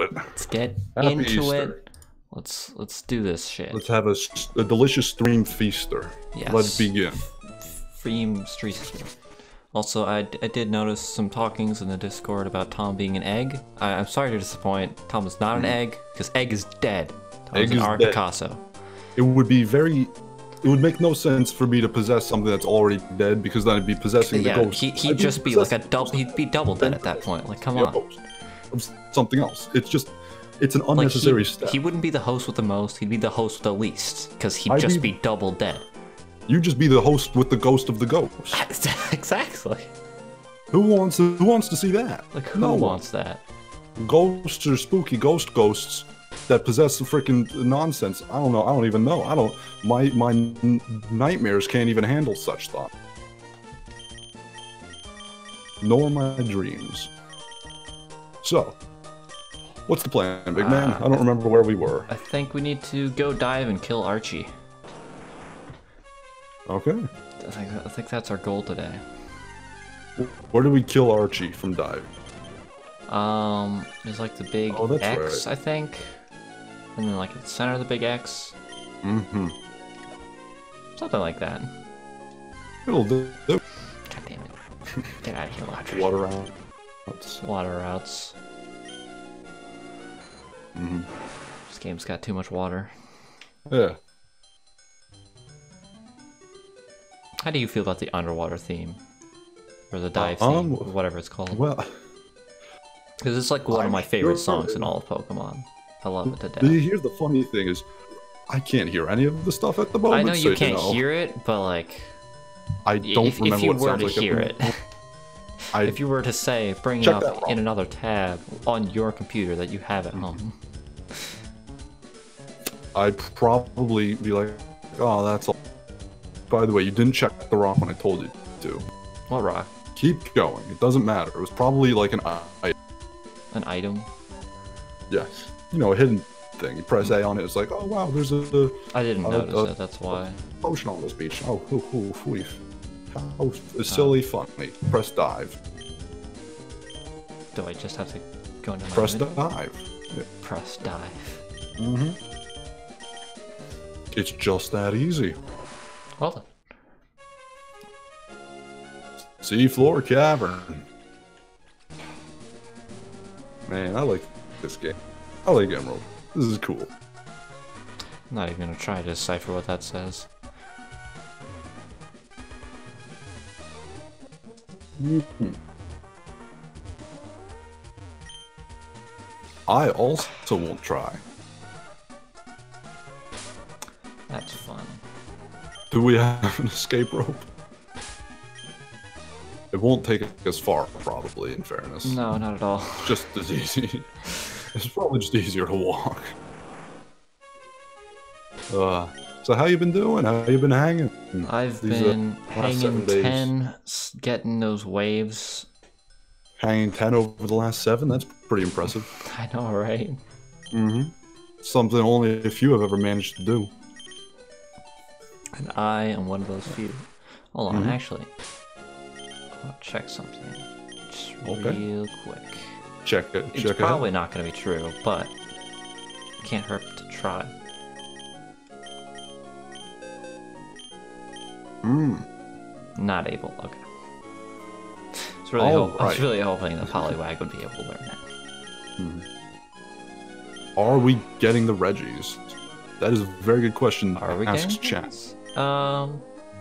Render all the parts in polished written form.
it. Let's get Happy into Easter. it. Let's do this shit. Let's have a delicious stream feaster. Yes. Let's begin. Stream streets. Also, I did notice some talkings in the Discord about Tom being an egg. I'm sorry to disappoint. Tom is not an egg, because egg is dead. Tom Egg is an is art dead. Picasso. It would make no sense for me to possess something that's already dead, because then I'd be possessing the Yeah, ghost. he'd just be like he'd be double dead at that point. Like, come on. Ghost of something else. It's an unnecessary step. He wouldn't be the host with the most, he'd be the host with the least, because he'd I'd just be- be double dead. You just be the host with the ghost of the ghost. Exactly. Who wants to see that? Like, who No one. wants that? Ghosts or spooky ghosts that possess the freaking nonsense. I don't know. I don't even know. My nightmares can't even handle such thought. Nor my dreams. So, what's the plan, big man? I don't remember where we were. I think we need to go dive and kill Archie. Okay. I think that's our goal today. Where do we kill Archie from diving? There's like the big Oh, that's X, right. I think. And then like at the center of the big X. Mm-hmm. Something like that. It'll do. God damn it. Get out of here, Lodger. Water out. Water routes. Mm-hmm. This game's got too much water. Yeah. How do you feel about the underwater theme? Or the dive theme, whatever it's called. Well, Because it's like one of my favorite songs in all of Pokemon. I love it to death. here's the funny thing is, I can't hear any of the stuff at the moment. I know you so can't hear it, but like, I don't remember if you what it were sounds to like at hear the it, moment. if you were to say, bring it Check up that wrong. in another tab on your computer that you have at home. I'd probably be like, oh, that's all. By the way, you didn't check the rock when I told you to. What rock? Keep going. It doesn't matter. It was probably like an item. An item? Yes. You know, a hidden thing. You press A on it, it's like, oh wow, there's a I didn't notice it, that's why. potion on this beach. Oh, how silly funny. Press dive. Do I just have to go into my Press inventory? dive. Yeah. Press dive. Mm-hmm. It's just that easy. Well done. Seafloor cavern. Man, I like this game. I like Emerald. This is cool. I'm not even gonna try to decipher what that says. I also won't try. That's fun. Do we have an escape rope? It won't take us far, probably, in fairness. No, not at all. It's just as easy. It's probably just easier to walk. So how you been doing? How you been hanging? I've These, been last 7 hanging days? 10, getting those waves. Hanging 10 over the last 7? That's pretty impressive. I know, right? Mm-hmm. Something only a few have ever managed to do. And I am one of those few. Hold on, actually. I'll check something. Just real quick. Check it. It's Check probably not going to be true, but it can't hurt to try. Not able. Okay. I was really hoping the Poliwag would be able to learn that. Are we getting the Reggies? That is a very good question. Are we Asks getting chat. these?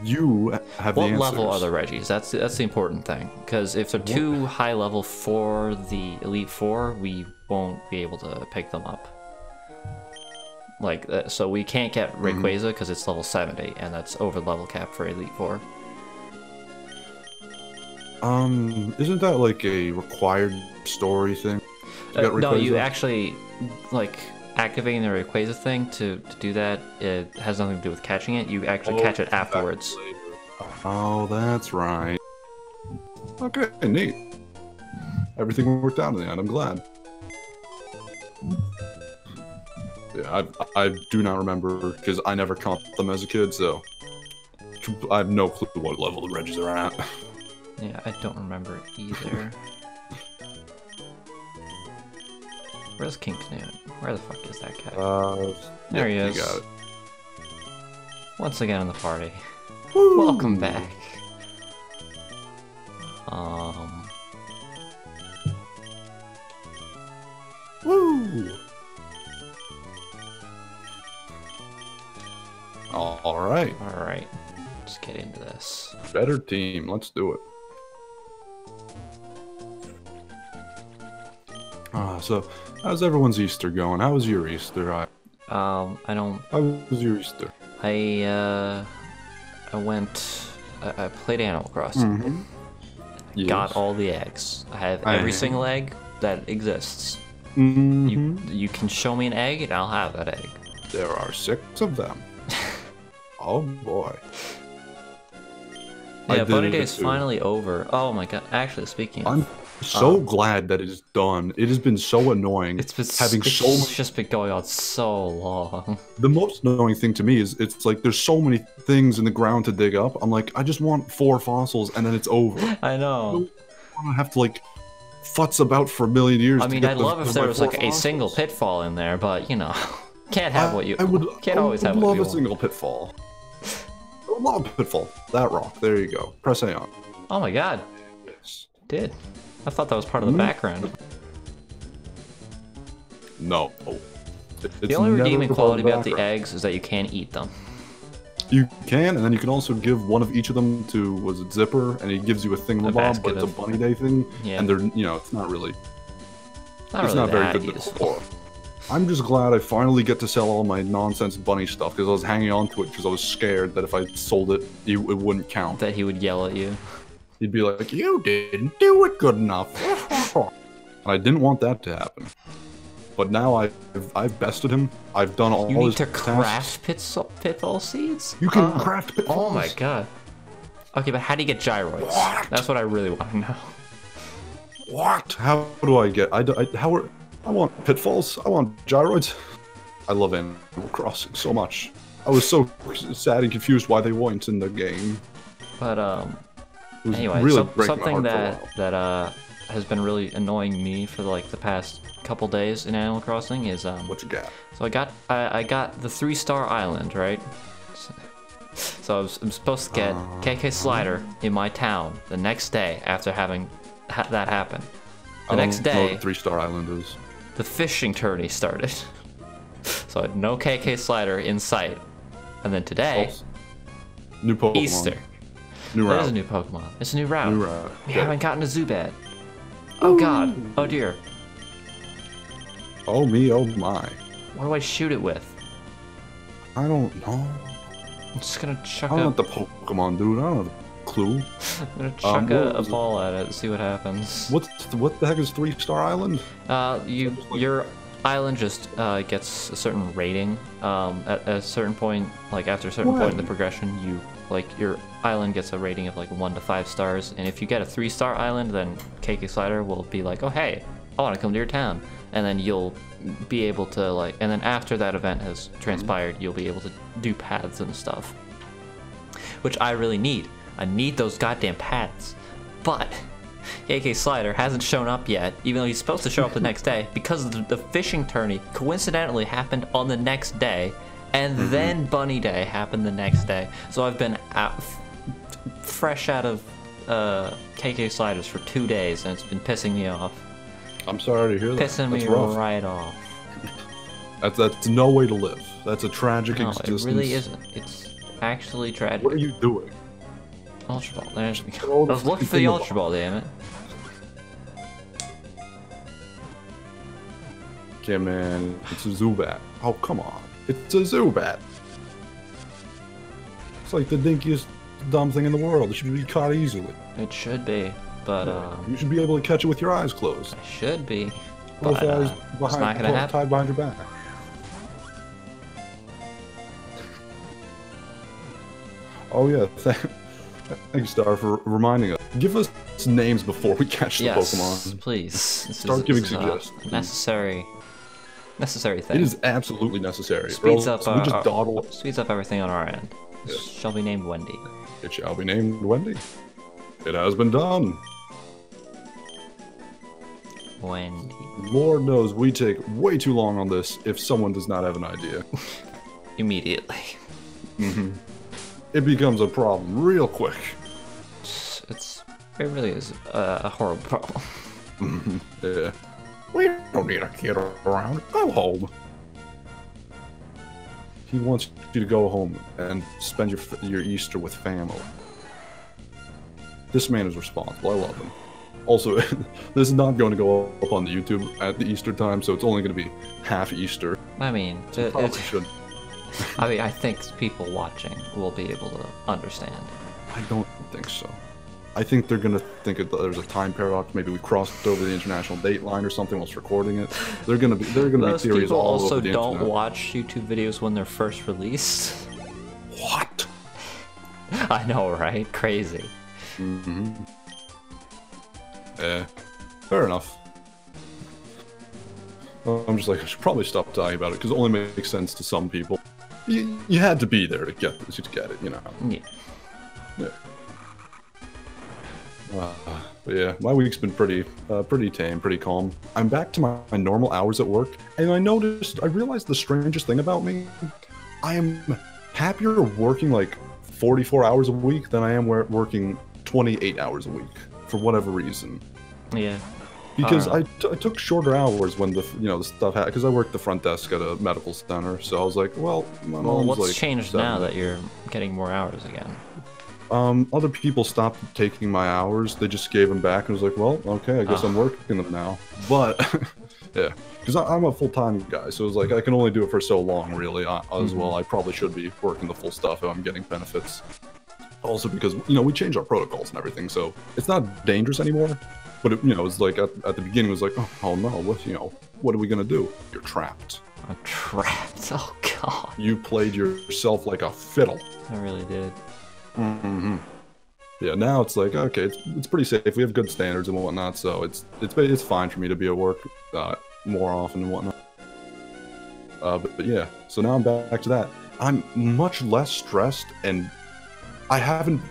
You have the What answers. level are the Reggies? That's the important thing. Because if they're too high level for the Elite Four, we won't be able to pick them up. Like, so we can't get Rayquaza because it's level 70, and that's over the level cap for Elite Four. Isn't that like a required story thing? No, you actually, like, activating the Rayquaza thing to do that, it has nothing to do with catching it. You actually catch it afterwards. Oh, that's right. Okay, neat. Everything worked out in the end. I'm glad. Yeah, I do not remember because I never caught them as a kid, so I have no clue what level the Reggies are at. Yeah, I don't remember either. Where's King Canute? Where the fuck is that guy? There he is. You got it. Once again in the party. Woo! Welcome back. Woo! Alright. Alright. Let's get into this. Better team. Let's do it. So, how's everyone's Easter going? How was your Easter? I don't... How was your Easter? I went... I played Animal Crossing. Mm-hmm. Yes. Got all the eggs. I have every single egg that exists. Mm-hmm. You can show me an egg and I'll have that egg. There are 6 of them. Oh boy. Yeah, Bunny Day is finally over. Oh my god. Actually, speaking of... I'm so glad that it is done. It has been so annoying. It's been it's just been going on so long. The most annoying thing to me is it's like there's so many things in the ground to dig up. I'm like, I just want 4 fossils and then it's over. I know. I don't want to have to like futz about for a million years. I mean, I'd love if there was like a single pitfall in there, but you know, can't have what you can't always have what you want. I would love a single pitfall. I would love a pitfall. That rock. There you go. Press A on. Oh my god. Yes. Did. I thought that was part of the background. No. The only redeeming quality about the eggs is that you can't eat them. You can, and then you can also give one of each of them to, was it Zipper, and he gives you a thingamabob, but it's a Bunny Day thing, and they're, you know, it's not really, it's not very good to explore. I'm just glad I finally get to sell all my nonsense bunny stuff, because I was hanging on to it because I was scared that if I sold it, it wouldn't count. That he would yell at you. He'd be like, you didn't do it good enough. And I didn't want that to happen. But now I've bested him. I've done all his tasks. You need to craft pitfall seeds? You can craft pitfalls. Oh my god. Okay, but how do you get gyroids? What? That's what I really want to know. What? How do I get... I want pitfalls. I want gyroids. I love Animal Crossing so much. I was so sad and confused why they weren't in the game. But, anyway, really something that has been really annoying me for like the past couple days in Animal Crossing is what you got? So I got the 3-star island, right? So I'm supposed to get KK Slider in my town the next day after having that happen. The next day, I don't know what 3-star island is. The fishing tourney started. So I had no KK Slider in sight. And then today, new Pokemon. Easter. New route. That is a new Pokemon. It's a new route. New route. We haven't gotten a Zubat. Oh god. Oh dear. Oh me, oh my. What do I shoot it with? I don't know. I'm just gonna chuck I'm not the Pokemon dude. I don't have a clue. I'm gonna chuck a ball at it and see what happens. What the heck is 3-star island? Your island just gets a certain rating. At a certain point, like after a certain point in the progression, your island gets a rating of like 1 to 5 stars, and if you get a 3-star island, then KK Slider will be like, oh hey, I want to come to your town, and then you'll be able to like, and then after that event has transpired, you'll be able to do paths and stuff, which I really need. I need those goddamn paths, but KK Slider hasn't shown up yet, even though he's supposed to show up the next day, because the fishing tourney coincidentally happened on the next day, and then Bunny Day happened the next day. So I've been fresh out of KK Sliders for 2 days, and it's been pissing me off. I'm sorry to hear that. Pissing me right off. That's no way to live. That's a tragic existence. It really isn't. It's actually tragic. What are you doing? Ultra Ball. There's me. I was looking for the Ultra Ball, damn it. Okay, man. It's a Zubat. Oh, come on. It's a Zubat. It's like the dinkiest dumb thing in the world. It should be caught easily. It should be, but you should be able to catch it with your eyes closed. I should be, but it's not gonna happen. Tied behind your back. Oh yeah, thanks, Star, for reminding us. Give us names before we catch the Pokemon. Please. Start giving suggestions. Necessary thing. It is absolutely necessary. Speeds up we just dawdle. Speeds up everything on our end. Yeah. Shall be named Wendy. It shall be named Wendy. It has been done. Wendy. Lord knows we take way too long on this if someone does not have an idea. Immediately. It becomes a problem real quick. It really is a horrible problem. Yeah. We don't need a kid around. Go home. He wants you to go home and spend your Easter with family. This man is responsible. I love him. Also, this is not going to go up on the YouTube at the Easter time, so it's only going to be half Easter. I mean, I think people watching will be able to understand. I don't think so. I think they're going to think there's a time paradox. Maybe we crossed over the international date line or something whilst recording it. They're going to be theories all over the internet. Also, don't watch YouTube videos when they're first released. What? I know, right? Crazy. Yeah, fair enough. I'm just like, I should probably stop talking about it because it only makes sense to some people. You had to be there to get this, to get it, you know. Yeah. But yeah, my week's been pretty tame, pretty calm. I'm back to my normal hours at work, and I realized the strangest thing about me. I am happier working like 44 hours a week than I am working 28 hours a week, for whatever reason. Yeah. Because I took shorter hours when the stuff happened, because I worked the front desk at a medical center, so I was like, well, my mom's what's like changed now that you're getting more hours again? Other people stopped taking my hours. They just gave them back and was like, well, okay, I guess I'm working them now. But, yeah, because I'm a full-time guy, so it's like I can only do it for so long, really, as well. I probably should be working the full stuff if I'm getting benefits. Also because, we changed our protocols and everything, so it's not dangerous anymore. But, it's like at the beginning, it was like, oh no, what are we going to do? You're trapped. I'm trapped, oh god. You played yourself like a fiddle. I really did. Yeah, now it's like, okay, it's pretty safe. We have good standards and whatnot, so it's fine for me to be at work more often and whatnot. But yeah, so now I'm back to that. I'm much less stressed, and I haven't.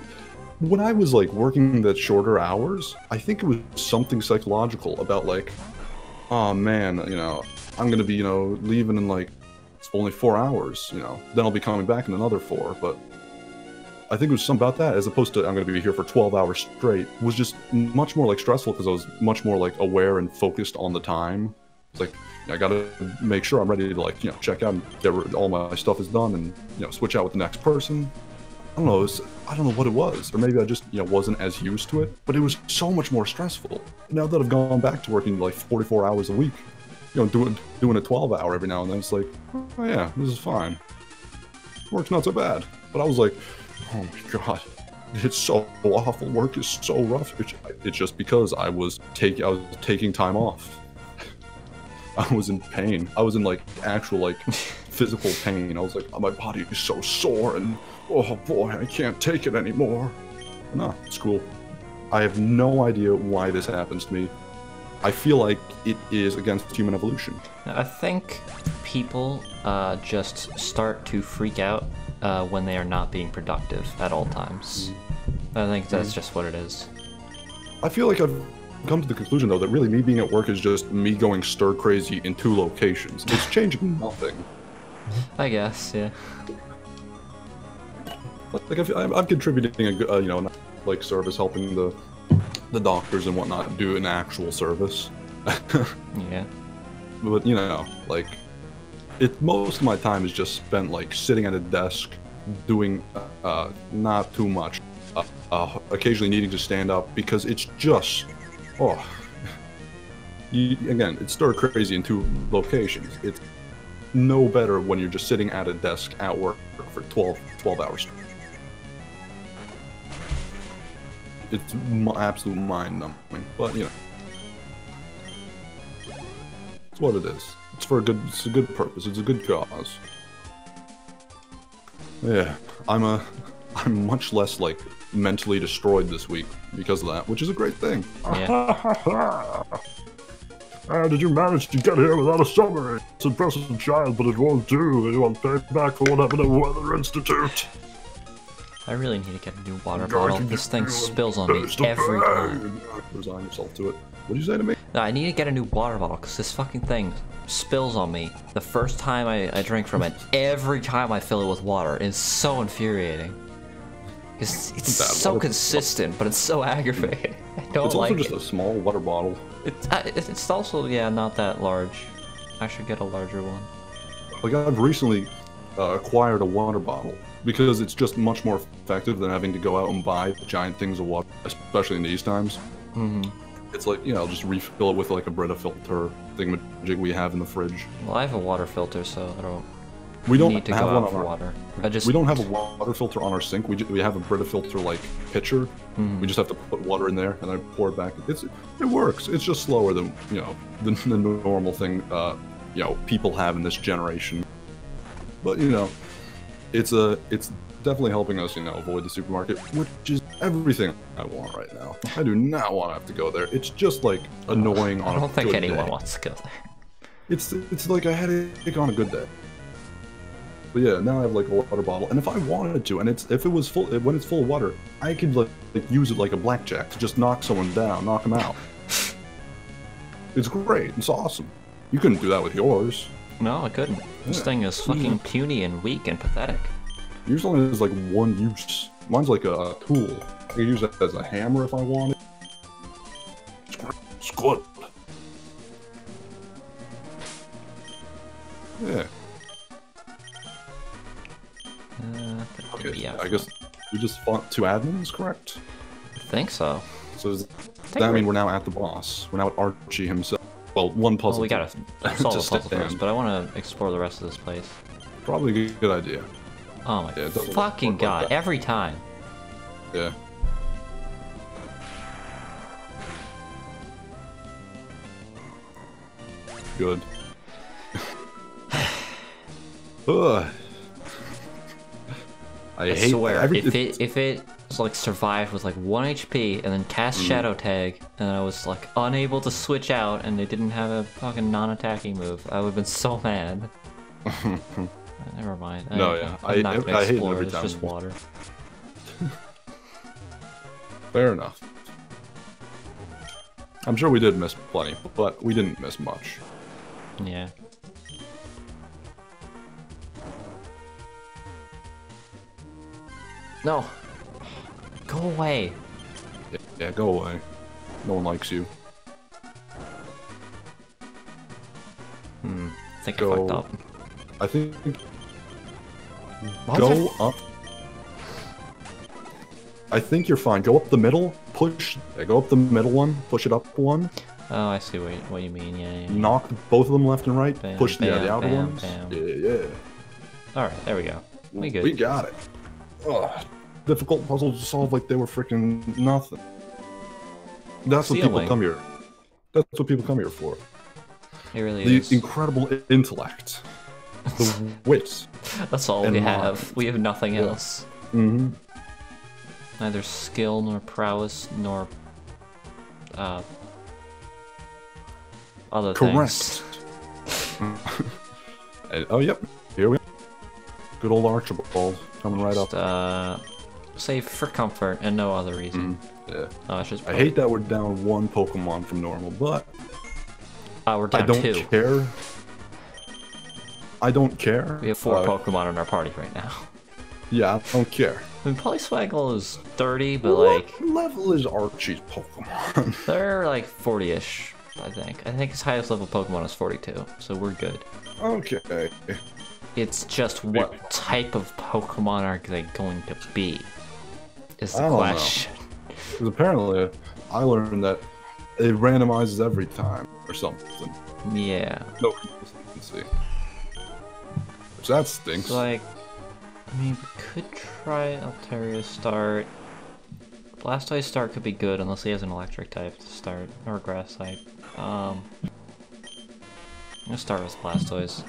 When I was like working the shorter hours, I think it was something psychological about like, oh man, I'm gonna be leaving in like it's only 4 hours, then I'll be coming back in another 4, but. I think it was something about that, as opposed to I'm going to be here for 12 hours straight, was just much more like stressful because I was much more like aware and focused on the time. It's like, I got to make sure I'm ready to like, check out and get all my stuff is done and, switch out with the next person. I don't know, I don't know what it was, or maybe I just, wasn't as used to it, but it was so much more stressful. Now that I've gone back to working like 44 hours a week, doing a 12-hour every now and then, it's like, oh yeah, this is fine. Work's not so bad. But I was like, oh my god, it's so awful. Work is so rough. It's just because I was taking time off. I was in pain. I was in like actual like physical pain. I was like, oh, my body is so sore and oh boy, I can't take it anymore. No, it's cool. I have no idea why this happens to me. I feel like it is against human evolution. I think people just start to freak out when they are not being productive at all times. I think that's just what it is. I feel like I've come to the conclusion, though, that really me being at work is just me going stir-crazy in 2 locations. It's changing nothing. I guess, yeah. Like, I'm contributing a like service, helping the doctors and whatnot do an actual service. Yeah. But, like, most of my time is just spent, like, sitting at a desk, doing, not too much, occasionally needing to stand up, because it's just, again, it's stir crazy in 2 locations. It's no better when you're just sitting at a desk at work for 12 hours. It's absolute mind-numbing, but, it's what it is. It's a good purpose. It's a good cause. Yeah, I'm much less like mentally destroyed this week because of that, which is a great thing. Yeah. Did you manage to get here without a summary? It's impressive, child, but it won't do. You want paid back for what happened at Weather Institute. I really need to get a new water bottle. This thing spills on me every time. Resign yourself to it. What did you say to me? No, I need to get a new water bottle because this fucking thing spills on me the first time I drink from it. Every time I fill it with water. It's so infuriating. It's so consistent, but it's so aggravating. I don't like it. It's also just a small water bottle. It's also, yeah, not that large. I should get a larger one. Like, I've recently acquired a water bottle because it's just much more effective than having to go out and buy giant things of water, especially in these times. Mm-hmm. It's like, you know, just refill it with like a Brita filter thingamajig we have in the fridge. Well, I have a water filter, so I don't need to have go one out for water. We don't have a water filter on our sink. We have a Brita filter like pitcher. Mm. We just have to put water in there and then pour it back. It works. It's just slower than, you know, the normal thing you know, people have in this generation. But, you know, it's definitely helping us, you know, avoid the supermarket, which is everything I want right now. I do not want to have to go there. It's just like annoying on a good day. I don't think anyone wants to go there. It's like a headache on a good day. But yeah, now I have like a water bottle, and if I wanted to, and if it was full, when it's full of water, I could like use it like a blackjack to just knock someone down, knock them out. It's great. It's awesome. You couldn't do that with yours. No, I couldn't. This thing is fucking puny and weak and pathetic. Yours only has like one use. Mine's like a tool. I could use it as a hammer if I wanted. It's good. Yeah. Okay, yeah. I guess we just fought 2 admins, correct? I think so. So does that mean we're now at the boss? We're now at Archie himself. Well, one puzzle. Well, we gotta solve the puzzle first, but I want to explore the rest of this place. Probably a good idea. Oh my fucking god, like every time. Yeah. Good. Ugh. I swear, if it like survived with like 1 HP and then cast Shadow Tag and I was like unable to switch out and they didn't have a fucking non-attacking move, I would have been so mad. Never mind. No, yeah, I'm not gonna hate it explore. every It's time. just water. Fair enough. I'm sure we did miss plenty, but we didn't miss much. Yeah. No. Go away. Yeah, go away. No one likes you. I think I fucked up. I think... Go up. I think you're fine. Go up the middle, push... Yeah, go up the middle one, push it up one. Oh, I see what you mean, yeah. Knock both of them left and right, bam, push bam, the outer bam, ones. bam. Yeah. Alright, there we go. We good. We got it. Ugh. Difficult puzzles to solve like they were freaking nothing. That's what people come here. That's what people come here for. It really is. The incredible intellect. The wit. That's all we have. We have nothing else. Mm-hmm. Neither skill, nor prowess, nor... other things. Oh, yep. Here we go. Good old Archibald coming right up. Save for comfort and no other reason. Yeah. Oh, I hate that we're down 1 Pokemon from normal, but... we're down 2. I don't care. I don't care. We have 4 Pokemon in our party right now. Yeah, I don't care. I mean, Polyswaggle is 30, but what like... level is Archie's Pokemon? They're like 40-ish, I think. I think his highest level Pokemon is 42, so we're good. Okay. It's just what type of Pokemon are they going to be? Is the question. Because apparently, I learned that it randomizes every time or something. Yeah. No consistency. Which that stinks. So, like, I mean, we could try Altaria start. Blastoise start could be good unless he has an electric type to start, or a grass type. I'm gonna start with Blastoise.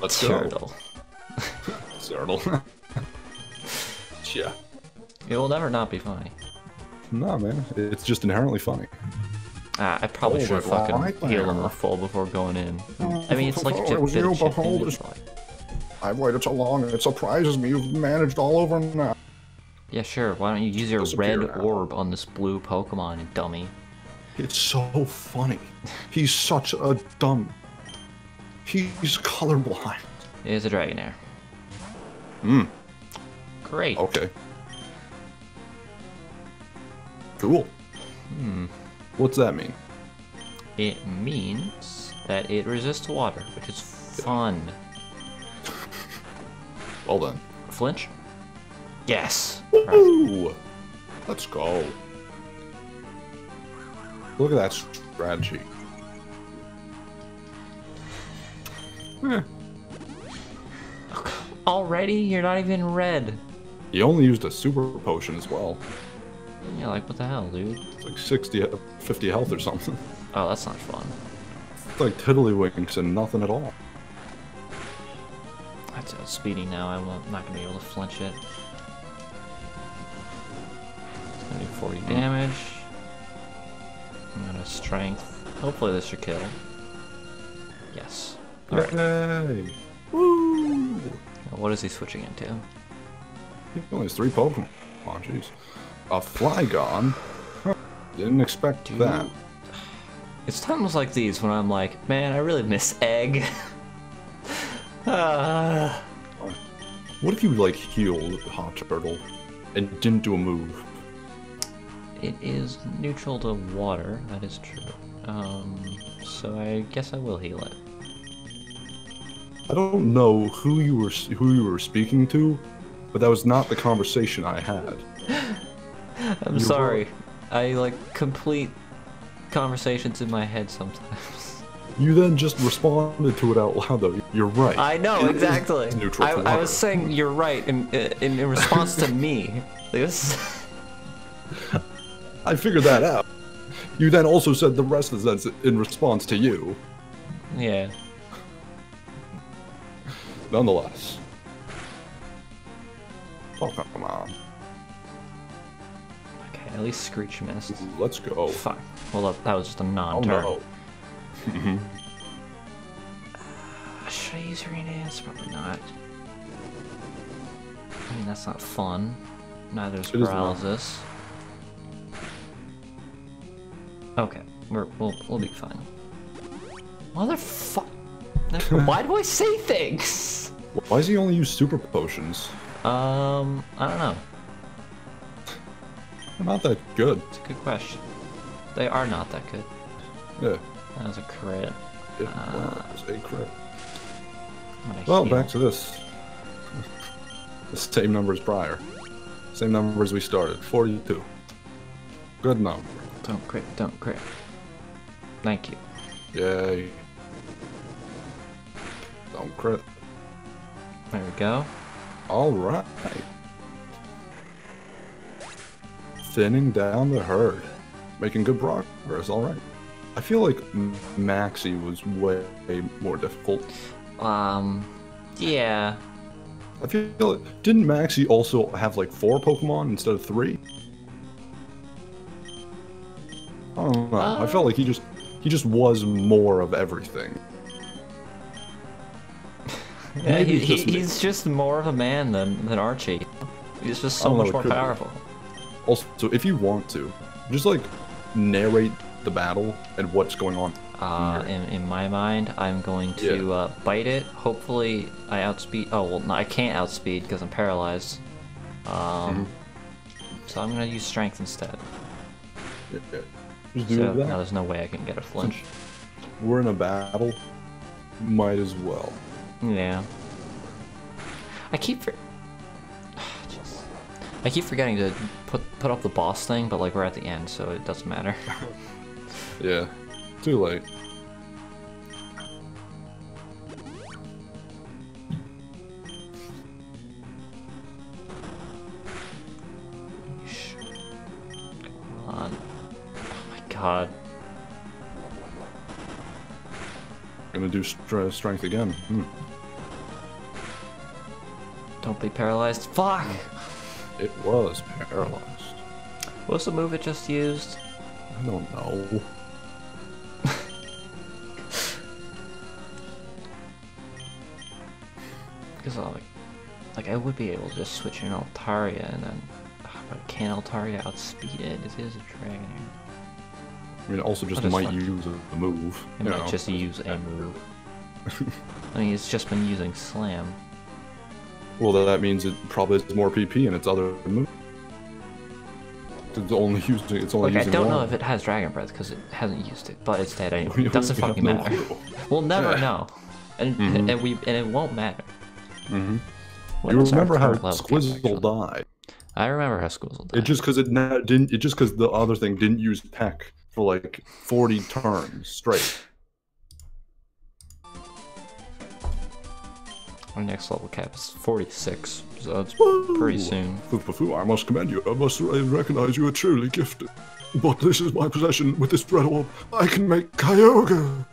Let's Turtle. Turtle. Yeah. It will never not be funny. No, man. It's just inherently funny. I probably should fucking heal him full before going in. I mean, it's like just I've waited so long, and it surprises me you've managed all over now. Yeah, sure. Why don't you use your red orb on this blue Pokemon, you dummy? It's so funny. He's such a dummy. He's colorblind. It is a Dragonair. Great. Okay. Cool. What's that mean? It means that it resists water, which is fun. Well then. Flinch? Yes. Woo! Let's go. Look at that strategy. Already? You're not even red. He only used a super potion as well. Yeah, like what the hell, dude? It's like 60, 50 health or something. Oh, that's not fun. It's like tiddlywinks and nothing at all. That's outspeeding now. I'm not gonna be able to flinch it. It's gonna do 40 damage. I'm gonna strength. Hopefully this should kill. Yes. Alright. Yay! Woo! What is he switching into? He only has 3 Pokemon. Oh, jeez. A Flygon? Huh. Didn't expect that. It's times like these when I'm like, man, I really miss Egg. What if you, like, healed Hot Turtle and didn't do a move? It is neutral to water, that is true. So I guess I will heal it. I don't know who you were speaking to, but that was not the conversation I had. I'm sorry. I like complete conversations in my head sometimes. You then just responded to it out loud, though. You're right. I know, exactly. I was saying you're right in response to me. This. I figured that out. You then also said the rest of the sentence in response to you. Yeah. Nonetheless. Oh, come on. Okay, at least Screech missed. Let's go. Fuck. Well, that was just a non-turn. Oh, no. Should I use Arena Dance? Probably not. I mean, that's not fun. Neither is Paralysis. Okay, we'll be fine. Motherfuck! Why do I say things? Why does he only use super potions? I don't know. They're not that good. It's a good question. They are not that good. Yeah. That was a crit. It was a crit. Well, back to this. The same number as prior. Same number as we started. 42. Good number. Don't crit, don't crit. Thank you. Yay. Don't crit. There we go. Alright. Thinning down the herd. Making good progress, alright. I feel like Maxie was way more difficult. Yeah. I feel like, didn't Maxie also have like 4 Pokemon instead of 3? I don't know. I felt like he just was more of everything. Yeah, he's just more of a man than Archie. He's just so much more powerful. Also, if you want to, just like narrate the battle and what's going on. In my mind, I'm going to bite it. Hopefully, I outspeed. Oh well, no, I can't outspeed because I'm paralyzed. So I'm gonna use strength instead. Yeah. Just do that. Now there's no way I can get a flinch. We're in a battle. Might as well. Yeah. I keep forgetting to put up the boss thing, but like we're at the end, so it doesn't matter. Yeah. Too late. Come on. Oh my god. Gonna do strength again. Don't be paralyzed. Fuck! It was paralyzed. What's the move it just used? I don't know. Because like I would be able to just switch in Altaria and then, but can Altaria outspeed it? It is a dragon. I mean, it also just might use a move. It might just use a move. I mean, it's just been using Slam. Well, that means it probably has more PP in its other move. It's only using. It's only using. I don't one. know if it has Dragon Breath because it hasn't used it, but it's dead anyway. It doesn't fucking matter. We'll never know, and it won't matter. You remember how Squizzle died? I remember how Squizzle died. It just because it just because the other thing didn't use Peck for like 40 turns straight. Our next level cap is 46, so that's pretty soon. I must commend you. I must recognize you are truly gifted. But this is my possession. With this red orb, I can make Kyogre.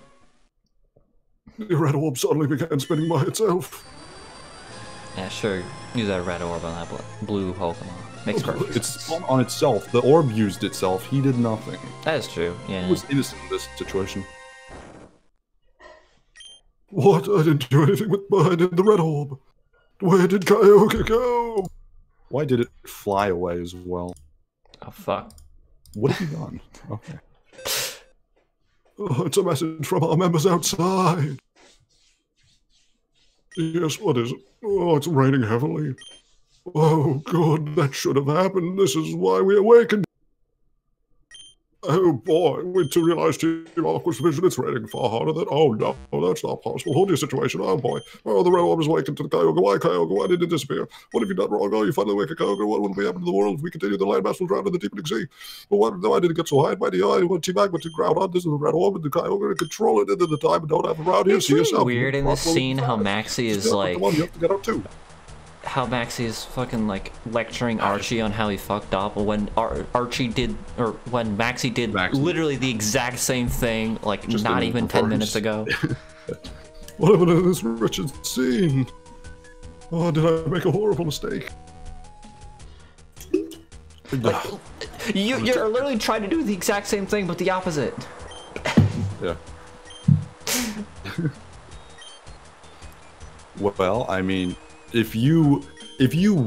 The red orb suddenly began spinning by itself. Yeah, sure. Use that red orb on that blue Pokemon. Makes perfect sense. It's spun on itself. The orb used itself. He did nothing. That is true, yeah. He was innocent in this situation. What? I didn't do anything with mine in the red orb. Where did Kyogre go? Why did it fly away as well? Oh, fuck. What have you done? Okay. Oh, it's a message from our members outside. Yes, what is it? Oh, it's raining heavily. Oh, God, that should have happened. This is why we awakened. Oh boy, wait to realize Team Aqua's vision, it's raining far harder than— oh no, that's not possible. Hold your situation, oh boy. Oh, the red orb is awakened to the Kyogre. Why Kyogre? Why did it disappear? What have you done wrong? Oh, you finally awakened Kyogre. What will be happening to the world if we continue? The landmass will drown in the deepening sea. But why did it get so high and mighty? I want Team Aqua to ground on this is the red orb and the Kyogre and control it into the time and don't have around here. See yourself. Weird in this scene how Maxie is like— come on, you have to get up too. How Maxie is fucking like lecturing Archie on how he fucked up when when Maxie did literally the exact same thing like just not even 10 minutes ago. What happened to this wretched scene? Oh, did I make a horrible mistake? Like, you're literally trying to do the exact same thing but the opposite. Yeah. Well, I mean, if you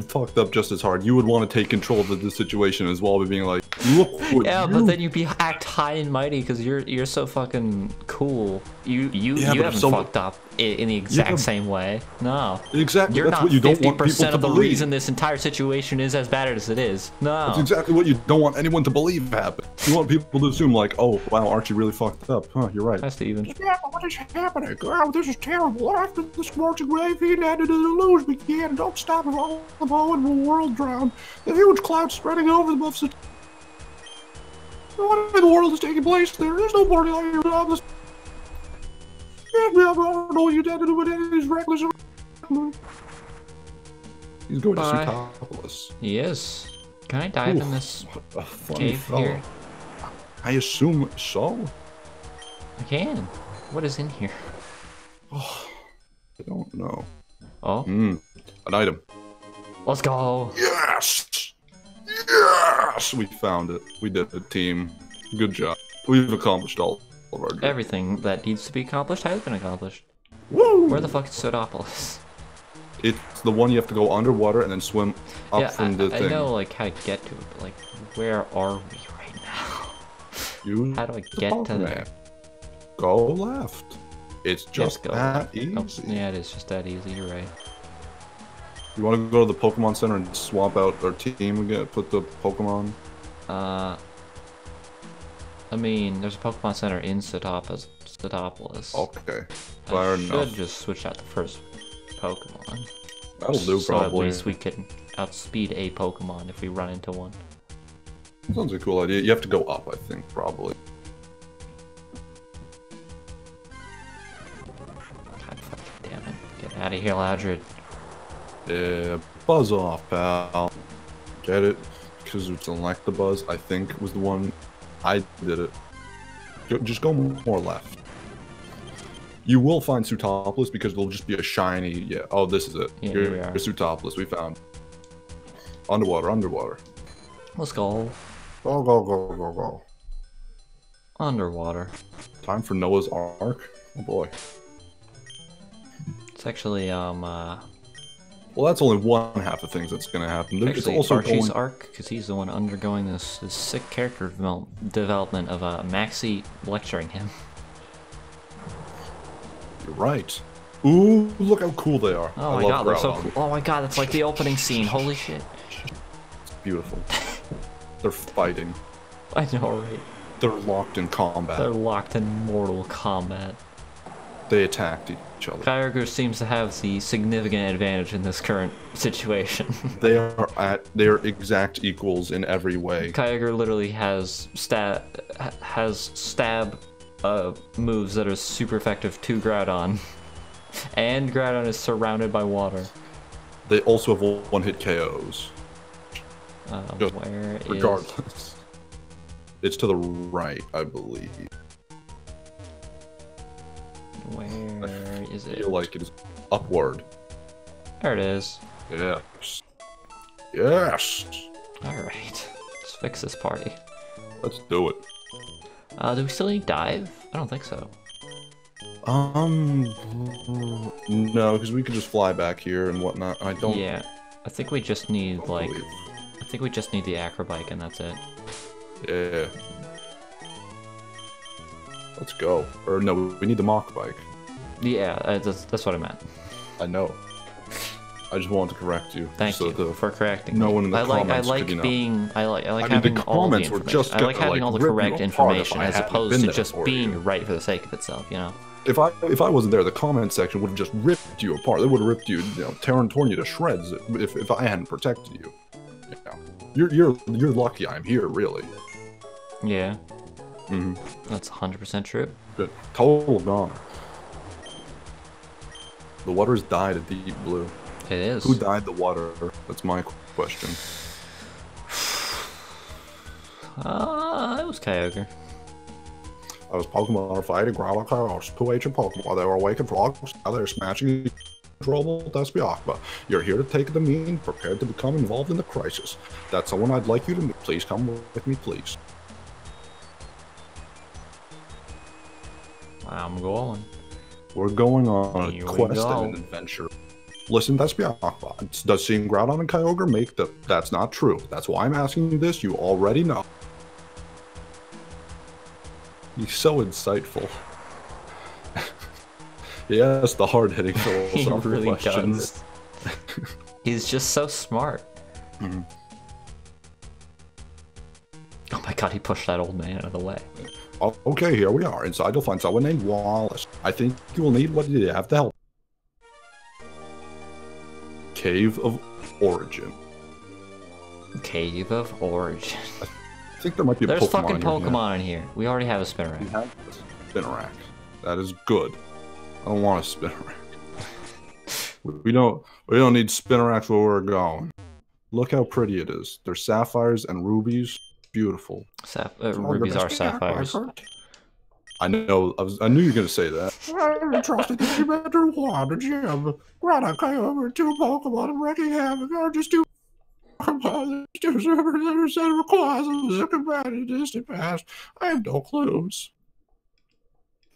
fucked up just as hard, you would want to take control of the situation as well by being like, look what but then you'd act high and mighty because you're so fucking cool. You haven't fucked up in the exact same way. No. Exactly. You're that's not what you don't want people to of the believe. reason this entire situation is as bad as it is. No. That's exactly what you don't want anyone to believe happened. You want people to assume like, oh wow, Archie really fucked up. Huh, you're right. That's Steven. Yeah, what is happening? Oh, this is terrible. After the scorching wave, he landed in the deluge began. Don't stop it all. The whole world drowned. The huge cloud spreading over the buffs. What in the world is taking place there? There's no party on your job. I don't know what you did to do with any of these reckless. He's going to Sutopolis. He is. Can I dive in this cave here? I assume so. I can. What is in here? Oh, I don't know. Oh? An item. Let's go. Yes! Yes! We found it. We did it, team. Good job. We've accomplished all of our dreams. Everything that needs to be accomplished has been accomplished. Woo! Where the fuck is Sodopolis? It's the one you have to go underwater and then swim up from the thing. I know like how to get to it, but like where are we right now? How do I get to there? Go left. It's just that easy. Oh, yeah, it is just that easy. You're right. You want to go to the Pokemon Center and swap out our team again? Put the Pokemon. I mean, there's a Pokemon Center in Sodopolis. Okay. Fair enough. I should just switch out the first Pokemon. That'll do, so probably. At least we can outspeed a Pokemon if we run into one. Sounds like a cool idea. You have to go up, I think, probably. God fucking damn it. Get out of here, Ladrid. Yeah, buzz off, pal. Get it? Because it's Electabuzz, I think, was the one. I did it. Just go more left. You will find Sutopolis because it'll just be a shiny. Yeah. Oh, this is it. Yeah, You're Sutopolis. We found. Underwater. Let's go. Go. Underwater. Time for Noah's Ark. Oh boy. It's actually Well, that's only one half the things that's going to happen. There's Actually, also Archie's arc, because he's the one undergoing this sick character development of Maxie lecturing him. You're right. Ooh, look how cool they are. Oh my god, they're so cool. Oh my god, that's like the opening scene. Holy shit. It's beautiful. They're fighting. I know, right? They're locked in combat. They're locked in mortal combat. They attacked each other. Kyogre seems to have the significant advantage in this current situation. They are exact equals in every way. Kyogre literally has stab moves that are super effective to Groudon. And Groudon is surrounded by water. They also have one-hit KOs. Where regardless. It's to the right, I believe. Where is it? I feel like it is upward. There it is. Yes. Yes! Alright. Let's fix this party. Let's do it. Do we still need dive? I don't think so. No, because we could just fly back here and whatnot. I don't. Yeah, I think we just need like, I think we just need the acrobike and that's it. Yeah. Let's go. Or no, we need the mock bike. Yeah, that's what I meant. I know. I just wanted to correct you. Thank you for correcting me. No one in the comments I like could, being, I like having all the information. I like having all the correct information as opposed to just being right for the sake of itself, you know. If I wasn't there, the comment section would have just ripped you apart. They would have ripped you, you know, torn you to shreds if I hadn't protected you. You know, you're lucky I'm here, really. Yeah. Mm-hmm. That's 100% true. Good. Total gone. The water's dyed a deep blue. It is. Who dyed the water? That's my question. It was Kyogre. Those Pokemon are fighting Groudon Chaos. Two ancient Pokemon. They were awakened frogs. Now they're smashing trouble. Despiakba. You're here to take the mean, prepared to become involved in the crisis. That's someone I'd like you to meet. Please come with me, please. I'm going. We're going on a quest and an adventure. Listen, Despiakba. Does seeing Groudon and Kyogre make the... That's not true. That's why I'm asking you this. You already know. He's so insightful. He asks the hard-hitting philosophical really questions. He's just so smart. Mm-hmm. Oh my god, he pushed that old man out of the way. Okay, here we are. Inside you'll find someone named Wallace. I think you will need what you have to help. Cave of Origin. Cave of Origin. I think there might be a There's Pokemon fucking here. Pokemon in here. We already have a Spinarak. We have a Spinarak. That is good. I don't want a Spinarak. We don't need Spinaraks where we're going. Look how pretty it is. There's sapphires and rubies. Beautiful. Rubies are sapphires. I know. I knew you were gonna say that. I trusted that you better want a gym. Groudon Kyogre, two Pokemon, and wrecking havoc are just two Pokemon. Two servers that requires a companion distant past. I have no clues.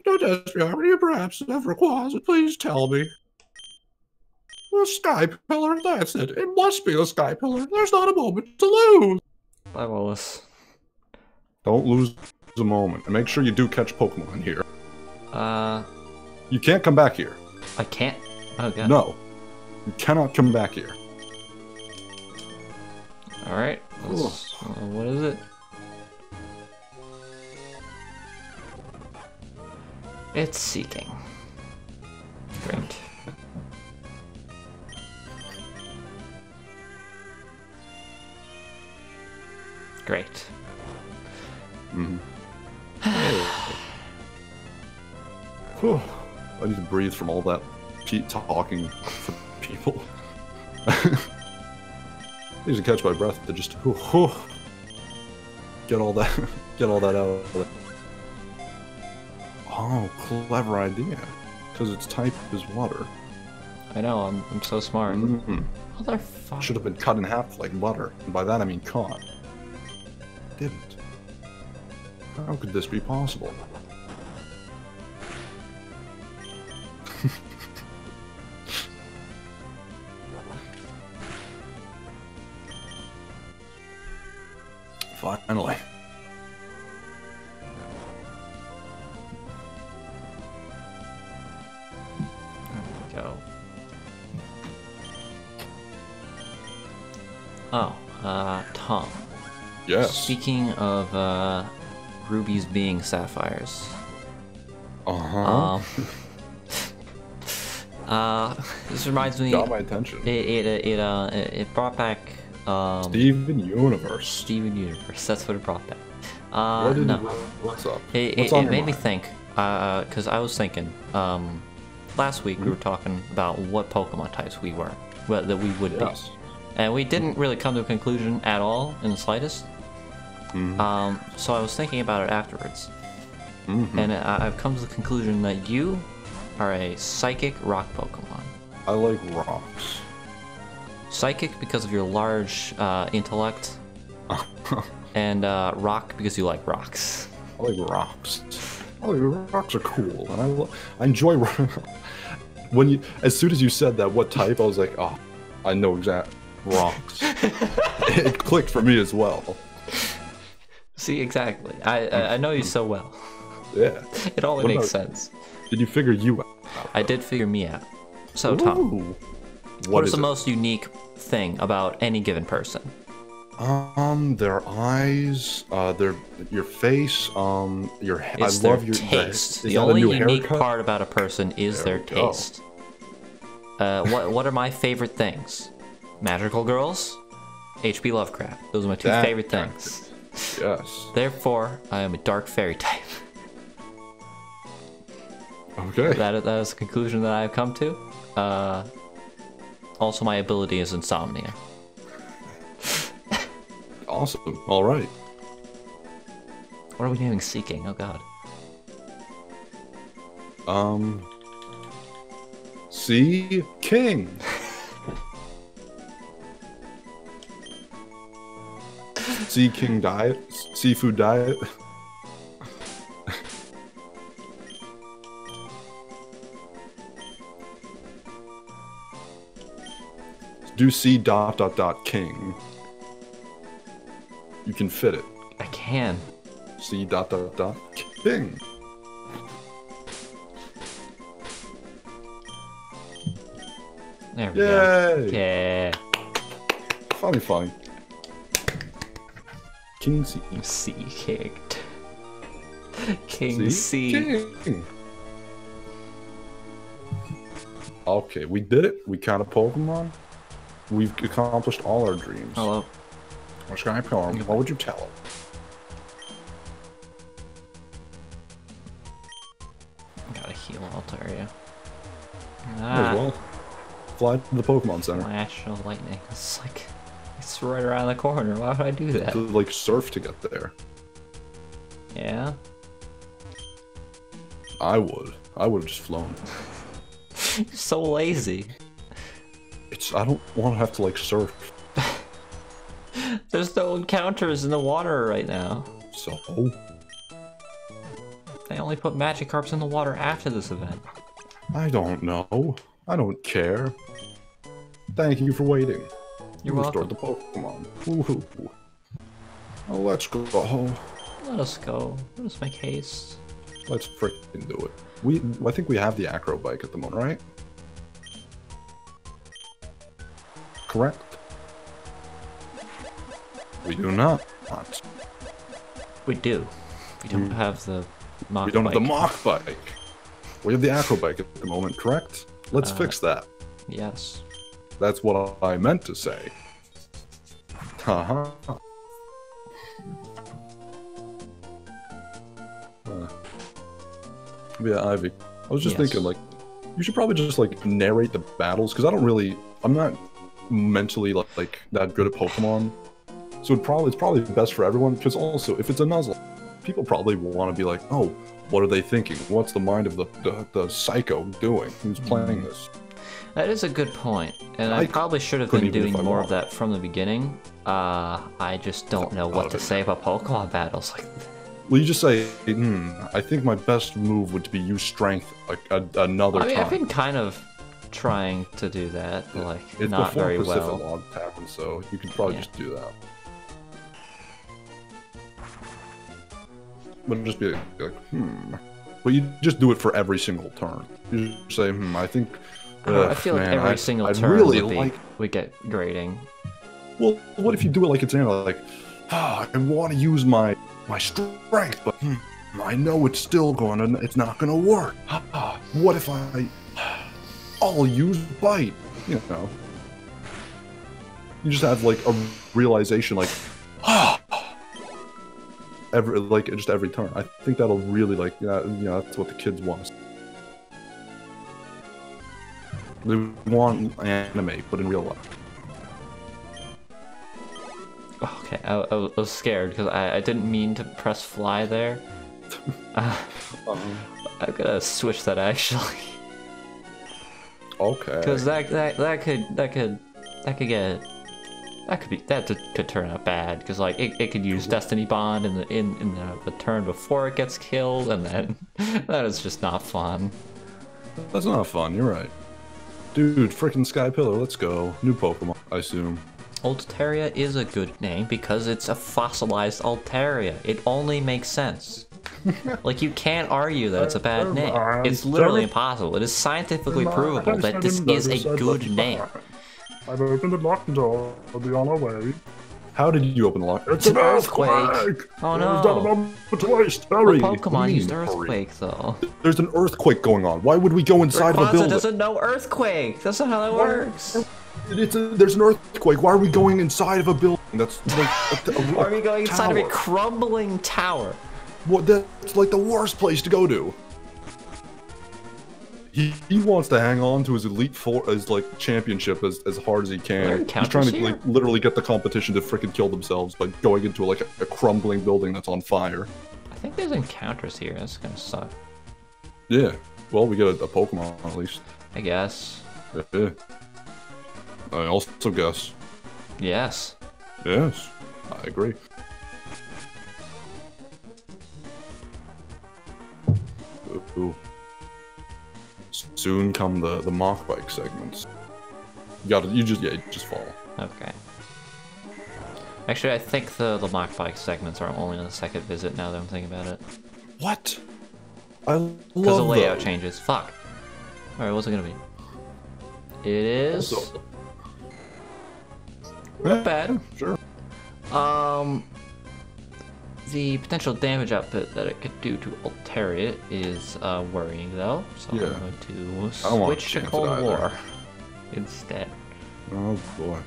Don't ask me how many perhaps have requires it. Please tell me. The Sky Pillar, that's it. It must be the Sky Pillar. There's not a moment to lose. Bye, Wallace. Don't lose a moment. And make sure you do catch Pokemon here. You can't come back here. I can't? Oh, God. No. You cannot come back here. Alright. What is it? It's seeking. Great. Great. Mm-hmm. I need to breathe from all that talking for people. I need to catch my breath to just get all that out of it. Oh, clever idea. Because its type is water. I know, I'm so smart. Mm-hmm. Motherfucker. Should have been cut in half like butter. And by that I mean caught. Didn't. How could this be possible? finally. Go. Oh, Tom. Yes. Speaking of rubies being sapphires. This reminds me. Got my attention. It brought back Steven Universe. Steven Universe. That's what it brought back. What's up? It made me think. Because I was thinking. Last week we were talking about what Pokemon types we were, that we would be, and we didn't really come to a conclusion at all in the slightest. So I was thinking about it afterwards, and I've come to the conclusion that you are a psychic rock Pokemon. I like rocks. Psychic because of your large intellect, and rock because you like rocks. I like rocks. Oh, rocks are cool, and I enjoy. As soon as you said that, what type, I was like, oh, I know exact rocks. It clicked for me as well. See, exactly. I know you so well. Yeah. It all makes sense. Did you figure you out? I did figure me out. So, Tom, what is the most unique thing about any given person? Their eyes, your face, your hair. I love your taste. The only unique part about a person is their taste. What are my favorite things? Magical girls, H.P. Lovecraft. Those are my two favorite things. Yes. Therefore, I am a dark fairy type. Okay. That is the conclusion that I've come to. Also, my ability is insomnia. Awesome. All right. What are we naming Seeking? Oh god. Sea King. Sea King diet. Seafood diet. Do C ... King. You can fit it. I can. C ... King. There we go. Yeah. Funny. King C. C kicked. King C. King. Okay, we did it. We caught a Pokemon. We've accomplished all our dreams. Hello. What's going on? What would you tell him? Gotta heal Altaria. Well, fly to the Pokemon Center. Flash of lightning. It's like, it's right around the corner. Why would I do that? To, like, surf to get there. Yeah? I would have just flown. You're so lazy. I don't want to have to, like, surf. There's no encounters in the water right now. So? They only put Magikarps in the water after this event. I don't know. I don't care. Thank you for waiting. You're welcome. Restored the Pokemon. Woohoo. Oh, let's go. Let us go. Let us make haste. Let's freaking do it. I think we have the Acro Bike at the moment, right? Correct? We do not. We do. We don't have the Mach Bike. We don't have the Mach Bike. We have the Acro Bike at the moment, correct? Let's fix that. Yes. That's what I meant to say. Haha. Yeah, Ivy. I was just thinking, like, you should probably just, like, narrate the battles, because I'm not mentally, like, that good at Pokemon. So it's probably best for everyone, because also, if it's a Nuzlocke, people probably will want to be like, oh, what are they thinking? What's the mind of the psycho doing who's playing this? That is a good point, and I probably should have been doing more of that from the beginning. I just don't know what to say about Pokemon battles. Like, well, you just say, I think my best move would be use strength another time. I've been kind of trying to do that, but, like, it's not very well. Log happened, so you can probably just do that. But just be like, But you just do it for every single turn. You just say, I think... I feel like every single turn really would get grading. Well, what if you do it like it's like, I want to use my strength, but I know it's still it's not gonna work. What if I'll use bite? You know. You just have like a realization, like, every turn. I think that'll really that's what the kids want. They want anime, but in real life. Okay, I was scared because I didn't mean to press fly there. I'm gonna switch that actually. Okay. Because that could turn out bad because like it could use Destiny Bond in the turn before it gets killed, and then that is just not fun. That's not fun. You're right, dude. Frickin' Sky Pillar. Let's go. New Pokemon, I assume. Altaria is a good name because it's a fossilized Altaria. It only makes sense. Like, you can't argue that it's a bad name. It's literally impossible. It is scientifically provable that this is a good name. I've opened the locked door. I'll be on our way. How did you open the lock? It's an earthquake! Oh no! There's not a moment to waste. Hurry! Well, Pokemon used earthquake though. There's an earthquake going on. Why would we go inside of a building? Doesn't know earthquake. That's not how that works. There's an earthquake. Why are we going inside of a building? That's like Why are we going inside of a crumbling tower? What? That's like the worst place to go to. He wants to hang on to his Elite Four, his like championship as hard as he can. He's trying to like literally get the competition to freaking kill themselves by going into like a crumbling building that's on fire. I think there's encounters here. That's gonna suck. Yeah. Well, we get a Pokemon at least. I guess. Yeah. I also guess. Yes. Yes. I agree. Ooh. Soon come the Mach Bike segments. You just fall. Okay. Actually, I think the Mach Bike segments are only on the second visit now that I'm thinking about it. What? I love because the layout changes. Fuck. Alright, what's it gonna be? It is... Also, not bad. Sure. The potential damage output that it could do to Altaria is worrying, though. So yeah. I'm going to switch to Cold War instead. Oh boy.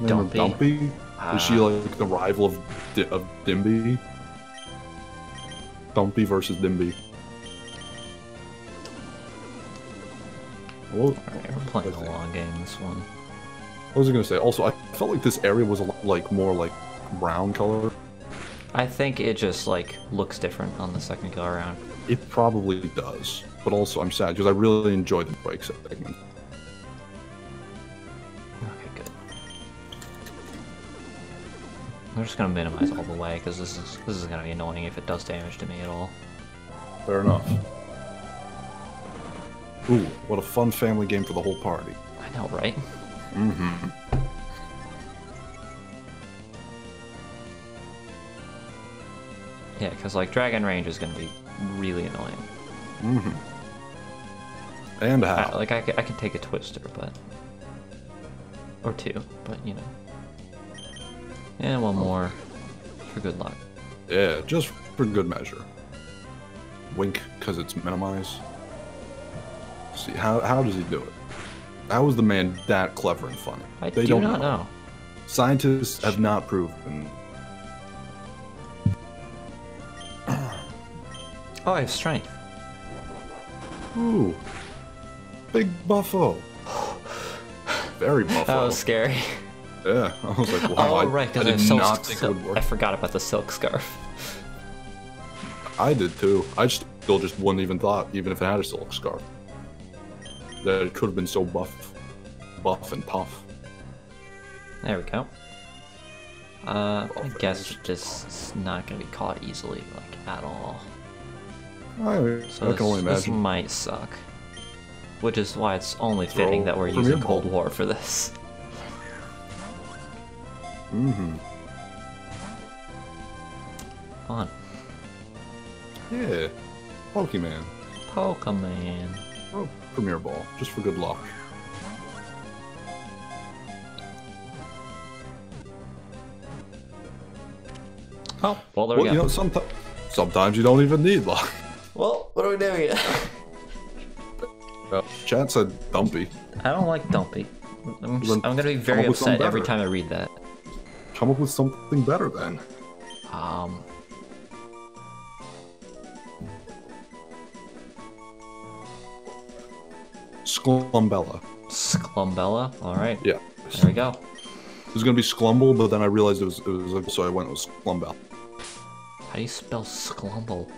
Dumpy? Is she like the rival of Dimby? Dumpy versus Dimby. Alright, we're playing a long game this one. What was I gonna say? Also, I felt like this area was a lot like more like brown color. I think it just like looks different on the second go around. It probably does, but also I'm sad because I really enjoyed the break segment. Okay, good. I'm just gonna minimize all the way because this is gonna be annoying if it does damage to me at all. Fair enough. Ooh, what a fun family game for the whole party. I know, right? Mm-hmm. Yeah, because like Dragon Range is gonna be really annoying. Mm-hmm. And how? Like I can take a Twister, but or two, but you know. And one more for good luck. Yeah, just for good measure. Wink, because it's minimize. See, how does he do it? How is the man that clever and funny? They do not know. Scientists have not proven. Oh, I have strength. Ooh. Big buffo. Very buffo. That was scary. Yeah, I was like, wow, oh, right, because I did not think it would work. I forgot about the silk scarf. I did too. I still just wouldn't even thought, even if it had a silk scarf, that it could have been so buff and tough. There we go. I guess this is not going to be caught easily, like, at all. I can only imagine. This might suck. Which is why it's only fitting that we're using Cold War for this. Mm-hmm. Fun. Yeah. Pokemon. Pokemon. Oh, Premier Ball, just for good luck. Oh, well, there we go. You know, sometimes you don't even need luck. Well, what are we doing here? Chat said Dumpy. I don't like Dumpy. I'm gonna be very upset every time I read that. Come up with something better then. Sklumbella. Sklumbella? Alright. Yeah. There we go. It was gonna be Sklumble, but then I realized it was so I went with Sklumbella. How do you spell Sklumble?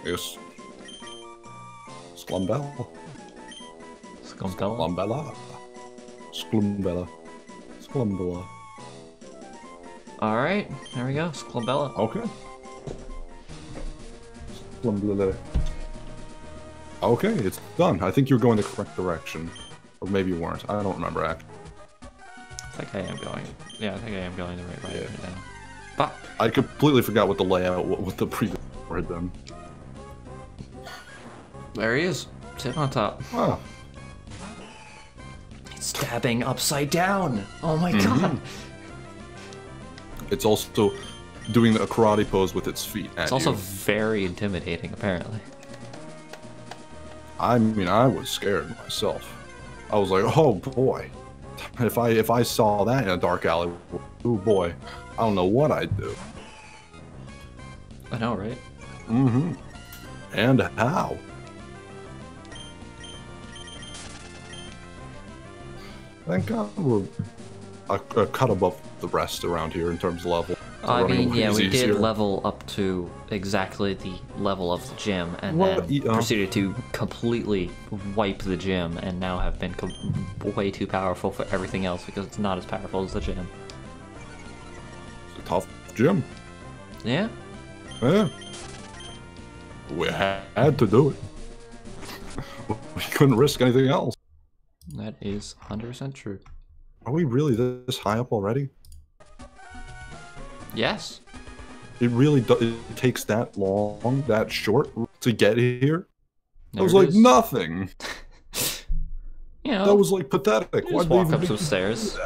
Yes. Sklumbella. Sklumbella? Sklumbella. Sklumbella. Alright, there we go. Sklumbella. Okay. Sklumbella. Okay, it's done. I think you're going the correct direction. Or maybe you weren't. I don't remember, actually. I think I am going. Yeah, I think I am going the right way right now. But I completely forgot what the layout, what the previous had been. There he is, sitting on top. Wow. He's stabbing upside down. Oh my god. It's also doing a karate pose with its feet at It's also very intimidating, apparently. I mean, I was scared myself. I was like, oh boy. If I saw that in a dark alley, oh boy, I don't know what I'd do. I know, right? Mm-hmm. And how? Thank God we're a cut above the rest around here in terms of level. I mean, yeah, we did level up to exactly the level of the gym, and then proceeded to completely wipe the gym, and now have been way too powerful for everything else because it's not as powerful as the gym. It's a tough gym. Yeah. Yeah. We had to do it. We couldn't risk anything else. That is 100% true. Are we really this high up already? Yes. It really it takes that long, that short to get here? That was like nothing. You know, that was like pathetic. Why just walk up some stairs.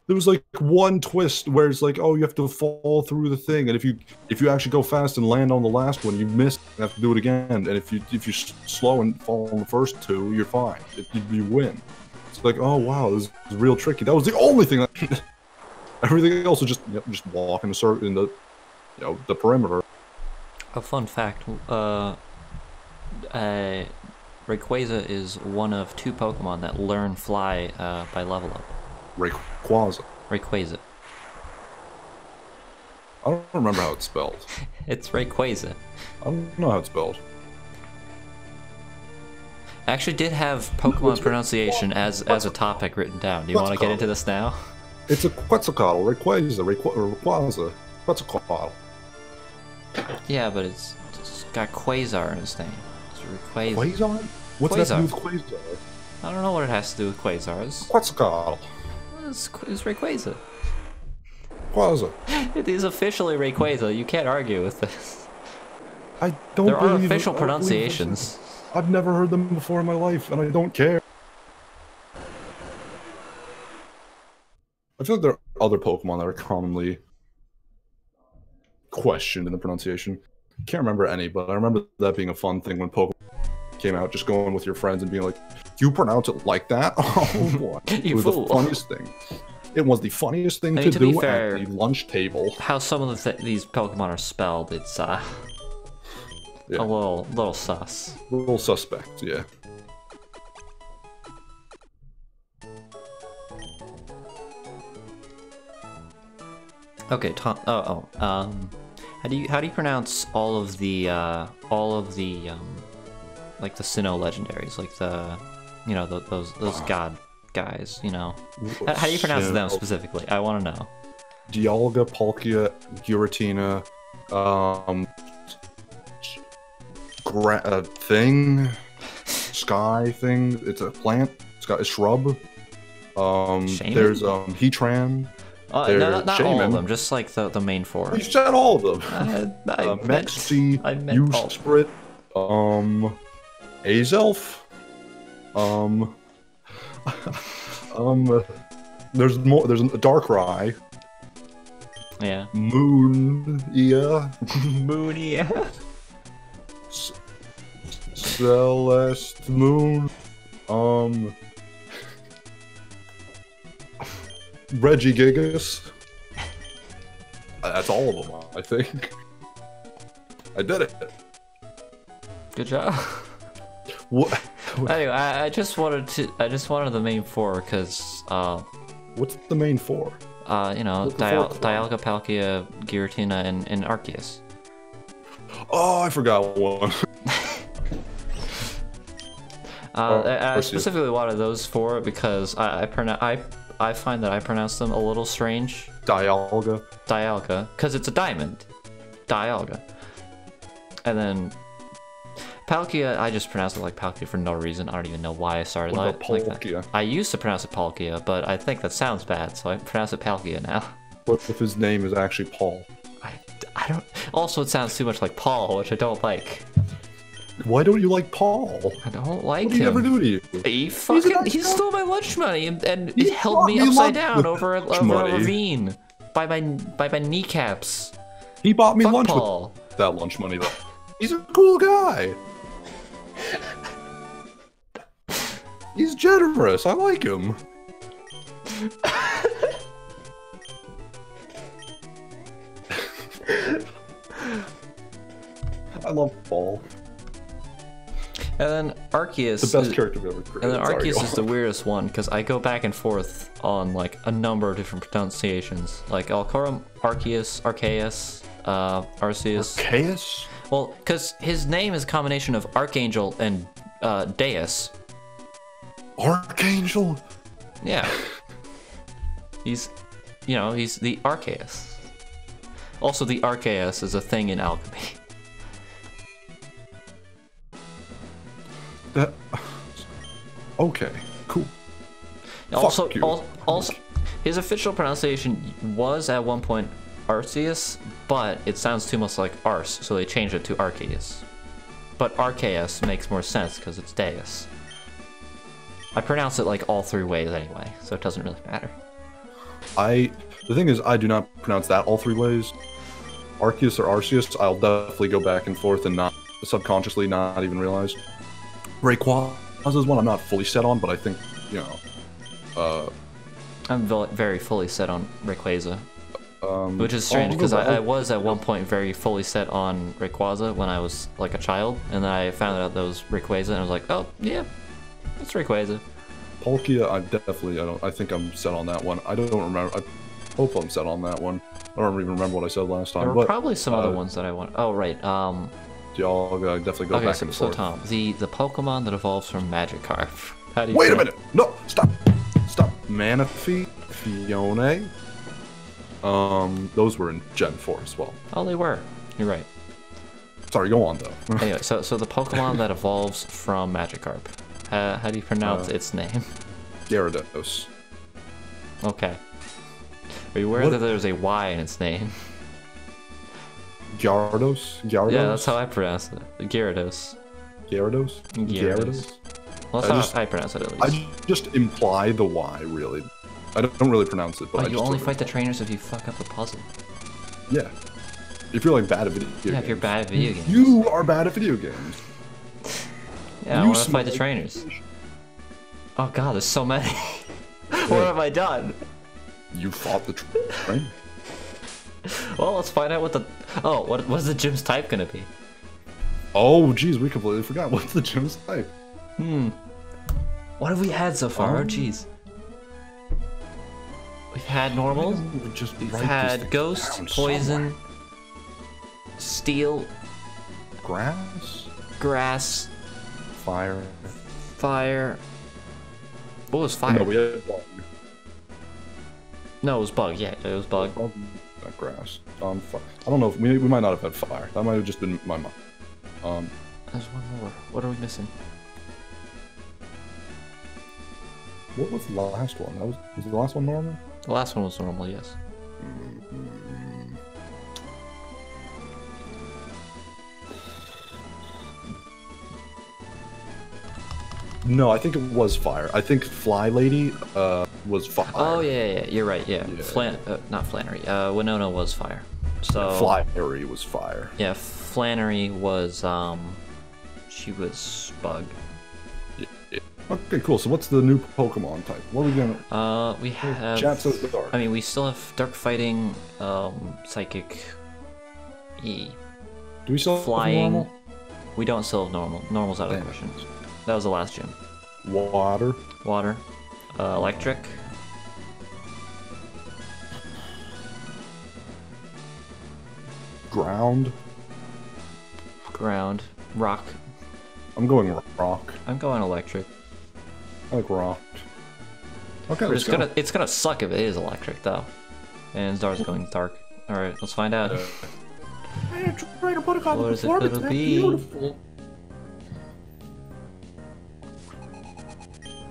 There was like one twist where it's like, oh, you have to fall through the thing, and if you actually go fast and land on the last one, you miss. You have to do it again. And if you slow and fall on the first two, you're fine. You win. It's like, oh wow, this is real tricky. That was the only thing. Everything else was just walk in the circle in the the perimeter. A fun fact: Rayquaza is one of 2 Pokemon that learn Fly by level up. Rayquaza. Rayquaza. I don't remember how it's spelled. It's Rayquaza. I don't know how it's spelled. I actually did have Pokemon pronunciation as a topic written down. Do you want to get into this now? It's a Quetzalcoatl, Rayquaza, Rayquaza, Quetzalcoatl. Yeah, but it's got Quasar in its name. It's Rayquaza. Quasar? What's that to do with Quasar? I don't know what it has to do with Quasars. Quetzalcoatl. It's Rayquaza. Quasar. It is officially Rayquaza. You can't argue with this. I don't There are believe official pronunciations. I've never heard them before in my life, and I don't care. I feel like there are other Pokemon that are commonly questioned in the pronunciation. I can't remember any, but I remember that being a fun thing when Pokemon came out, just going with your friends and being like, you pronounce it like that? Oh boy. It was the funniest thing. It was the funniest thing to do at the lunch table. How some of these Pokemon are spelled, it's a little sus. A little suspect, yeah. Okay, Tom. How do you pronounce all of the like the Sinnoh legendaries, like those god guys, you know? How do you pronounce them specifically? I want to know. Dialga, Palkia, Giratina, sky thing. It's a plant. It's got a shrub. Shaman? There's Heatran. Not all of them, just like the main 4. You said all of them. Mexi, Usprit, Azelf, there's more. There's a Darkrai. Yeah. Moonia. Moonia. Celeste Moon. Regigigas. That's all of them, I think. I did it. Good job. What? Anyway, I just wanted the main 4 because what's the main 4? You know, Dialga, Palkia, Giratina, and Arceus. Oh, I forgot one. I specifically wanted those 4 because I find that I pronounce them a little strange. Dialga, because it's a diamond. Dialga. And then Palkia, I just pronounce it like Palkia for no reason. I don't even know why I started like that. I used to pronounce it Palkia, but I think that sounds bad, so I pronounce it Palkia now. What if his name is actually Paul? I don't... Also, it sounds too much like Paul, which I don't like. Why don't you like Paul? I don't like him. What did he ever do to you? He stole my lunch money and he held me upside down over a ravine by my kneecaps. He bought me lunch Paul. With that lunch money though. He's a cool guy. He's generous. I like him. I love Paul. And then Arceus. The best character I've ever created. And then Arceus is the weirdest one because I go back and forth on like a number of different pronunciations. Like I'll call him Arceus, Arceus, Arceus. Arceus? Well, because his name is a combination of Archangel and Deus. Archangel? Yeah. He's the Arceus. Also, the Arceus is a thing in alchemy. That... Okay, cool. Also, his official pronunciation was at one point Arceus, but it sounds too much like Arse, so they changed it to Arceus. But Arceus makes more sense because it's Deus. I pronounce it like all 3 ways anyway, so it doesn't really matter. The thing is, I do not pronounce that all 3 ways. Arceus or Arceus, I'll definitely go back and forth and not subconsciously not even realize. Rayquaza is one I'm not fully set on, but I think, you know, I'm very fully set on Rayquaza. Which is strange because I was at one point very fully set on Rayquaza when I was like a child, and then I found out that was Rayquaza, and I was like, oh yeah, it's Rayquaza. Palkia, I think I'm set on that one. I don't remember. I hope I'm set on that one. I don't even remember what I said last time. There were probably some other ones that I want. Oh right. Y'all gotta definitely go back and forth. So Tom, the Pokemon that evolves from Magikarp. How do you? Wait a minute! No, stop! Manaphy, Fione. Those were in Gen 4 as well. Oh, they were. You're right. Sorry, go on though. Anyway, so the Pokemon that evolves from Magikarp. How do you pronounce its name? Gyarados. Okay. Are you aware that there's a Y in its name? Gyarados? Gyarados? Yeah, that's how I pronounce it. Gyarados. Gyarados? Gyarados? Well, that's how I pronounce it, at least. I just imply the Y, really. I don't really pronounce it, but I you only fight the trainers if you fuck up the puzzle. Yeah. If you're like bad at video games. Yeah, if you're bad at video games. You are bad at video games. Yeah, I want to fight the trainers. Oh god, there's so many. What have I done? You fought the trainer. Well, let's find out what the... Oh, what's the gym's type gonna be? Oh, geez, we completely forgot. What's the gym's type? What have we had so far? Oh, jeez. We've had normal. We've had ghost, poison, steel, grass, fire. What was fire? No, we had bug. No, it was bug. Yeah, it was bug. Not grass. I don't know if we might not have had fire. That might have just been my mind. There's one more. What are we missing? What was the last one? Was the last one normal? The last one was normal, yes. No, I think it was fire. I think Fly Lady was fire. Oh yeah, you're right. Yeah, not Flannery. Winona was fire. So Flyery was fire. Yeah, Flannery was she was bug. Yeah. Okay, cool. So what's the new Pokemon type? What are we gonna? We have. Chat says dark. I mean, we still have dark fighting, psychic, E. Do we still flying? Have normal? We don't still have normal. Normal's out of the question. That was the last gym. Water. Water. Electric. Ground. Ground. Rock. I'm going rock. I'm going electric. I like rock. Okay, but let's go. It's gonna suck if it is electric though. And Zar's going dark. Alright, let's find out. What is it gonna be? Beautiful.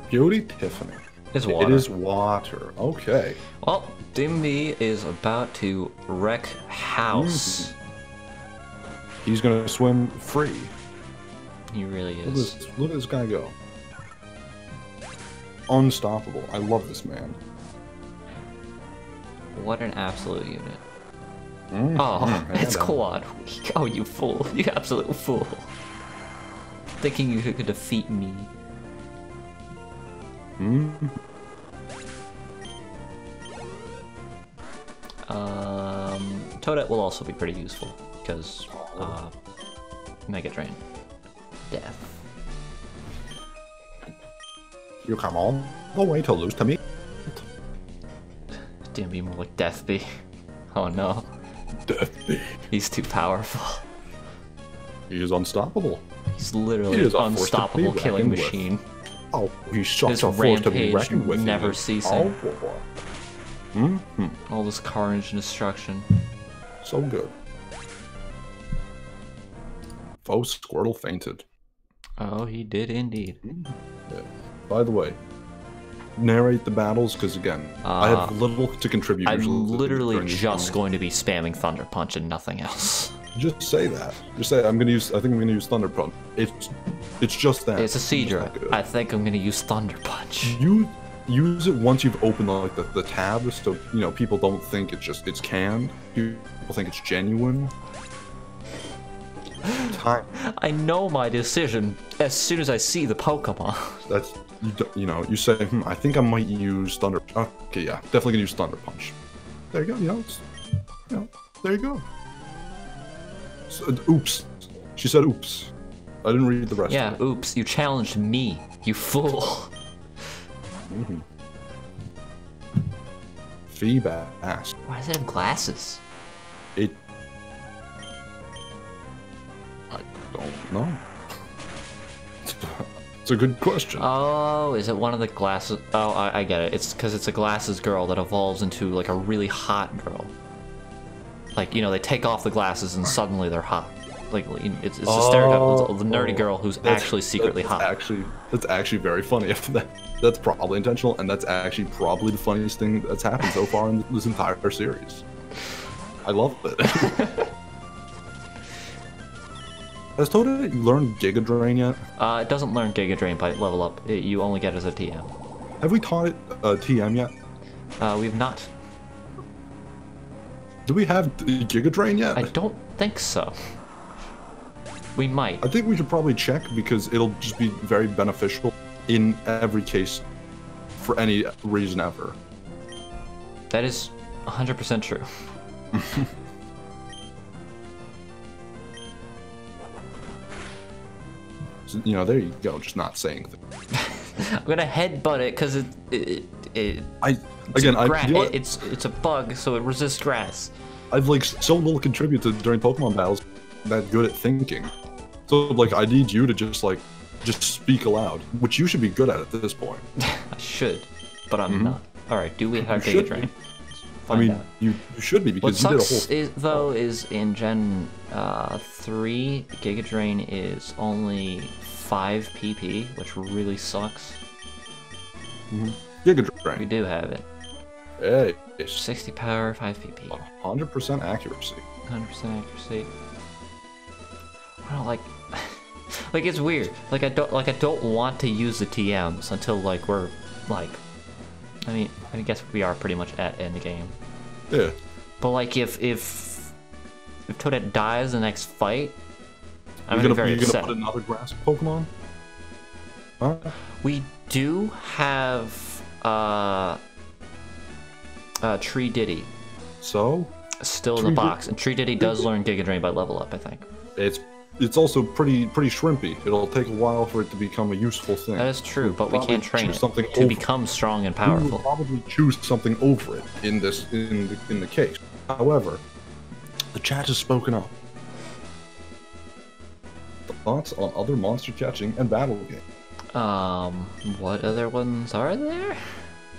Beauty Tiffany. It's water. It is water. Okay. Well, Dimby is about to wreck house. He's gonna swim free. He really is. Look at this guy go. Unstoppable. I love this man. What an absolute unit. It's quad. Oh, you fool. You absolute fool. Thinking you could defeat me. Toadette will also be pretty useful because Mega Drain. Death. You come all the way to lose to me. Dimby more like Deathby. Oh no. Deathby. He's too powerful. He is unstoppable. He's literally an unstoppable killing machine. Oh, he's such a force to be reckoned with. Never ceasing. Oh, all this carnage and destruction. So good. Faux Squirtle fainted. Oh, he did indeed. Yeah. By the way, narrate the battles, because again, I have little to contribute. I'm literally just going to be spamming Thunder Punch and nothing else. Just say that. Just say I think I'm gonna use Thunder Punch. It's just that. It's a Seadra. I think I'm gonna use Thunder Punch. You use it once you've opened like the tab, so people don't think it's canned. People think it's genuine. I know my decision as soon as I see the Pokemon. That's you say I think I might use Thunder. Okay, yeah, definitely gonna use Thunder Punch. There you go. There you go. So, oops. She said oops. I didn't read the rest. Yeah, of it. Oops. You challenged me, you fool. Feebass. Why does it have glasses? I don't know. It's a good question. Oh, is it one of the glasses? Oh, I get it. It's because it's a glasses girl that evolves into like a really hot girl. Like, they take off the glasses and suddenly they're hot. Like, it's a stereotype of the nerdy girl who's actually secretly hot. That's actually very funny. That's probably intentional, and that's actually probably the funniest thing that's happened so far in this entire series. I love it. Has Toadette learned Giga Drain yet? It doesn't learn Giga Drain by level up. You only get it as a TM. Have we taught it TM yet? We have not. Do we have Giga Drain yet? I don't think so. We might. I think we should probably check because it'll just be very beneficial in every case for any reason ever. That is 100% true. So, there you go, just not saying things. I'm gonna headbutt it because it's a bug, so it resists grass. I've so little contributed during Pokemon battles that good at thinking. So I need you to just speak aloud, which you should be good at this point. I should, but I'm not. All right, do we have Giga Drain? You should be because you did a whole. Is in Gen 3, Giga Drain is only 5 PP, which really sucks. Giga Drain. We do have it. Hey. 60 power, 5 PP. 100% accuracy. 100% accuracy. I don't like... like, it's weird. Like, I don't want to use the TMs until, like, we're, like... I mean, I guess we are pretty much at end game. Yeah. But, like, if Toadette dies the next fight, I'm gonna be very upset. You're gonna put another grass Pokemon? Huh? We do have, Tree Diddy. So? Still in the box, and Tree Diddy does learn Giga Drain by level up, I think. It's also pretty shrimpy. It'll take a while for it to become a useful thing. That is true, but we can't train it to become strong and powerful. We will probably choose something over it in the case. However, the chat has spoken up. Thoughts on other monster catching and battle games? What other ones are there?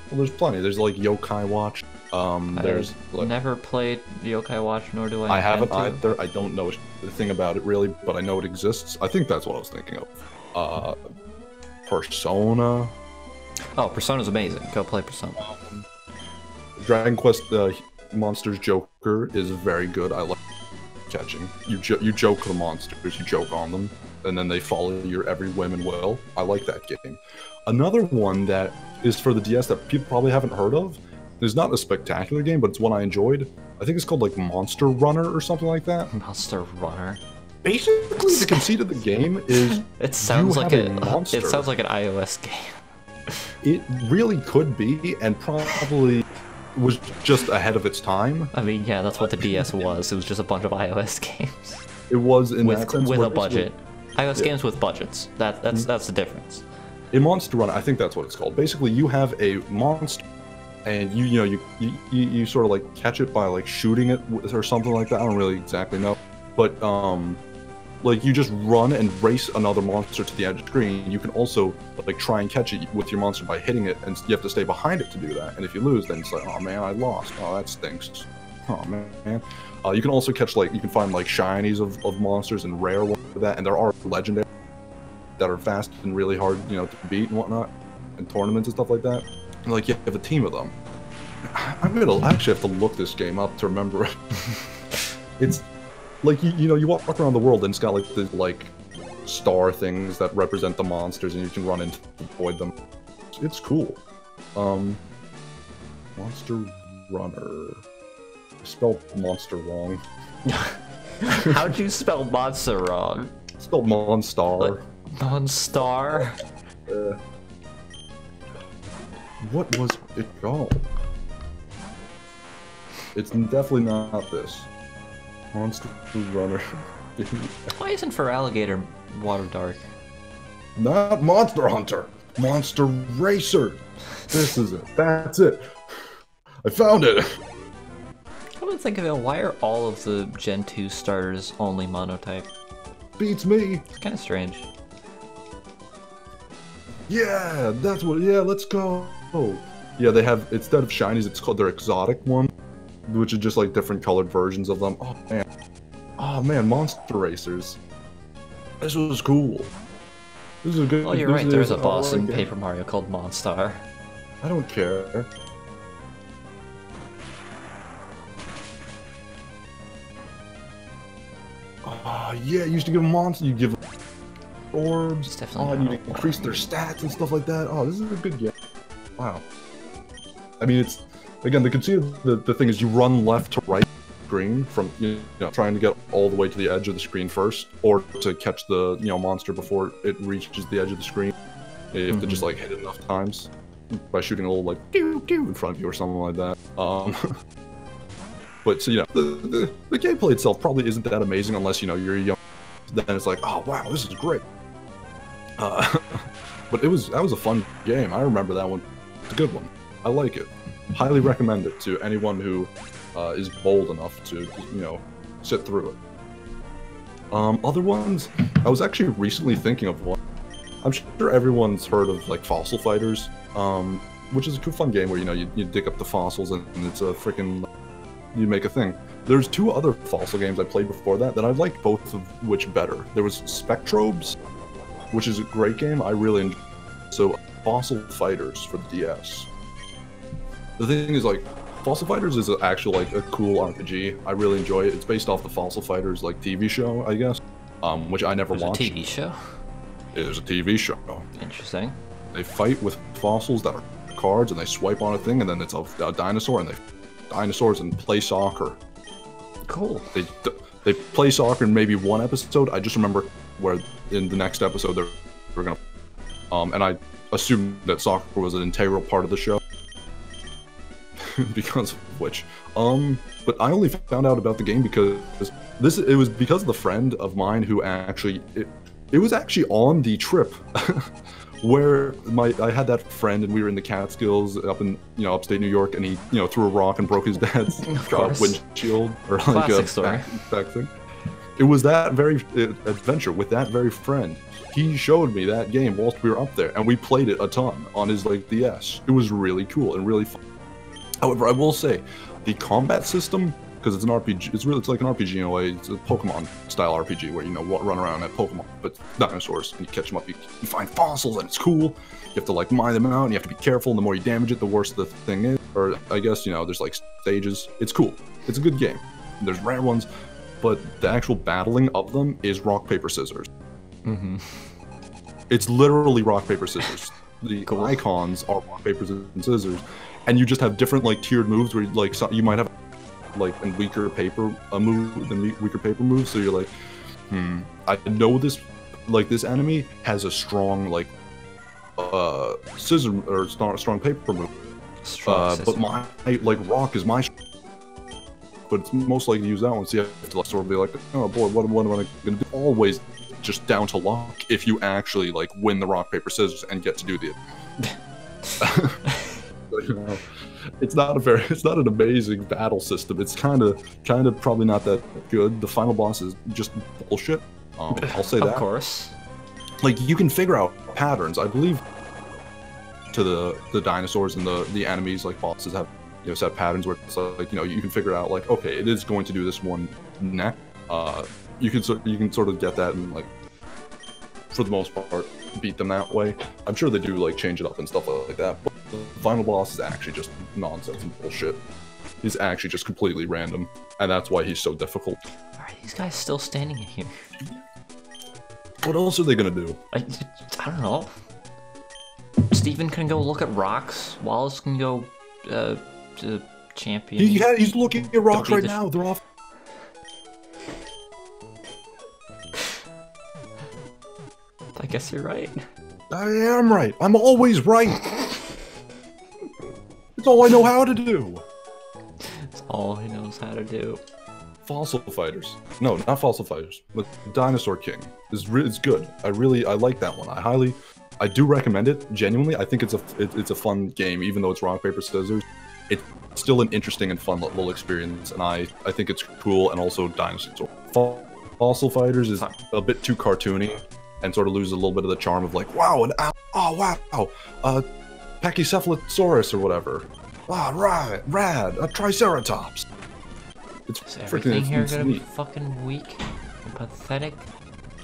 Well, there's plenty. There's like Yokai Watch. There's like, never played Yokai Watch, nor do I. I haven't either. I don't know the thing about it really, but I know it exists. I think that's what I was thinking of. Persona. Oh, Persona's amazing. Go play Persona. Dragon Quest Monsters Joker is very good. I like catching. You joke the monsters, you joke on them, and then they follow your every whim and will. I like that game. Another one that is for the DS that people probably haven't heard of. It's not a spectacular game, but it's one I enjoyed. I think it's called like Monster Runner or something like that. Monster Runner. Basically, the conceit of the game is it sounds like a monster. It sounds like an iOS game. It really could be, and probably was just ahead of its time. I mean, yeah, that's what the DS was. It was just a bunch of iOS games. It was in that sense, with a budget. iOS games with budgets. That's the difference. In Monster Runner, I think that's what it's called. Basically, you have a monster, and you sort of like catch it by like shooting it or something like that. I don't really exactly know, but like you just run and race another monster to the edge of the screen. You can also like try and catch it with your monster by hitting it, and you have to stay behind it to do that. And if you lose, then it's like, oh man, I lost. Oh, that stinks. Oh man. You can also catch you can find like shinies of monsters and rare ones for that, and there are legendary that are fast and really hard, to beat and whatnot, and tournaments and stuff like that. And, like, you have a team of them. I'm gonna actually have to look this game up to remember it. It's like you walk around the world and it's got like the star things that represent the monsters, and you can run into avoid them. It's cool. Monster Runner. I spelled monster wrong. How'd you spell monster wrong? I spelled Monstar. Monstar? What was it called? It's definitely not this. Monster Runner. Why isn't for alligator water dark? Not Monster Hunter. Monster Racer. This is it. That's it. I found it. I would think of it. Why are all of the Gen 2 starters only monotype? Beats me. It's kind of strange. Yeah, that's what. Yeah, let's go. Yeah, they have, instead of shinies, it's called their exotic one, which is just like different colored versions of them. Oh man, Monster Racers. This was cool. This is a good. Oh, you're right. There's a boss in Paper Mario called Monstar. I don't care. Yeah, you used to give them monsters. You give them orbs. And you increase their stats and stuff like that. Oh, this is a good game. Wow. I mean, it's again the conceit of the thing is you run left to right screen from trying to get all the way to the edge of the screen first, or to catch the monster before it reaches the edge of the screen. You have to just like hit it enough times by shooting a little like pew pew in front of you or something like that. But so the gameplay itself probably isn't that amazing unless you're young. Then it's like, oh wow, this is great. But that was a fun game. I remember that one. It's a good one. I like it. Highly recommend it to anyone who is bold enough to sit through it. Other ones, I was actually recently thinking of one. I'm sure everyone's heard of like Fossil Fighters, which is a cool fun game where you dig up the fossils and it's a freaking. You make a thing. There's two other fossil games I played before that I liked both of which better. There was Spectrobes, which is a great game. I really enjoyed. So Fossil Fighters for the DS. The thing is, like, Fossil Fighters is actually like a cool RPG. I really enjoy it. It's based off the Fossil Fighters like TV show, I guess, which I never watched. A TV show? It is a TV show. Interesting. They fight with fossils that are cards, and they swipe on a thing, and then it's a dinosaur, and they dinosaurs and play soccer. Cool. They play soccer in maybe one episode. I just remember where in the next episode they're gonna, and I assumed that soccer was an integral part of the show. Because of which, but I only found out about the game because it was because of the friend of mine who actually, it was actually on the trip where I had that friend and we were in the Catskills up in, upstate New York, and he, threw a rock and broke his dad's windshield, or like a back thing. It was that very adventure with that very friend. He showed me that game whilst we were up there, and we played it a ton on his DS. It was really cool and really fun. However, I will say, the combat system, because it's an RPG, it's like an RPG in a way. It's a Pokemon-style RPG where run around at Pokemon, but dinosaurs, and you catch them up. You find fossils, and it's cool. You have to like mine them out, and you have to be careful. And the more you damage it, the worse the thing is. Or I guess there's like stages. It's cool. It's a good game. There's rare ones, but the actual battling of them is rock paper scissors. Mm-hmm. It's literally rock paper scissors. The icons are rock paper and scissors. And you just have different like tiered moves where you might have like a weaker paper moves. So you're like, I know this enemy has a strong like scissor or strong paper move. But my rock is my. But it's most likely to use that one. So you have to sort of be like, oh boy, what am I gonna do? Always just down to luck if you actually like win the rock paper scissors and get to do the. It's not an amazing battle system. It's kind of probably not that good. The final boss is just bullshit. I'll say that. Of course. Like, you can figure out patterns, I believe, to the dinosaurs and the enemies, like bosses have set patterns where it's like you can figure out like, okay, it is going to do this one next. You can sort of get that and like, for the most part, beat them that way. I'm sure they do like change it up and stuff like that. But the final boss is actually just nonsense and bullshit. He's actually just completely random, and that's why he's so difficult. Are these guys still standing here? What else are they gonna do? I don't know. Steven can go look at rocks. Wallace can go to champion. He's looking at rocks right now. They're off. I guess you're right. I am right. I'm always right. It's all I know how to do. It's all he knows how to do. Fossil Fighters. No, not Fossil Fighters, but Dinosaur King. It's good. I like that one. I do recommend it. Genuinely, I think it's a fun game, even though it's rock paper scissors. It's still an interesting and fun little experience, and I think it's cool. And also, Dinosaur Fossil Fighters is a bit too cartoony, and sort of loses a little bit of the charm of like, wow, Pachycephalosaurus or whatever. Wow, rad, a Triceratops. It's everything here gonna be fucking weak and pathetic?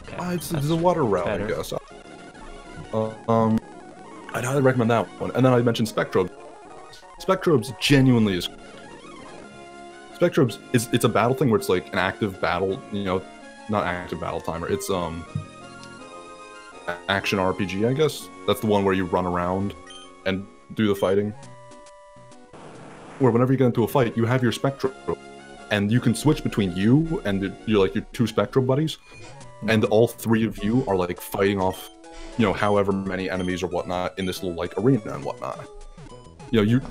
Okay, it's a water route, I guess. I'd highly recommend that one. And then I mentioned Spectrobes. Spectrobes genuinely is. Spectrobes it's a battle thing where it's like an active battle, not active battle timer. It's action RPG, I guess. That's the one where you run around and do the fighting. Where whenever you get into a fight, you have your Spectrobe, and you can switch between you and your two Spectrobe buddies, and all three of you are like fighting off, however many enemies or whatnot in this little like arena and whatnot. The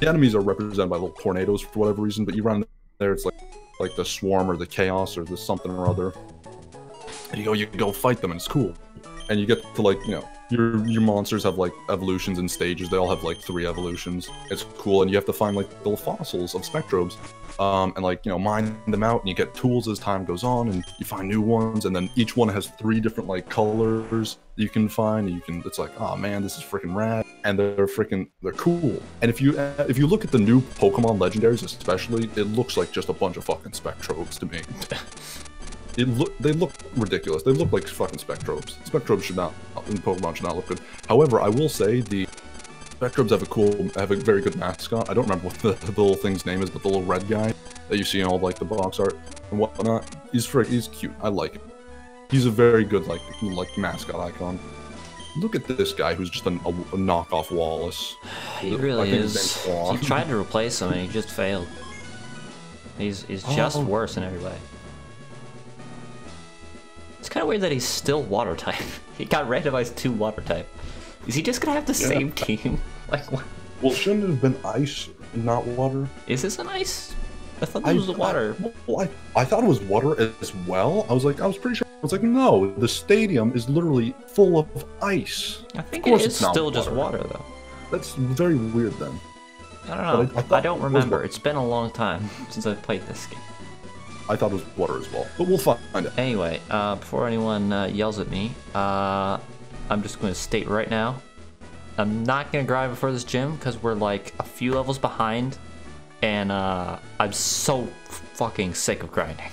enemies are represented by little tornadoes for whatever reason, but you run there, it's like the swarm or the chaos or the something or other. And you go fight them, and it's cool. And you get to your monsters have like evolutions and stages. They all have like 3 evolutions. It's cool, and you have to find like little fossils of Spectrobes, and mine them out, and you get tools as time goes on, and you find new ones, and then each one has 3 different like colors that you can find. And it's like, oh man, this is freaking rad, and they're cool. And if you look at the new Pokemon legendaries, especially, it looks like just a bunch of fucking Spectrobes to me. They look ridiculous. They look like fucking Spectrobes. Spectrobes should not, in Pokemon, should not look good. However, I will say the Spectrobes have a very good mascot. I don't remember what the little thing's name is, but the little red guy that you see in all like the box art and whatnot. He's cute. I like him. He's a very good like mascot icon. Look at this guy who's just a knockoff Wallace. He really is. He tried to replace him and he just failed. He's just worse in every way. It's kind of weird that he's still water type. He got randomized to water type. Is he just gonna have the same team? Like what? Well, shouldn't it have been ice, not water? Is this an ice? I thought this was water. I thought it was water as well. I was pretty sure. I was like, no, the stadium is literally full of ice. I think it is still just water though. That's very weird then. I don't know. I don't remember. It's been a long time since I've played this game. I thought it was water as well, but we'll find it. Anyway, before anyone yells at me, I'm just going to state right now, I'm not going to grind before this gym because we're like a few levels behind, and I'm so fucking sick of grinding.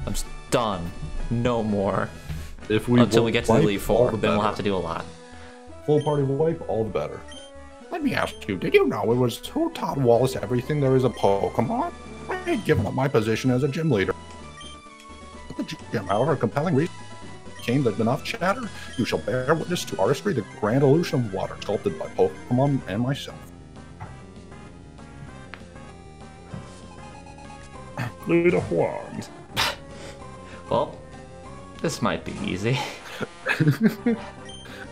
I'm just done. No more. Until we get to the Elite Four, then we'll have to do a lot. Full party wipe, all the better. Let me ask you, did you know it was who taught Wallace everything there is a Pokemon? I ain't given up my position as a gym leader. The gym, however, compelling reason came that enough chatter, you shall bear witness to artistry, the grand illusion of water, sculpted by Pokemon and myself. Lead a wand. Well, this might be easy.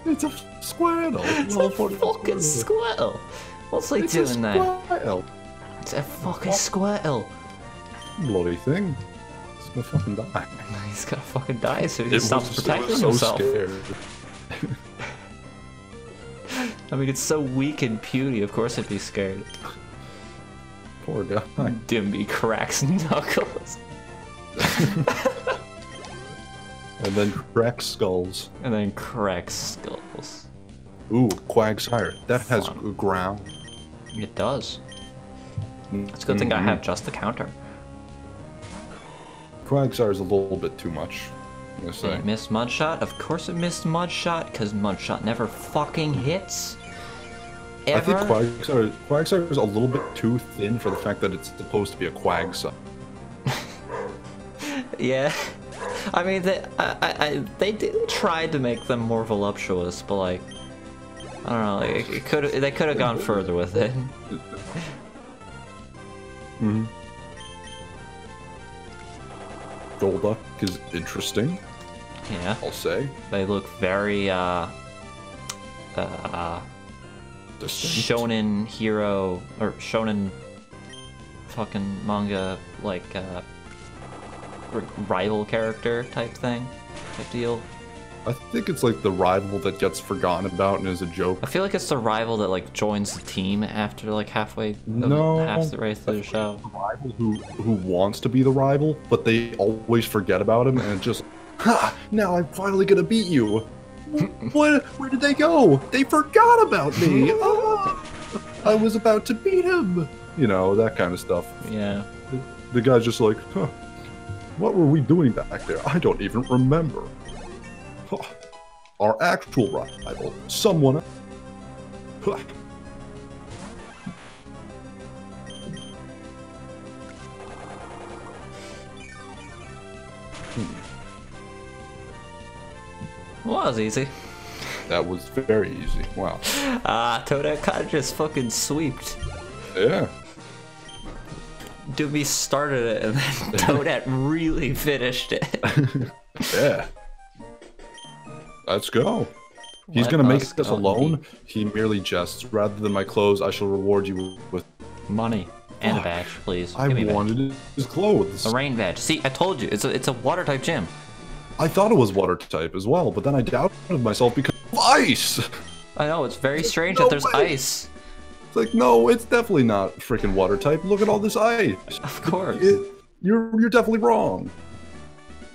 It's a Squirtle. It's a fucking Squirtle. What's he doing there? It's a fucking Squirtle. Bloody thing. He's gonna fucking die. He's gonna fucking die so he stops protecting himself. Scared. I mean, it's so weak and puny, of course it'd be scared. Poor guy. Dimby cracks knuckles. And then cracks skulls. And then cracks skulls. Ooh, Quagsire. That has ground. It does. It's a good thing I have just the counter. Quagsire is a little bit too much, I'm gonna say. It missed Mudshot? Of course it missed Mudshot, because Mudshot never fucking hits. Ever? I think Quagsire is a little bit too thin for the fact that it's supposed to be a Quagsire. Yeah. I mean, they did try to make them more voluptuous, but like, I don't know, they could have gone further with it. Golduck is interesting. Yeah. I'll say. They look very shonen hero or shonen fucking manga like rival character type deal. I think it's like the rival that gets forgotten about and is a joke. I feel like it's the rival that like joins the team after like half the way through the show. The rival who wants to be the rival, but they always forget about him and just, ha! Now I'm finally gonna beat you. Where did they go? They forgot about me. I was about to beat him. You know, that kind of stuff. Yeah. The guy's just like, huh, what were we doing back there? I don't even remember. Huh. Our actual rival, someone else. Huh. Well, that was easy. That was very easy. Wow. Toadette kind of just fucking sweeped. Yeah. Doobie started it and then Toadette really finished it. Yeah. Let's go. He's gonna make us alone. He merely jests. Rather than my clothes, I shall reward you with money and a badge, please. I wanted his clothes. A rain badge. See, I told you, it's a water type gym. I thought it was water type as well, but then I doubted myself because of ice. I know, it's very strange that there's ice. It's like, no, it's definitely not freaking water type. Look at all this ice. Of course. You're definitely wrong.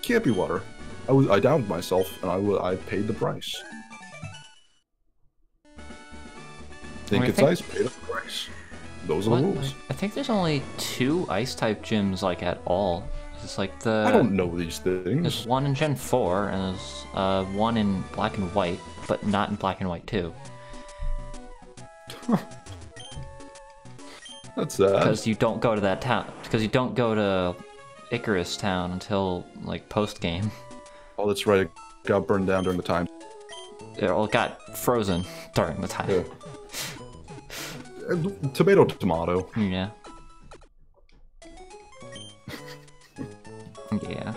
Can't be water. I doubted myself, and I paid the price. Think it's ice, pay the price. Those are the rules. I think there's only 2 ice type gyms like at all. It's like the... I don't know these things. There's one in Gen 4, and there's one in black and white, but not in black and white 2. Huh. That's sad. Because you don't go to that town. Because you don't go to Icarus Town until, like, post-game. Oh, that's right. It got burned down during the time. It got frozen during the time. Yeah. Tomato, tomato. Yeah. Yeah.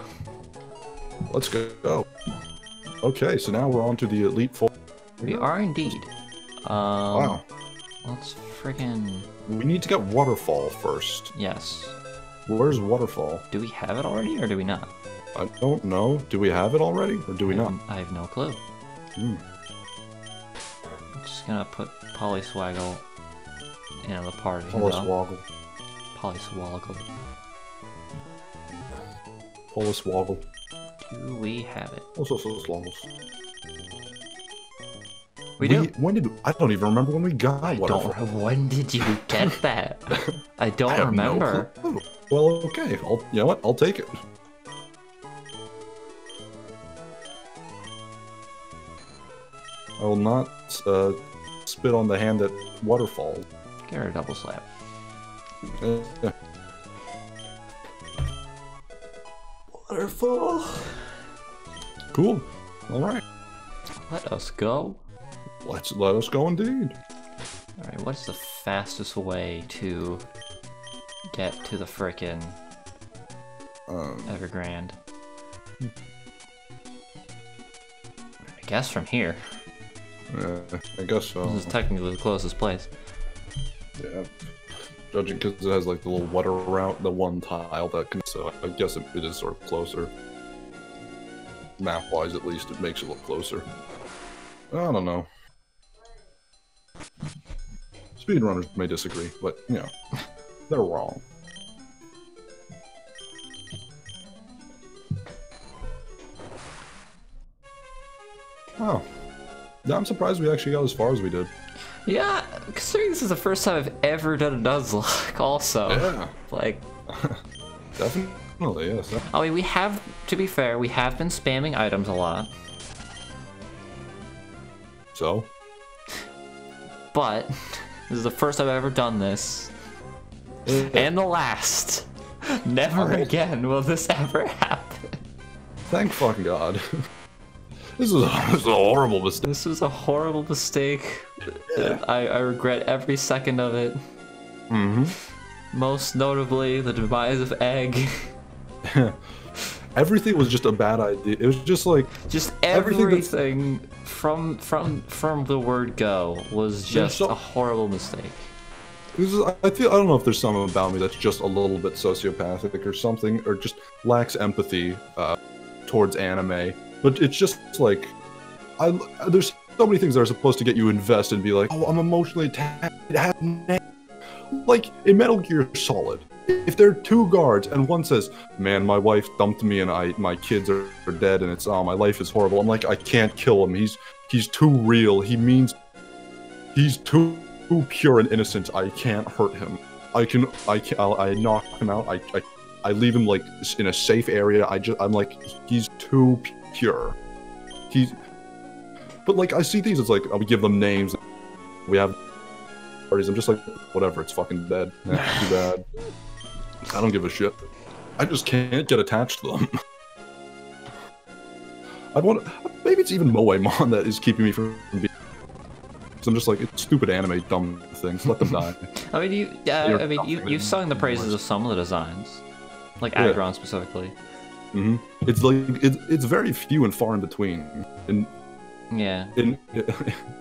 Let's go. Okay, so now we're on to the Elite Four. We are indeed. Wow. Let's friggin... We need to get Waterfall first. Yes. Where's Waterfall? Do we have it already, or do we not? I don't know. Do we have it already, or do we not? I have no clue. I'm just gonna put Polyswaggle in the party. Polyswoggle. Polyswoggle. Polyswoggle. Do we have it? Also, We do. When did I don't even remember when we got Waterfall. When did you get that? I don't remember. No. Well, okay. You know what? I'll take it. I will not spit on the hand that Waterfall. Get her a double slap. Yeah. Waterfall. Cool. All right. Let us go. Let us go indeed. All right. What's the fastest way to get to the frickin' Evergrande? I guess from here. I guess so. This is technically the closest place. Yeah. Judging because it has like the little water route, the one tile that can, so I guess it is sort of closer. Map-wise, at least, it makes it look closer. I don't know. Speedrunners may disagree, but, you know, they're wrong. Oh. I'm surprised we actually got as far as we did. Yeah, considering this is the first time I've ever done a Nuzlocke, also. Yeah. Like... Definitely, yes. I mean, we have, to be fair, we have been spamming items a lot. So? But, this is the first time I've ever done this. And the last. Never again will this ever happen. Thank fucking God. This is a horrible mistake. This was a horrible mistake. Yeah. I regret every second of it. Most notably, the demise of Egg. Everything was just a bad idea. It was just like... Just everything from the word go was just a horrible mistake. I don't know if there's something about me that's just a little bit sociopathic or something, or just lacks empathy towards anime. But it's just like, there's so many things that are supposed to get you invested and be like, oh, I'm emotionally attached. Like, in Metal Gear Solid, if there are two guards and one says, man, my wife dumped me and my kids are dead and it's, my life is horrible. I'm like, I can't kill him. He's too real. He's too pure and innocent. I can't hurt him. I knock him out. I leave him like in a safe area. I'm like, he's too pure. But like, I see things, it's like, we give them names. We have parties. I'm just like, whatever, it's fucking dead. Too bad. I don't give a shit. I just can't get attached to them. Maybe it's even Moemon that is keeping me from being... Because I'm just like, it's stupid anime, dumb things. Let them die. I mean, you've sung the praises of some of the designs. Like Aggron specifically. It's like, it's very few and far in between. In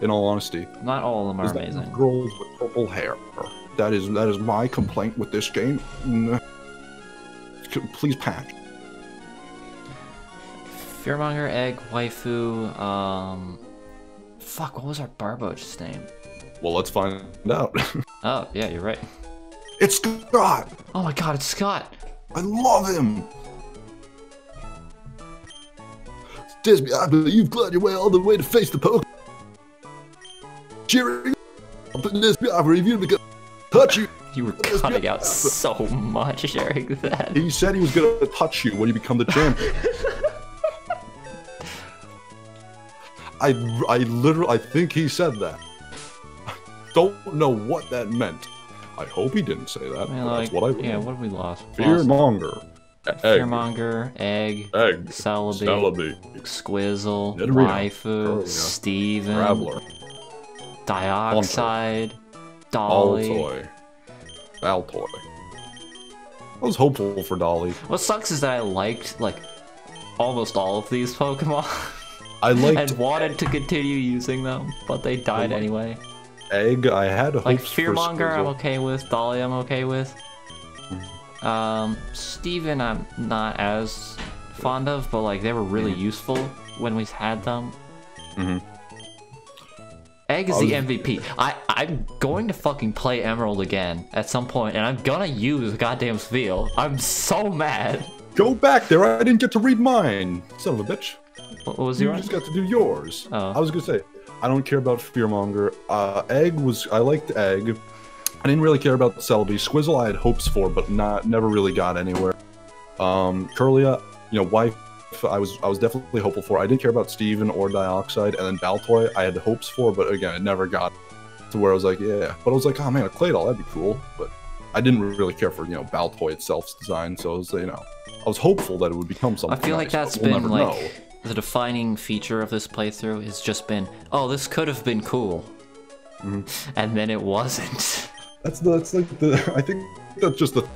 all honesty. Not all of them are amazing. Girls with purple hair. That is my complaint with this game. Please patch. Fearmonger, Egg, Waifu, fuck, what was our Barboach's name? Well, let's find out. Oh, yeah, you're right. It's Scott! Oh my god, it's Scott! I love him! Disney, I believe you've clawed your way all the way to face the poke. Cheering up in this, I believe you because touch you. You were cutting out so much during that. He said he was gonna touch you when you become the champion. I think he said that. Don't know what that meant. I hope he didn't say that. Man, that's what I learned. Yeah, what have we lost? Fearmonger. Fearmonger, egg, Celebi, Squizzle, Waifu, Steven, Traveler, Dioxide, Dolly. Baltoy. I was hopeful for Dolly. What sucks is that I liked, like, almost all of these Pokemon. I liked and wanted to continue using them, but they died anyway. Egg, I had hopes like for Fearmonger, Squizzle. I'm okay with. Dolly, I'm okay with. Steven, I'm not as fond of, but like they were really useful when we had them. Egg is the MVP. I'm going to fucking play Emerald again at some point, and I'm gonna use goddamn Spheal. I'm so mad. Go back there. I didn't get to read mine. Son of a bitch. What was you yours? You just got to do yours. Oh. I was gonna say, I don't care about Fearmonger. Egg was, I liked Egg. I didn't really care about Celebi. Squizzle I had hopes for, but never really got anywhere. Curlia, you know, Wife, I was definitely hopeful for. I didn't care about Steven or Dioxide, and then Baltoy I had hopes for, but again, it never got to where I was like, yeah. But I was like, oh man, a Claydol, that'd be cool. But I didn't really care for, you know, Baltoy itself's design, so I was, you know, I was hopeful that it would become something I feel like nice, that's we'll been like know. the defining feature of this playthrough has just been, oh, this could have been cool, and then it wasn't. That's like the. I think that's just the.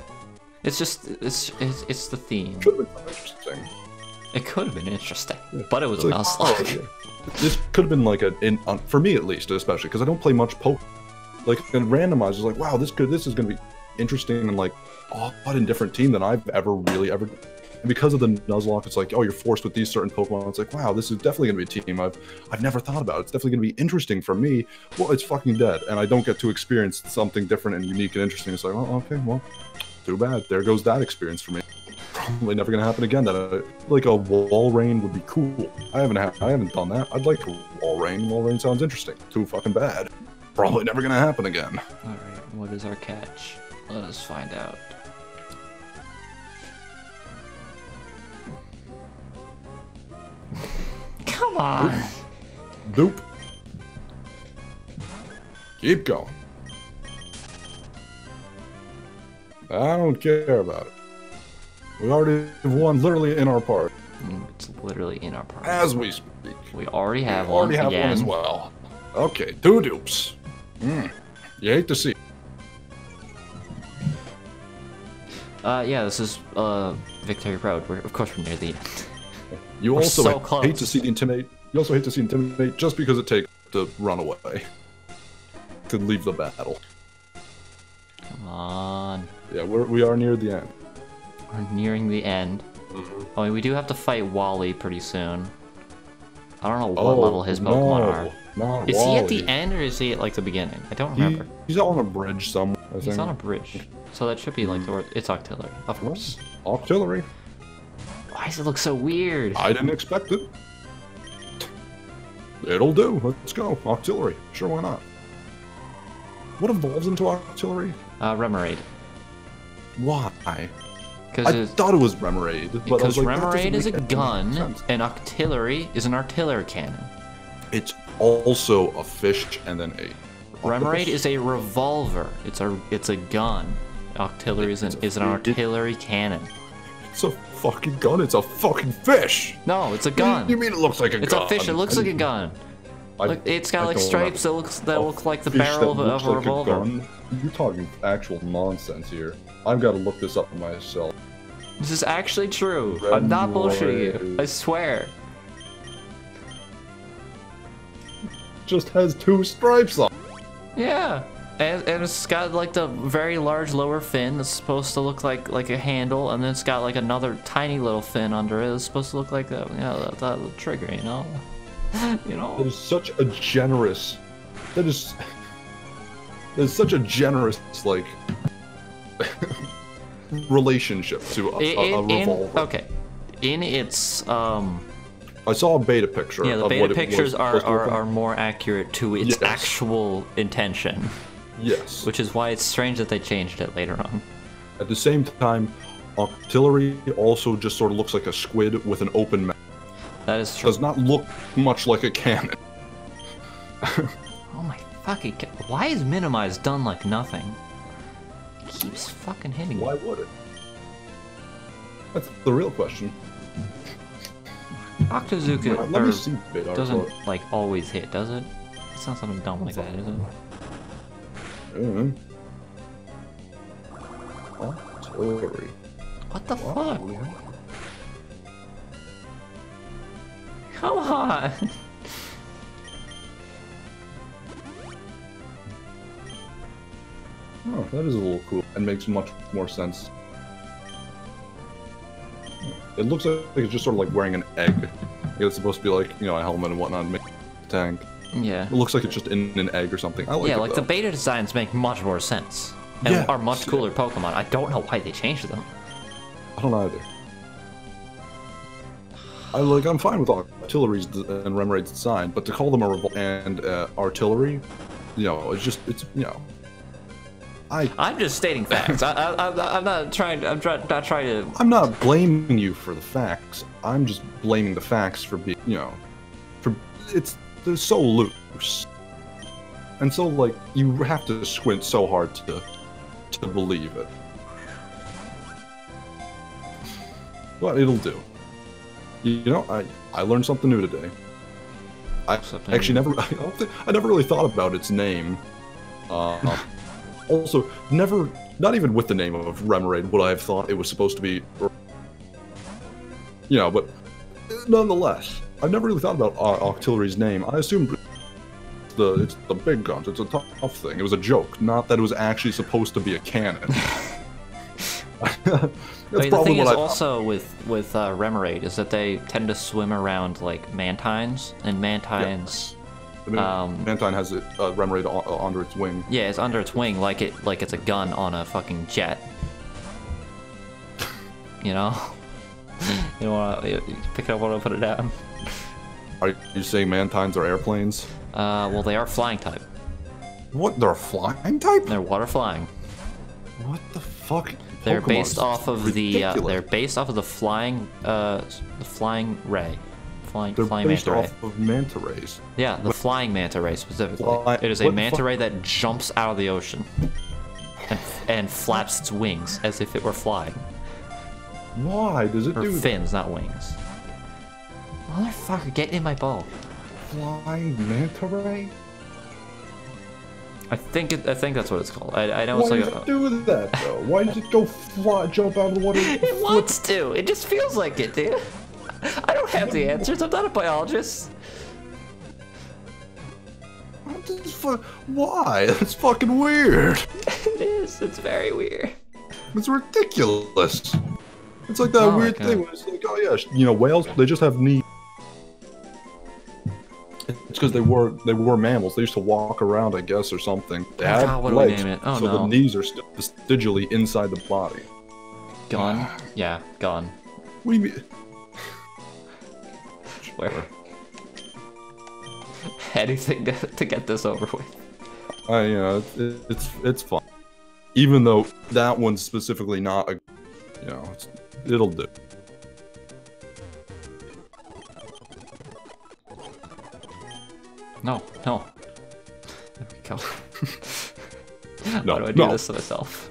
It's just it's the theme. Could have been interesting. It could have been interesting, but it was a Nuzlocke. This could have been like for me at least, especially because I don't play much poke. Like in Randomizer, like wow, this is gonna be interesting and like odd and different team than I've ever. And because of the Nuzlocke, it's like, oh, you're forced with these certain Pokemon. It's like, wow, this is definitely going to be a team I've never thought about. It's definitely going to be interesting for me. Well, it's fucking dead, and I don't get to experience something different and unique and interesting. It's like, well, okay, well, too bad. There goes that experience for me. Probably never going to happen again. That like a wall rain would be cool. I haven't done that. I'd like a wall rain. Wall rain sounds interesting. Too fucking bad. Probably never going to happen again. All right, what is our catch? Let us find out. Come on. Doop. Keep going. I don't care about it. We already have one literally in our party. It's literally in our party. As we speak. We already have one. Already have one as well. Okay, 2 dupes. You hate to see it. Yeah, this is Victory Road. Of course we're near the end. You We're also so close. hate to see the Intimidate. You also hate to see Intimidate just because it takes to run away. To leave the battle. Come on. Yeah, we are near the end. We're nearing the end. I mean, we do have to fight Wally pretty soon. I don't know what level his Pokemon are. Not is Wally. he at the end or is he at like the beginning? I don't remember. He's on a bridge somewhere. I think. He's on a bridge. So that should be like the word. It's Octillery, of course. Octillery. Why does it look so weird? I didn't expect it. It'll do. Let's go. Octillery. Sure, why not? What evolves into Octillery? Remoraid. Why? I thought it was Remoraid. Because like, Remoraid is a gun, and Octillery is an artillery cannon. It's also a fish and then a... Remoraid is a revolver. It's a gun. Octillery is an artillery cannon. It's a fucking gun. It's a fucking fish. No, it's a gun. You mean it looks like a gun? It's a fish. It looks like a gun. Look, it's got like stripes that look like the barrel of a revolver. You're talking actual nonsense here. I've got to look this up myself. This is actually true. I'm not bullshitting you. I swear. Just has 2 stripes on. Yeah. And it's got like the very large lower fin that's supposed to look like a handle, and then it's got like another tiny little fin under it that's supposed to look like the trigger, you know? You know? That is such a generous... That is such a generous, like... relationship to a revolver. Okay. In its, I saw a beta picture. Yeah, the beta pictures are more accurate to its actual intention. Yes. Which is why it's strange that they changed it later on. At the same time, Octillery also just sort of looks like a squid with an open mouth. That is true. Does not look much like a cannon. Oh my fucking god. Why is Minimize done like nothing? It keeps fucking hitting me. Why would it? That's the real question. Octozuka Let me see Vidar doesn't like always hit, does it? It's not something dumb like that, is it? Octillery. What the fuck? Come on! Oh, that is a little cool and makes much more sense. It looks like it's just sort of like wearing an egg. It's supposed to be like, you know, a helmet and whatnot and make a tank. Yeah. It looks like it's just in an egg or something. I like yeah, it, like though. the beta designs make much more sense. And Yeah, are much cooler Pokemon. I don't know why they changed them. I don't either. I'm fine with Octillery's and Remoraide's design, but to call them a Revolt and Artillery, you know, it's you know. I'm just stating facts. I'm not trying. I'm not trying to. I'm not blaming you for the facts. I'm just blaming the facts for being, you know, they're so loose, and so like you have to squint so hard to believe it. But it'll do. You know, I learned something new today. I actually I never really thought about its name. Also, not even with the name of Remoraid would I have thought it was supposed to be. You know, but nonetheless, I've never really thought about Octillery's name. I assumed it's the big guns. It's a tough thing. It was a joke, not that it was actually supposed to be a cannon. I mean, the thing is also with Remoraid is that they tend to swim around like Mantines, and Mantines. Yeah. Mantine has Remoraid under its wing. Yeah, it's under its wing, like it's a gun on a fucking jet. You know? You don't wanna pick it up when I put it down. Are you saying Mantines are airplanes? Well, they are flying type. What? They're a flying type? They're water flying. What the fuck? They're Pokemon based off of ridiculous. they're based off of the flying ray. They're flying based manta ray. off of manta rays. Yeah, the flying manta ray specifically. It is a manta ray that jumps out of the ocean and flaps its wings as if it were flying. Why does it Or do fins, not wings. Motherfucker, get in my ball. Flying manta ray? I think that's what it's called. I know Why it's like does it do that though? Why does it go jump out of the water? It wants to. It just feels like it, dude. I don't have the answers. I'm not a biologist. Why? That's fucking weird. It is. It's very weird. It's ridiculous. It's like that weird thing where it's like, oh yeah, you know, whales, they just have knees. It's because they were mammals. They used to walk around, I guess, or something. They had legs, Oh, so the knees are still vestigially inside the body. Gone? Yeah, gone. What do you mean? Where? Anything to get this over with. You know, it's fun. Even though that one's specifically not a, you know, it'll do. No. There we go. No, Why do I do this to myself?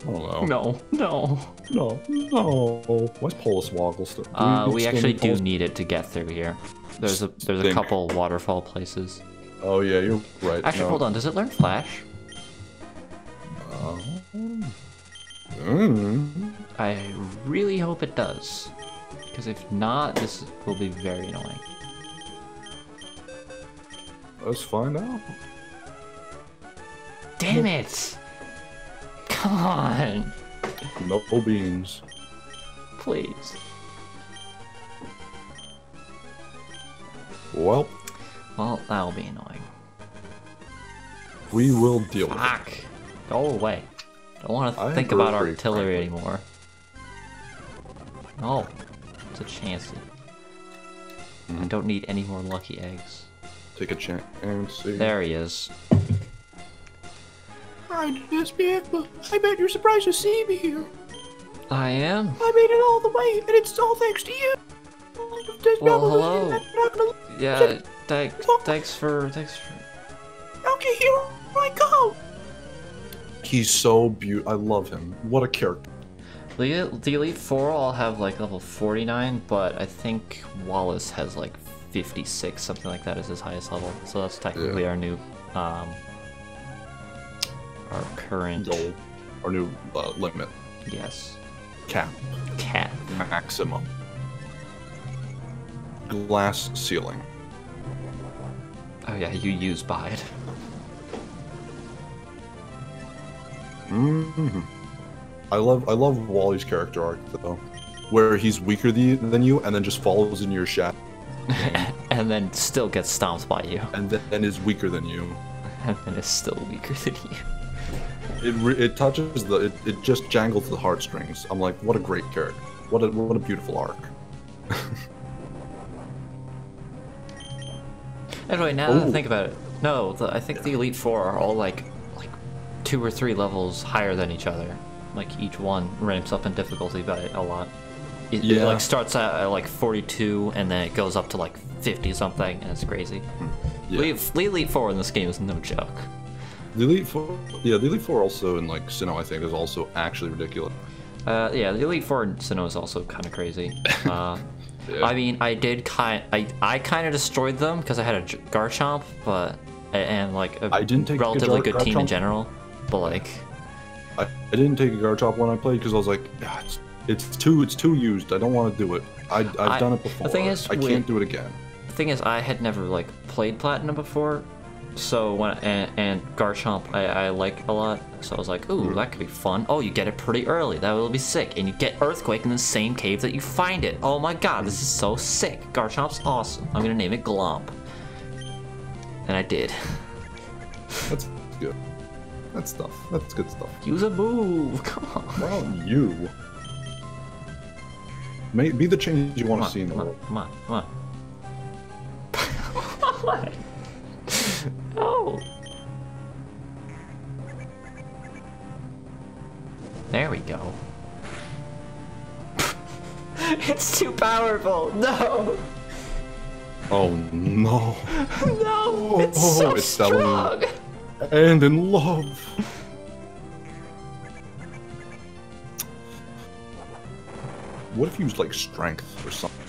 Oh no. No. Why's Poliswoggle still? We actually do need it to get through here. There's a couple waterfall places. Oh yeah, you're right. Actually, hold on. Does it learn Flash? I really hope it does, because if not, this will be very annoying. Let's find out. Damn it! Come on! No beans. Please. Well, that'll be annoying. We will deal with it. Fuck! Go away. Don't want to think about artillery anymore. No. It's a chance. I don't need any more lucky eggs. Take a chance and see. There he is. behind this, but I bet you're surprised to see me here. I am. I made it all the way, and it's all thanks to you. Well, hello. Yeah, thanks for... Okay, here I go. He's so beautiful. I love him. What a character. The Elite Four all have like level 49, but I think Wallace has like 56, something like that is his highest level. So that's technically our new, our current goal, our new limit. Yes. Cap. Maximum. Glass ceiling. Oh yeah, you use Bide. I love Wally's character arc though, where he's weaker than you, and then just follows in your shadow, and then still gets stomped by you, and then is weaker than you, and then is still weaker than you. It touches it just jangles the heartstrings. I'm like, what a great character, what a beautiful arc. Anyway, now that I think about it, no, I think the Elite Four are all like 2 or 3 levels higher than each other. Like each one ramps up in difficulty by a lot. It like starts at like 42 and then it goes up to like 50 something, and it's crazy. Yeah. The Elite Four in this game is no joke. The Elite Four also in like Sinnoh, I think, is also actually ridiculous. Yeah, the Elite Four in Sinnoh is also kind of crazy. Yeah. I mean, I kind of destroyed them because I had a Garchomp, and like a relatively good team in general. But like, I didn't take a Garchomp when I played because I was like, yeah, it's too used. I don't want to do it. I've done it before. The thing is, I can't do it again. The thing is, I had never like played Platinum before, so when and Garchomp I like a lot. So I was like, ooh, that could be fun. Oh, you get it pretty early. That will be sick. And you get Earthquake in the same cave that you find it. Oh my god, this is so sick. Garchomp's awesome. I'm gonna name it Glomp. And I did. That's good. That's stuff. That's good stuff. Use a move. Come on. Why don't you? Be the change you want to see in the world. Come on. Come on. No. There we go. It's too powerful. No. Oh no. No. It's so strong. And in love. What if you use like strength or something?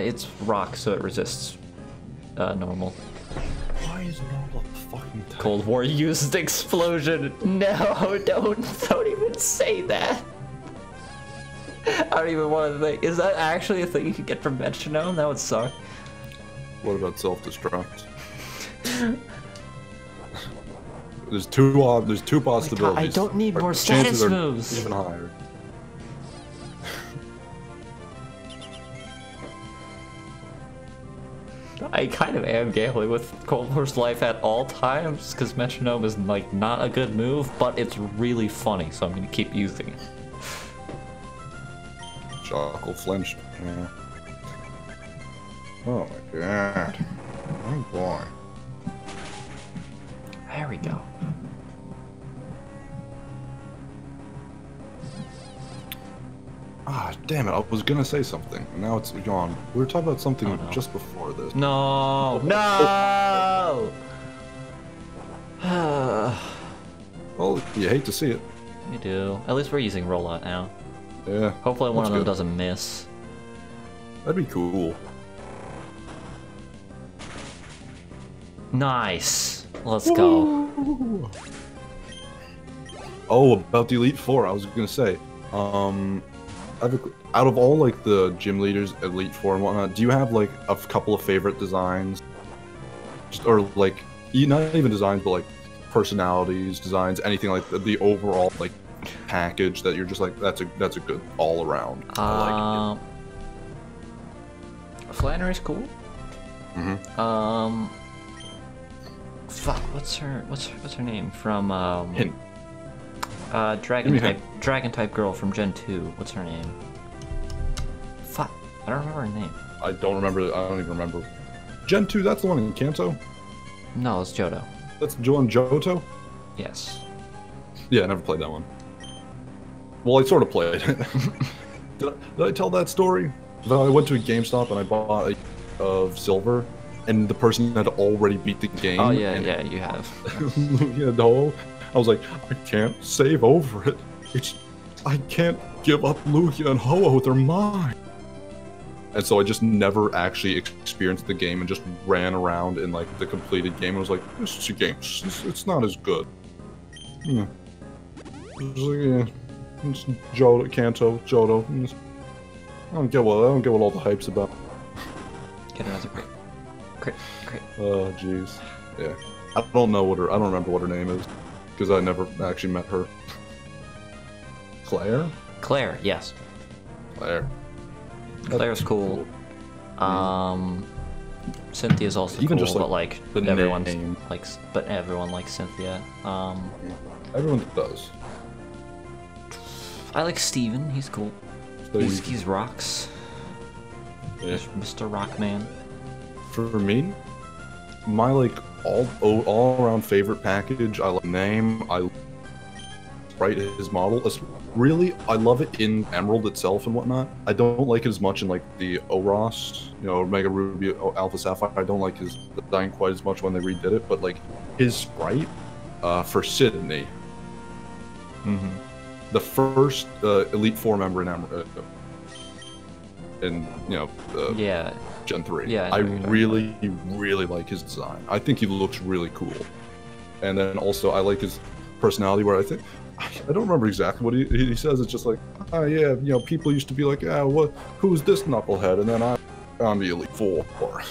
It's rock, so it resists normal. Why is it all the fucking time? Cold War used explosion. No, don't even say that. I don't even want to think. Is that actually a thing you can get from Metronome? That would suck. What about self-destruct? There's two possibilities. God, I don't need more status moves. Even higher. I kind of am gambling with Cold War's life at all times because Metronome is like not a good move, but it's really funny, so I'm gonna keep using it. Jockle flinched. Yeah. Oh my god. Oh boy. There we go. Ah, damn it, I was gonna say something, and now it's gone. We were talking about something just before this. No! No! Well, you hate to see it. You do. At least we're using Rollout now. Yeah. Hopefully one of them doesn't miss. That'd be cool. Nice. Let's go. Oh, about the Elite Four, I was gonna say. Out of all like the gym leaders, Elite Four and whatnot, do you have like a couple of favorite designs, or like not even designs, but like personalities, designs, anything like the overall like package that you're just like that's a good all around? I like it. Flannery's cool. Mm-hmm. Fuck, what's her name from Hint. Dragon type girl from Gen 2. What's her name? Fuck, I don't remember her name. I don't even remember. Gen 2, that's the one in Kanto? No, it's Johto. That's Johto? Yes. Yeah, I never played that one. Well, I sort of played it. Did I tell that story? I went to a GameStop and I bought a of silver, and the person had already beat the game. Oh yeah, yeah, you have. Yeah, no. I was like, I can't save over it. I can't give up Lugia and Ho-Oh, they're mine. And so I just never actually experienced the game and just ran around in like the completed game. I was like, this is a game. It's not as good. Yeah. It's like, yeah. It's Kanto, Johto. I don't get what all the hype's about. Get another crit. Oh jeez. Yeah. I don't remember what her name is because I never actually met her. Claire? Claire, yes. Claire's cool. Cynthia's also even cool, just, like, but like everyone likes Cynthia. Everyone does. I like Steven, he's cool. He's rocks. Yeah. He's Mr. Rockman. For me, my like all around favorite package, I like name, I write his model. Really, I love it in Emerald itself and whatnot. I don't like it as much in like the Oros, Omega Ruby, Alpha Sapphire. I don't like his design quite as much when they redid it, but like his sprite for Sydney, the first Elite Four member in Emerald, yeah, Gen 3. Yeah, I really like his design. I think he looks really cool, and then also I like his personality. Where I don't remember exactly what he says. It's just like, oh yeah, people used to be like, yeah, who's this knucklehead? And then I'm the Elite Four.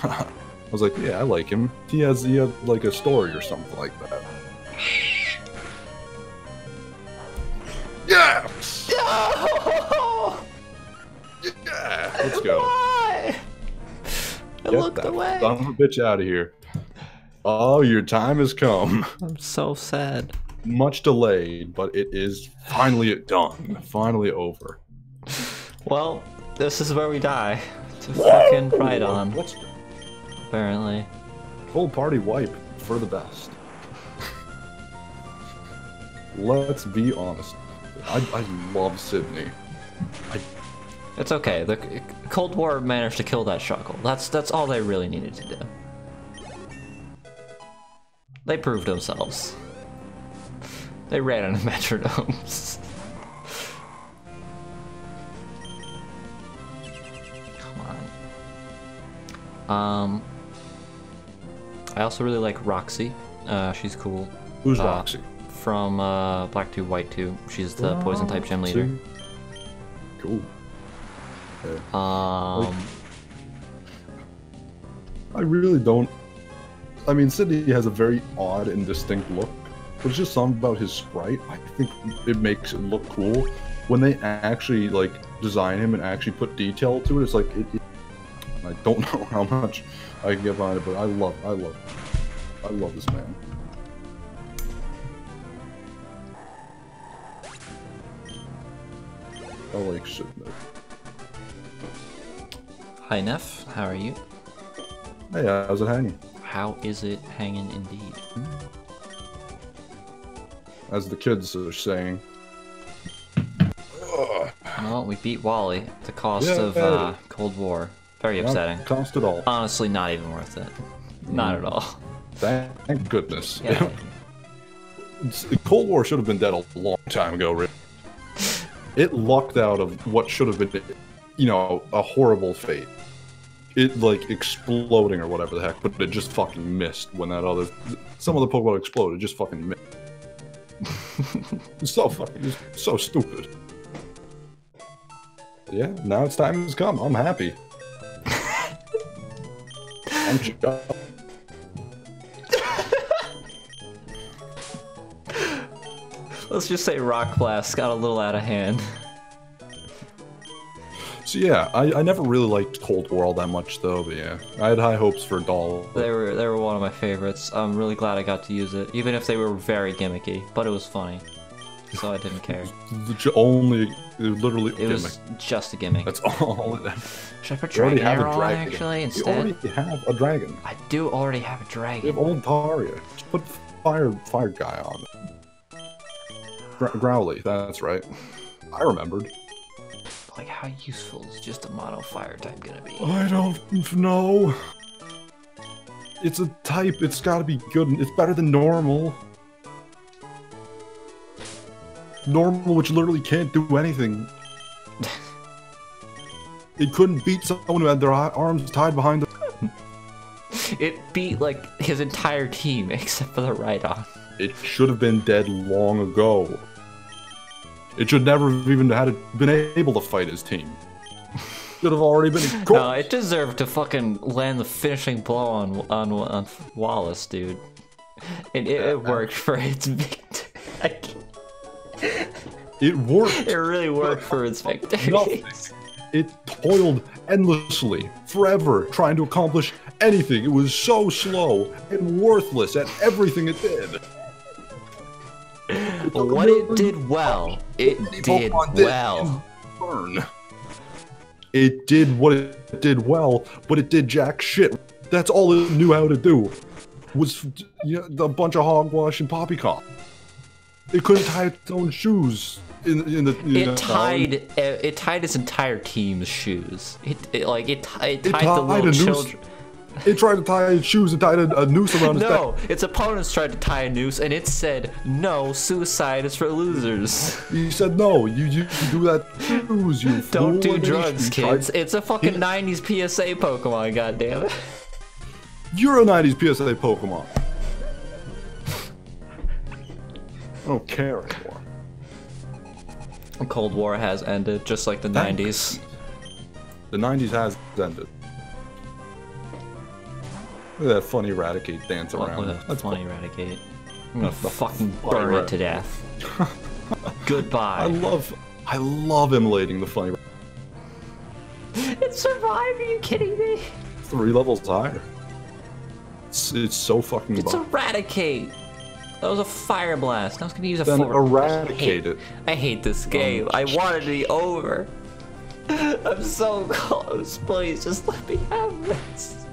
I was like, yeah, I like him. He has like a story or something like that. Yeah! No! Yeah! Let's go. Why? I looked away. Son of a bitch out of here. Oh, your time has come. I'm so sad. Much delayed, but it is finally done. Finally over. Well, this is where we die. To fucking Prydon. Apparently. Full party wipe for the best. Let's be honest. I love Sydney. It's okay. The Cold War managed to kill that struggle. That's all they really needed to do. They proved themselves. They ran into metronomes. Come on. I also really like Roxy. She's cool. Who's Roxy? From Black 2, White 2. She's the poison type gym leader. Cool. Okay. I really don't. I mean, Sydney has a very odd and distinct look. But it's just something about his sprite. I think it makes it look cool. When they actually like design him and actually put detail to it, it's like I don't know how much I can get behind it, but I love this man. I like Sydney. Hi Neff, how are you? Hey, how's it hanging? How is it hanging indeed? As the kids are saying. Well, we beat Wally at the cost of Cold War. Very upsetting. Not cost at all. Honestly, not even worth it. Not at all. Thank goodness. Yeah. Cold War should have been dead a long time ago, really. It lucked out of what should have been, a horrible fate. It, like, exploding or whatever the heck, but it just fucking missed when some of the Pokemon exploded. It just fucking missed. It's so stupid. Yeah, now it's time has come. I'm happy. I'm shocked. Let's just say Rock Blast got a little out of hand. So yeah, I never really liked Cold War all that much though, but yeah. I had high hopes for Doll. They were one of my favorites. I'm really glad I got to use it, even if they were very gimmicky, but it was funny. So I didn't care. It was just a gimmick. That's all it Should I put Dragonair on actually instead? You already have a dragon. I do already have a dragon. You have old Taria. Just put fire guy on it. Growly, that's right. I remembered. Like, how useful is just a mono fire type gonna be? I don't know. It's a type, it's gotta be good. It's better than normal. Normal, which literally can't do anything. It couldn't beat someone who had their arms tied behind them. It beat, like, his entire team, except for the right arm. It should have been dead long ago. It should never have even been able to fight his team. Should have already been. No, it deserved to fucking land the finishing blow on Wallace, dude. And it worked for its victory. It worked. It really worked for its victory. Nothing. It toiled endlessly, forever, trying to accomplish anything. It was so slow and worthless at everything it did. What it did well, it did well. Burn. It did what it did well, but it did jack shit. That's all it knew how to do. Was a bunch of hogwash and poppycock. It couldn't tie its own shoes. It tied its entire team's shoes. It tied the little children. It tried to tie its shoes and tied a noose around its neck. No, its opponents tried to tie a noose, and it said, "No, suicide is for losers." You said no. You do that. Choose, you Don't fool. do drugs, kids. It's a fucking 90s PSA Pokemon. Goddammit. You're a 90s PSA Pokemon. I don't care anymore. The Cold War has ended, just like the 90s. The 90s has ended. Look at that funny Eradicate dance around. That's funny Eradicate. I'm gonna fucking burn it to death. Goodbye. I love immolating the funny. It survived, are you kidding me? 3 levels higher. It's so fucking It's Eradicate! That was a Fire Blast. I was gonna use a Then eradicate it. I hate this game. I want it to be over. I'm so close. Please, just let me have this.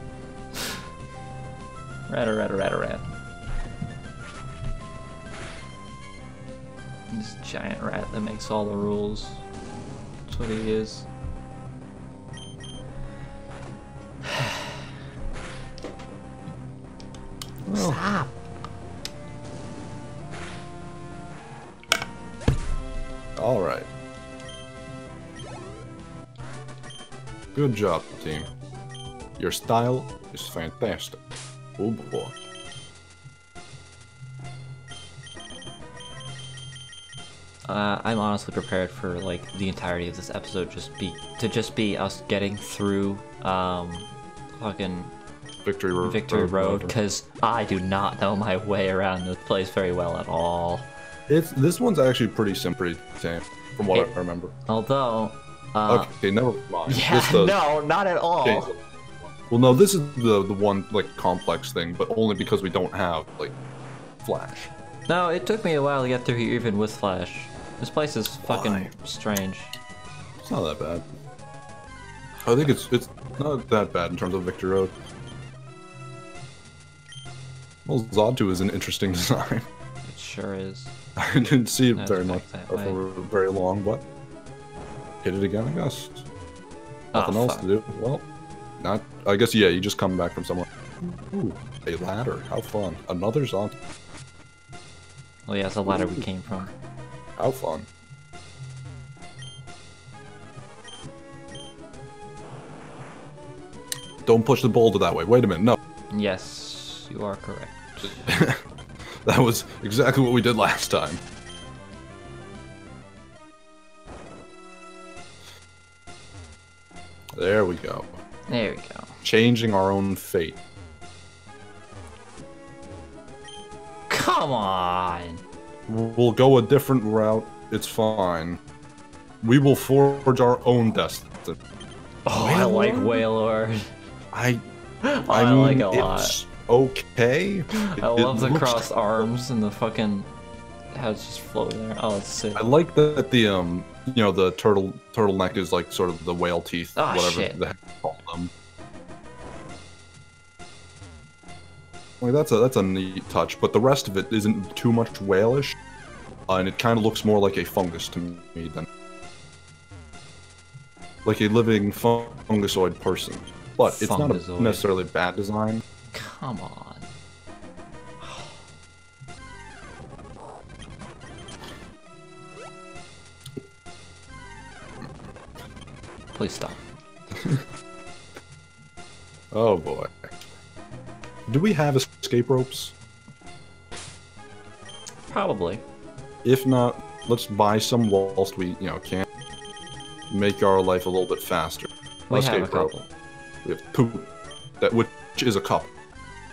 Rat. This giant rat that makes all the rules. That's what he is. Stop. All right. Good job, team. Your style is fantastic. Oh boy. I'm honestly prepared for like the entirety of this episode just be us getting through fucking Victory Road, because I do not know my way around this place very well at all. This one's actually pretty simple, from what I remember. Although, okay, never mind. Yeah, no, not at all. Okay. Well, no, this is the one like complex thing, but only because we don't have like Flash. No, it took me a while to get through here, even with Flash. This place is fucking strange. It's not that bad. I think it's not that bad in terms of Victory Road. Well, Zodtu is an interesting design. It sure is. I didn't see it very much for very long, but hit it again, I guess. Nothing else to do. Well, not. I guess yeah. You just come back from somewhere. Ooh, a ladder. How fun! Another Zodtu. Oh yeah, it's the ladder we came from. How fun! Don't push the boulder that way. Wait a minute. No. Yes, you are correct. That was exactly what we did last time. There we go. There we go. Changing our own fate. Come on! We'll go a different route. It's fine. We will forge our own destiny. Oh, I like Wailord. I mean, like it a lot. It's okay. I love the crossed arms and the fucking how it's just floating there. Oh, it's sick. I like that the you know, the turtleneck is like sort of the whale teeth, whatever shit. the heck you call them. Like that's a neat touch, but the rest of it isn't too much whalish. and it kind of looks more like a fungus to me than like a living fungusoid person. But it's not a necessarily bad design. Come on. Please stop. Oh boy. Do we have escape ropes? Probably. If not, let's buy some whilst we, can make our life a little bit faster. We have a couple. We have two, which is a couple.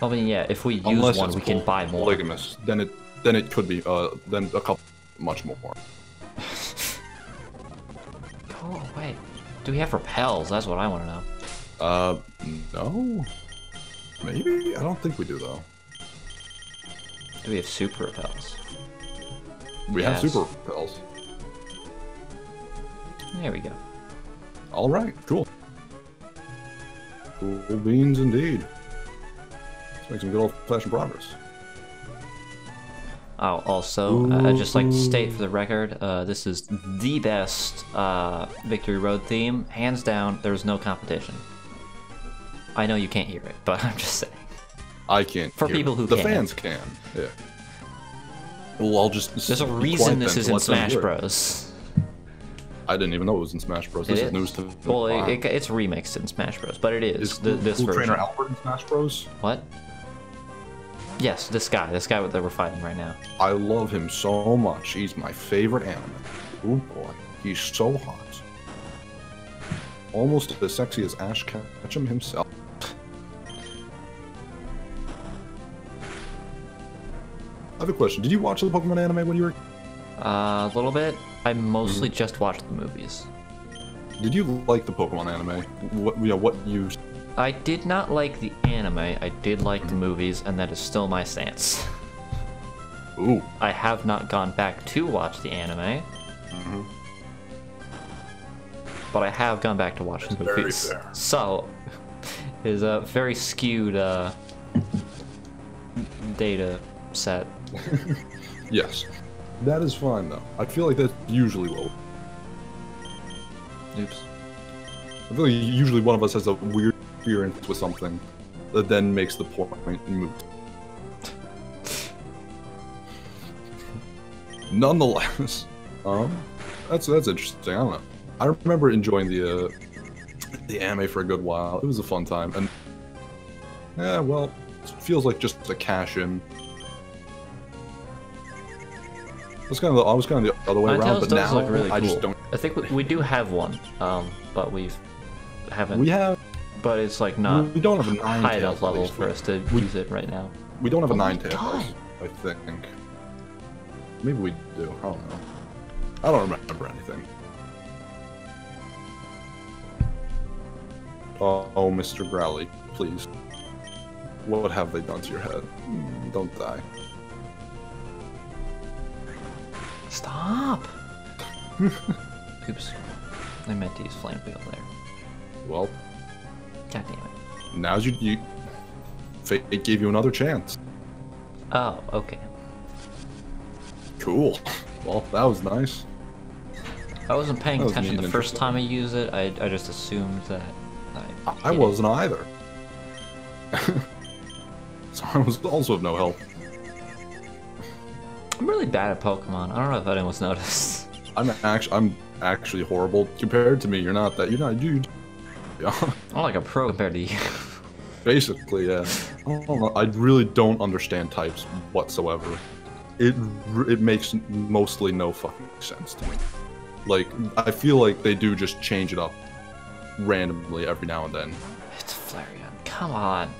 I mean, yeah, if we use one, we can buy more. Polygamous, then it could be then a couple, much more. Go away. Do we have repels? That's what I want to know. No. Maybe? I don't think we do, though. Do we have super repels? We have super repels. There we go. Alright, cool. Cool beans indeed. Let's make some good old-fashioned progress. Oh, also, I'd just like to state for the record, this is the best Victory Road theme. Hands down, there's no competition. I know you can't hear it, but I'm just saying. I can't For hear people it. who the can. The fans can, yeah. Well, I'll just... There's a reason this is in Smash Bros. I didn't even know it was in Smash Bros. This is news to me. Well, it's remixed in Smash Bros, but it is this version. Trainer Albert in Smash Bros? What? Yes, this guy that we're fighting right now. I love him so much. He's my favorite anime. Oh boy, he's so hot. Almost as sexy as Ash Ketchum himself. I have a question. Did you watch the Pokemon anime when you were... A little bit. I mostly just watched the movies. Did you like the Pokemon anime? What you... I did not like the anime. I did like the movies, and that is still my stance. Ooh. I have not gone back to watch the anime. But I have gone back to watch the movies. Very fair. So, is a very skewed data set. Yes. That is fine, though. I feel like that's usually low. Oops. I feel like usually one of us has a weird experience with something that then makes the point moot. Nonetheless, that's interesting. I don't know. I remember enjoying the anime for a good while. It was a fun time, and yeah, well, it feels like just a cash in. I was kind of the other way around, but now really cool. I just don't. I think we do have one, but we haven't. We have, but it's like not. We don't have a high enough level for us to use it right now. We don't have a 9-tail, I think. Maybe we do. I don't know. I don't remember anything. Oh, Mr. Growly, please. What have they done to your head? Don't die. Stop! Oops. I meant to use Flame Wheel there. Well. God damn it. Now's Fate gave you another chance. Oh, okay. Cool. Well, that was nice. I wasn't paying attention the first time I used it. I just assumed that I wasn't either. So I was also of no help. I'm really bad at Pokemon. I don't know if anyone's noticed. I'm actually horrible compared to me. You're not, dude. Yeah. I'm like a pro compared to you. Basically, yeah. I really don't understand types whatsoever. It makes mostly no fucking sense to me. Like, I feel like they do just change it up randomly every now and then. It's Flareon. Come on.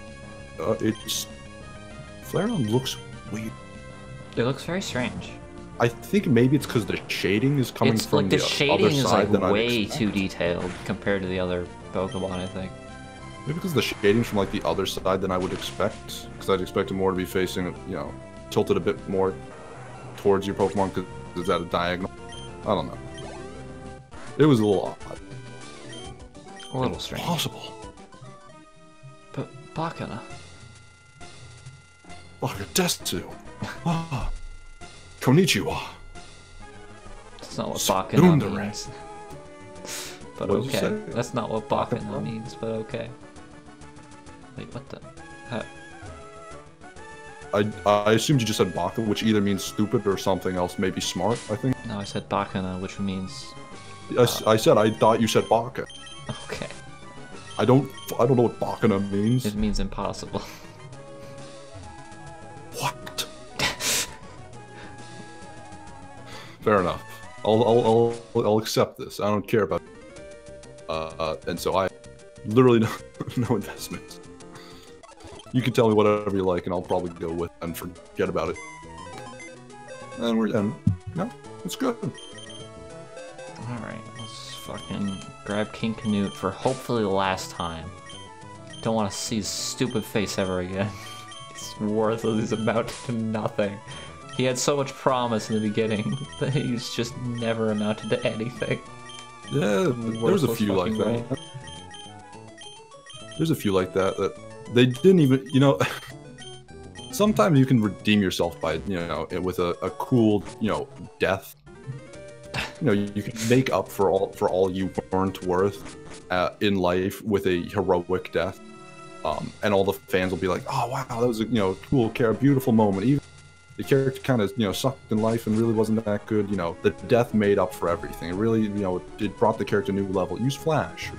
Flareon looks weird. It looks very strange. I think maybe it's because the shading is coming from the other side. The shading is like than way too detailed compared to the other Pokemon, I think. Maybe because the shading's from like the other side than I would expect. Because I'd expect it more to be facing, tilted a bit more towards your Pokemon because it's at a diagonal. I don't know. It was a little odd. A little strange. Possible. But Bakana. Bakatetsu. Konnichiwa. That's not what Bakuna means. But what did you okay. say? That's not what Bakuna means, but okay. Wait, what the? I assumed you just said Baka, which either means stupid or something else, maybe smart, I think. No, I said Bakuna, which means... I said I thought you said Baka. Okay. I don't know what Bakuna means. It means impossible. What? Fair enough. I'll accept this. I don't care about and so I literally no investments. You can tell me whatever you like and I'll probably go with it and forget about it. And we're done. No, it's good. Alright, let's fucking grab King Canute for hopefully the last time. Don't want to see his stupid face ever again. He's worthless, he's amounted to nothing. He had so much promise in the beginning that he's just never amounted to anything. Yeah, there's a few like that. There's a few like that that they didn't even, you know, sometimes you can redeem yourself by, you know, with a cool, you know, death. You know, you can make up for all you weren't worth in life with a heroic death. And all the fans will be like, oh wow, that was a, you know, cool, beautiful moment. Even the character kind of, you know, sucked in life and really wasn't that good. You know, the death made up for everything. It really, you know, it brought the character to a new level. Use Flash.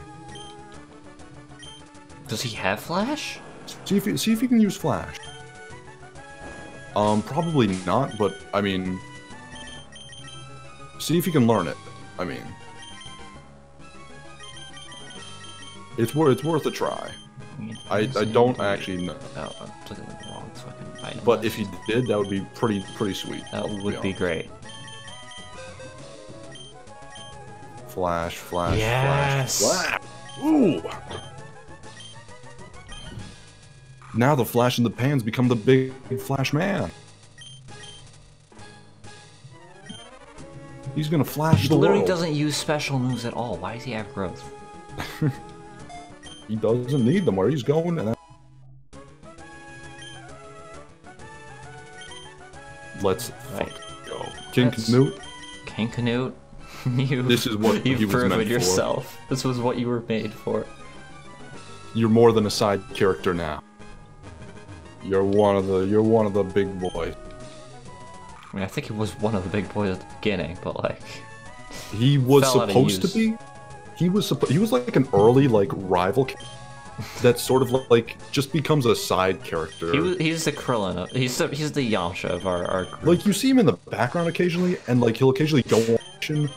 Does he have Flash? See if you can use Flash. Probably not, but I mean, see if you can learn it. I mean, it's worth a try. I don't actually know. Oh, I'm looking at the wrong fucking item. But if he did, that would be pretty sweet. That would be great. Flash. Yes! Flash. Ooh! Now the Flash in the Pan's become the big Flash man. He's gonna flash the world. He literally doesn't use special moves at all. Why does he have growth? He doesn't need them where he's going. And let's go. King Canute. King Canute. This is what he was meant for. Yourself. This was what you were made for. You're more than a side character now. You're one of the big boys. I mean, I think he was one of the big boys at the beginning, but like he was supposed to be. He was like an early like rival that sort of like just becomes a side character. He's the Krillin. He's the Yamcha of our group. Like you see him in the background occasionally, and like he'll occasionally go on action,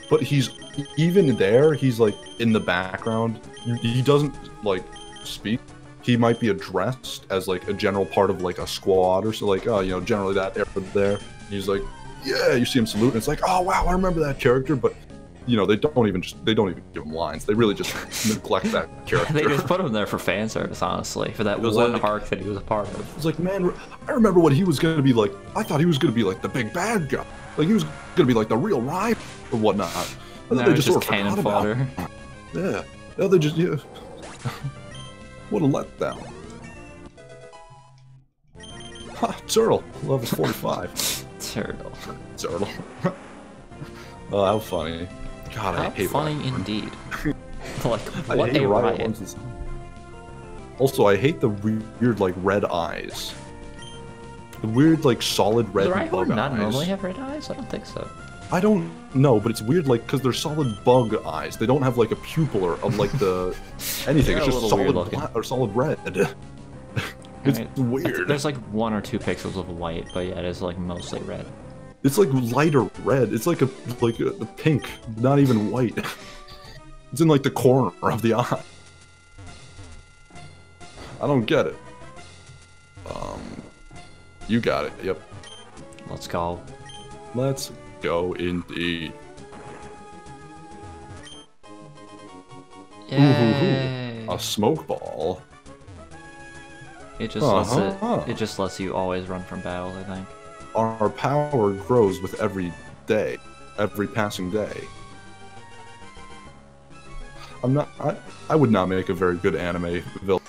but he's even there. He's like in the background. He doesn't like speak. He might be addressed as like a general part of like a squad or so, like, oh, you know, generally that area there. He's like, yeah, you see him salute, and it's like, oh wow, I remember that character, but you know, they don't even give him lines. They really just neglect that character. They just put him there for fan service, honestly, for that one like, arc that he was a part of. It was like, man, I remember what he was gonna be like. I thought he was gonna be like the big bad guy, like he was gonna be like the real rival or whatnot. And then they just sort of cannon fodder. Yeah, they just what a letdown. Ha, Turtle, level 45. Turtle. Oh, how funny. God, I hate funny Riot. Indeed. Like, what a riot. Also, I hate the weird, like, red eyes. The weird, like, solid red bug eyes. Not eyes. normally have red eyes? I don't think so. I don't know, but it's weird, like, because they're solid bug eyes. They don't have, like, a pupil or, like, the... anything. It's just solid black or solid red. It's weird. There's, like, 1 or 2 pixels of white, but yeah, it is, like, mostly red. It's like lighter red. It's like a pink, not even white. It's in like the corner of the eye. I don't get it. You got it. Yep. Let's go. Let's go indeed. Yay. Ooh, a smoke ball. It just it just lets you always run from battles, I think. Our power grows with every day, every passing day. I would not make a very good anime villain.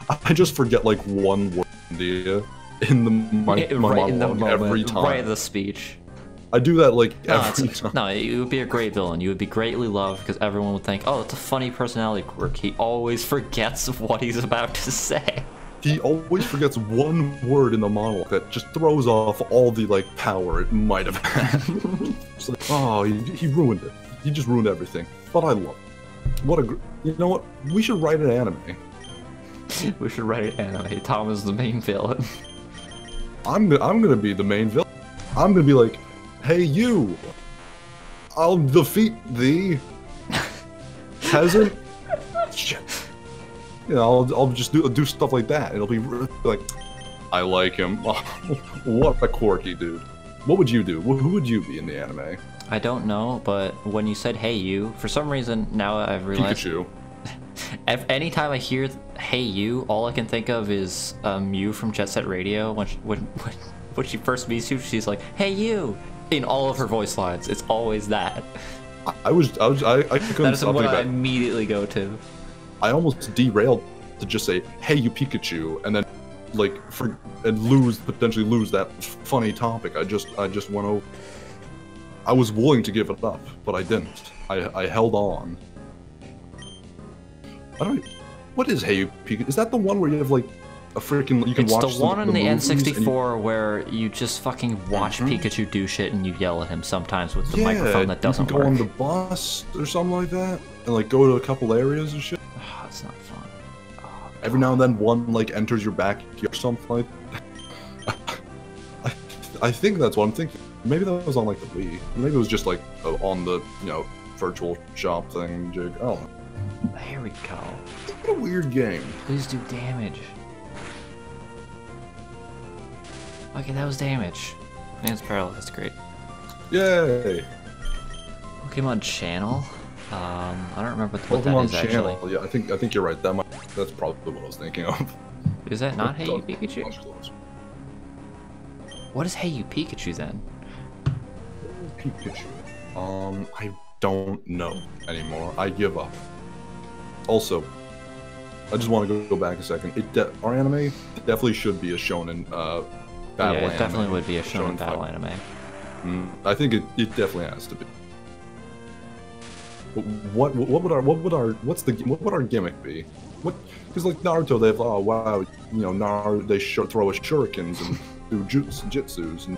I just forget like one word idea in the monologue every time. Right in the speech. I do that like every time. No, you would be a great villain. You would be greatly loved because everyone would think, oh, it's a funny personality quirk. He always forgets what he's about to say. He always forgets one word in the monologue that just throws off all the like power it might have had. It's like, oh, he ruined it. He just ruined everything. But I love it. What a, you know what? We should write an anime. We should write an anime. Tom is the main villain. I'm gonna be the main villain. I'm gonna be like, hey you, I'll defeat thee, peasant. You know, I'll just do stuff like that. It'll be like, I like him. What a quirky dude. What would you do? Who would you be in the anime? I don't know, but when you said "Hey you," for some reason now I've realized. Pikachu. Anytime I hear "Hey you," all I can think of is Mew from Jet Set Radio. When she first meets you, she's like, "Hey you," in all of her voice lines. It's always that. I couldn't That is stop what thinking I about. immediately go to. I almost derailed to just say, "Hey you Pikachu," and then like potentially lose that funny topic. I just went over. I was willing to give it up, but I didn't. I held on. What is Hey You Pikachu? Is that the one where you have like a freaking? You can watch. It's the one on the N64 where you just fucking watch Pikachu do shit and you yell at him sometimes with the microphone that doesn't work. You can go work. on the bus or something like that, and like go to a couple areas and shit. Oh, it's not fun. Oh, every now and then one like enters your backyard or something like that. I think that's what I'm thinking. Maybe that was on like the Wii. Maybe it was just like on the virtual shop thing jig. Oh. Here we go. What a weird game. Please do damage. Okay, that was damage. And it's paralyzed, great. Yay! Pokemon Channel? I don't remember what that is Channel. actually. Yeah, I think you're right. That's probably what I was thinking of. Is that not Hey You Pikachu? What is Hey You Pikachu then? Pikachu. I don't know anymore. I give up. Also, I just want to go back a second. Our anime definitely should be a shonen battle anime. Yeah, it definitely would be a shonen battle anime. I think it definitely has to be. What would our gimmick be? Because like Naruto, they have Naruto they throw us shurikens and do jutsus, and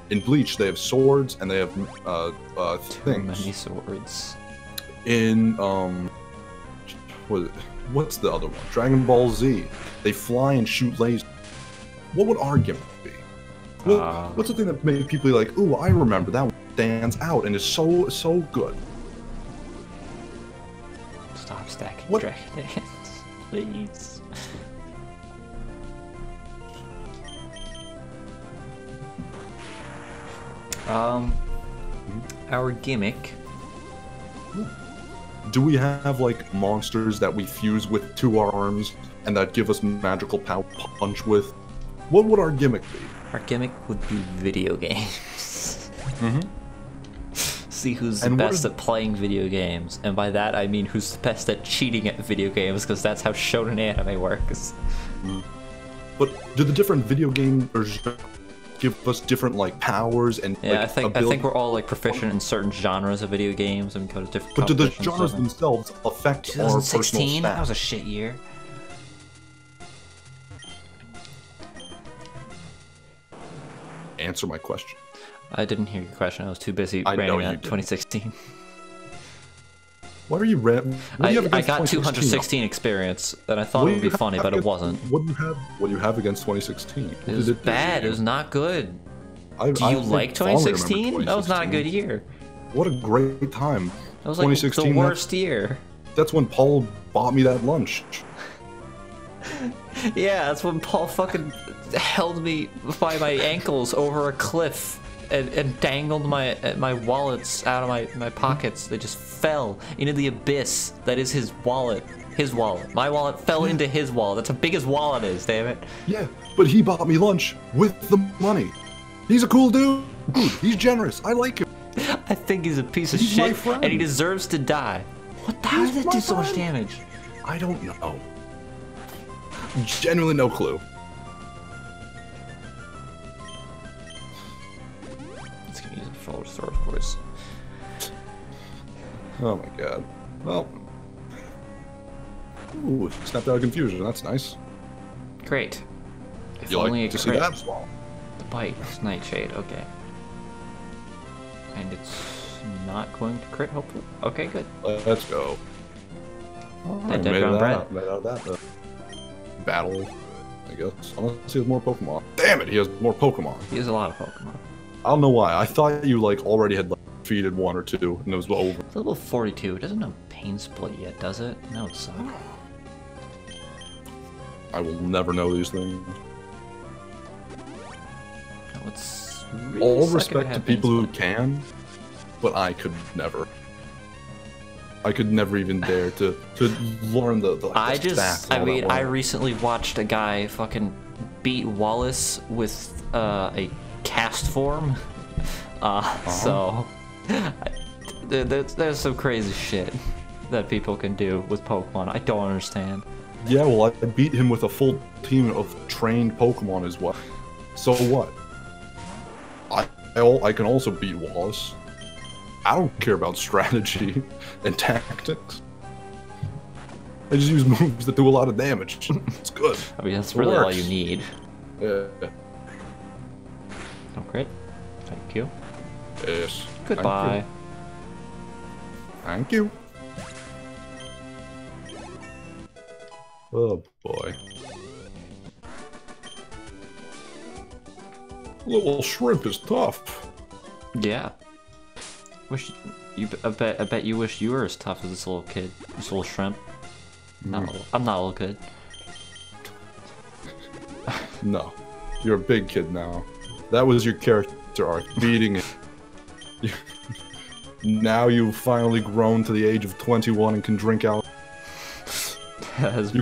in Bleach they have swords and they have things. Too many swords. In what's the other one? Dragon Ball Z. They fly and shoot lasers. What would our gimmick be? What's the thing that made people be like, ooh, I remember that one stands out and is so good? Stop stacking What? Dragon Dance, please. Our gimmick. Do we have like monsters that we fuse with to our arms and that give us magical power punch with? What would our gimmick be? Our gimmick would be video games. See who's the best at playing video games, and by that I mean who's the best at cheating at video games, because that's how shonen anime works. But do the different video game give us different like powers and I think we're all like proficient in certain genres of video games and go to different. But do the genres themselves affect our personal 2016? stats? That was a shit year. Answer my question. I didn't hear your question. I was too busy ranting at 2016. What are you I got 216 experience, and I thought it would be funny, but it wasn't. What do you have against 2016? It was bad. It was not good. Do you like 2016? That was not a good year. What a great time. That was like the worst year. That's when Paul bought me that lunch. Yeah, that's when Paul fucking held me by my ankles over a cliff and dangled my wallets out of my pockets. They just fell into the abyss that is his wallet. His wallet. My wallet fell into his wallet. That's how big his wallet is, damn it. Yeah, but he bought me lunch with the money. He's a cool dude. He's generous. I like him. I think he's a piece of shit, and he deserves to die. How did that do so much damage? I don't know. Genuinely no clue. Let's use it for Oh my god. Well. Ooh, snapped out of confusion. That's nice. Great. If You only like to a see crit. that? Well, The bite is Nightshade. Okay. And it's not going to crit, hopefully. Okay, good. let's go. That dead made brown it bread. out. Made out of that. Battle, I guess. Unless he has more Pokemon. Damn it, he has more Pokemon. He has a lot of Pokemon. I don't know why. I thought you like already had like, defeated 1 or 2, and it was over. It's level 42. It doesn't have Pain Split yet, does it? No, it sucks. I will never know these things. No, it's really All suck if it respect to had Pain people who Split. can, but I could never. I could never even dare to learn the I the stats and I all mean, that I work. recently watched a guy fucking beat Wallace with a cast form. So there's some crazy shit that people can do with Pokemon. I don't understand. Yeah, well, I beat him with a full team of trained Pokemon as well. So what? I can also beat Wallace. I don't care about strategy and tactics. I just use moves that do a lot of damage. It's good. I mean, that's It really all works. you need. Yeah. Oh, great. Thank you. Yes. Goodbye. Thank you. Oh boy. Little shrimp is tough. Yeah. Wish you. I bet you wish you were as tough as this little kid, this little shrimp. I'm not a little kid. No. You're a big kid now. That was your character arc, beating it. Now you've finally grown to the age of 21 and can drink out. That is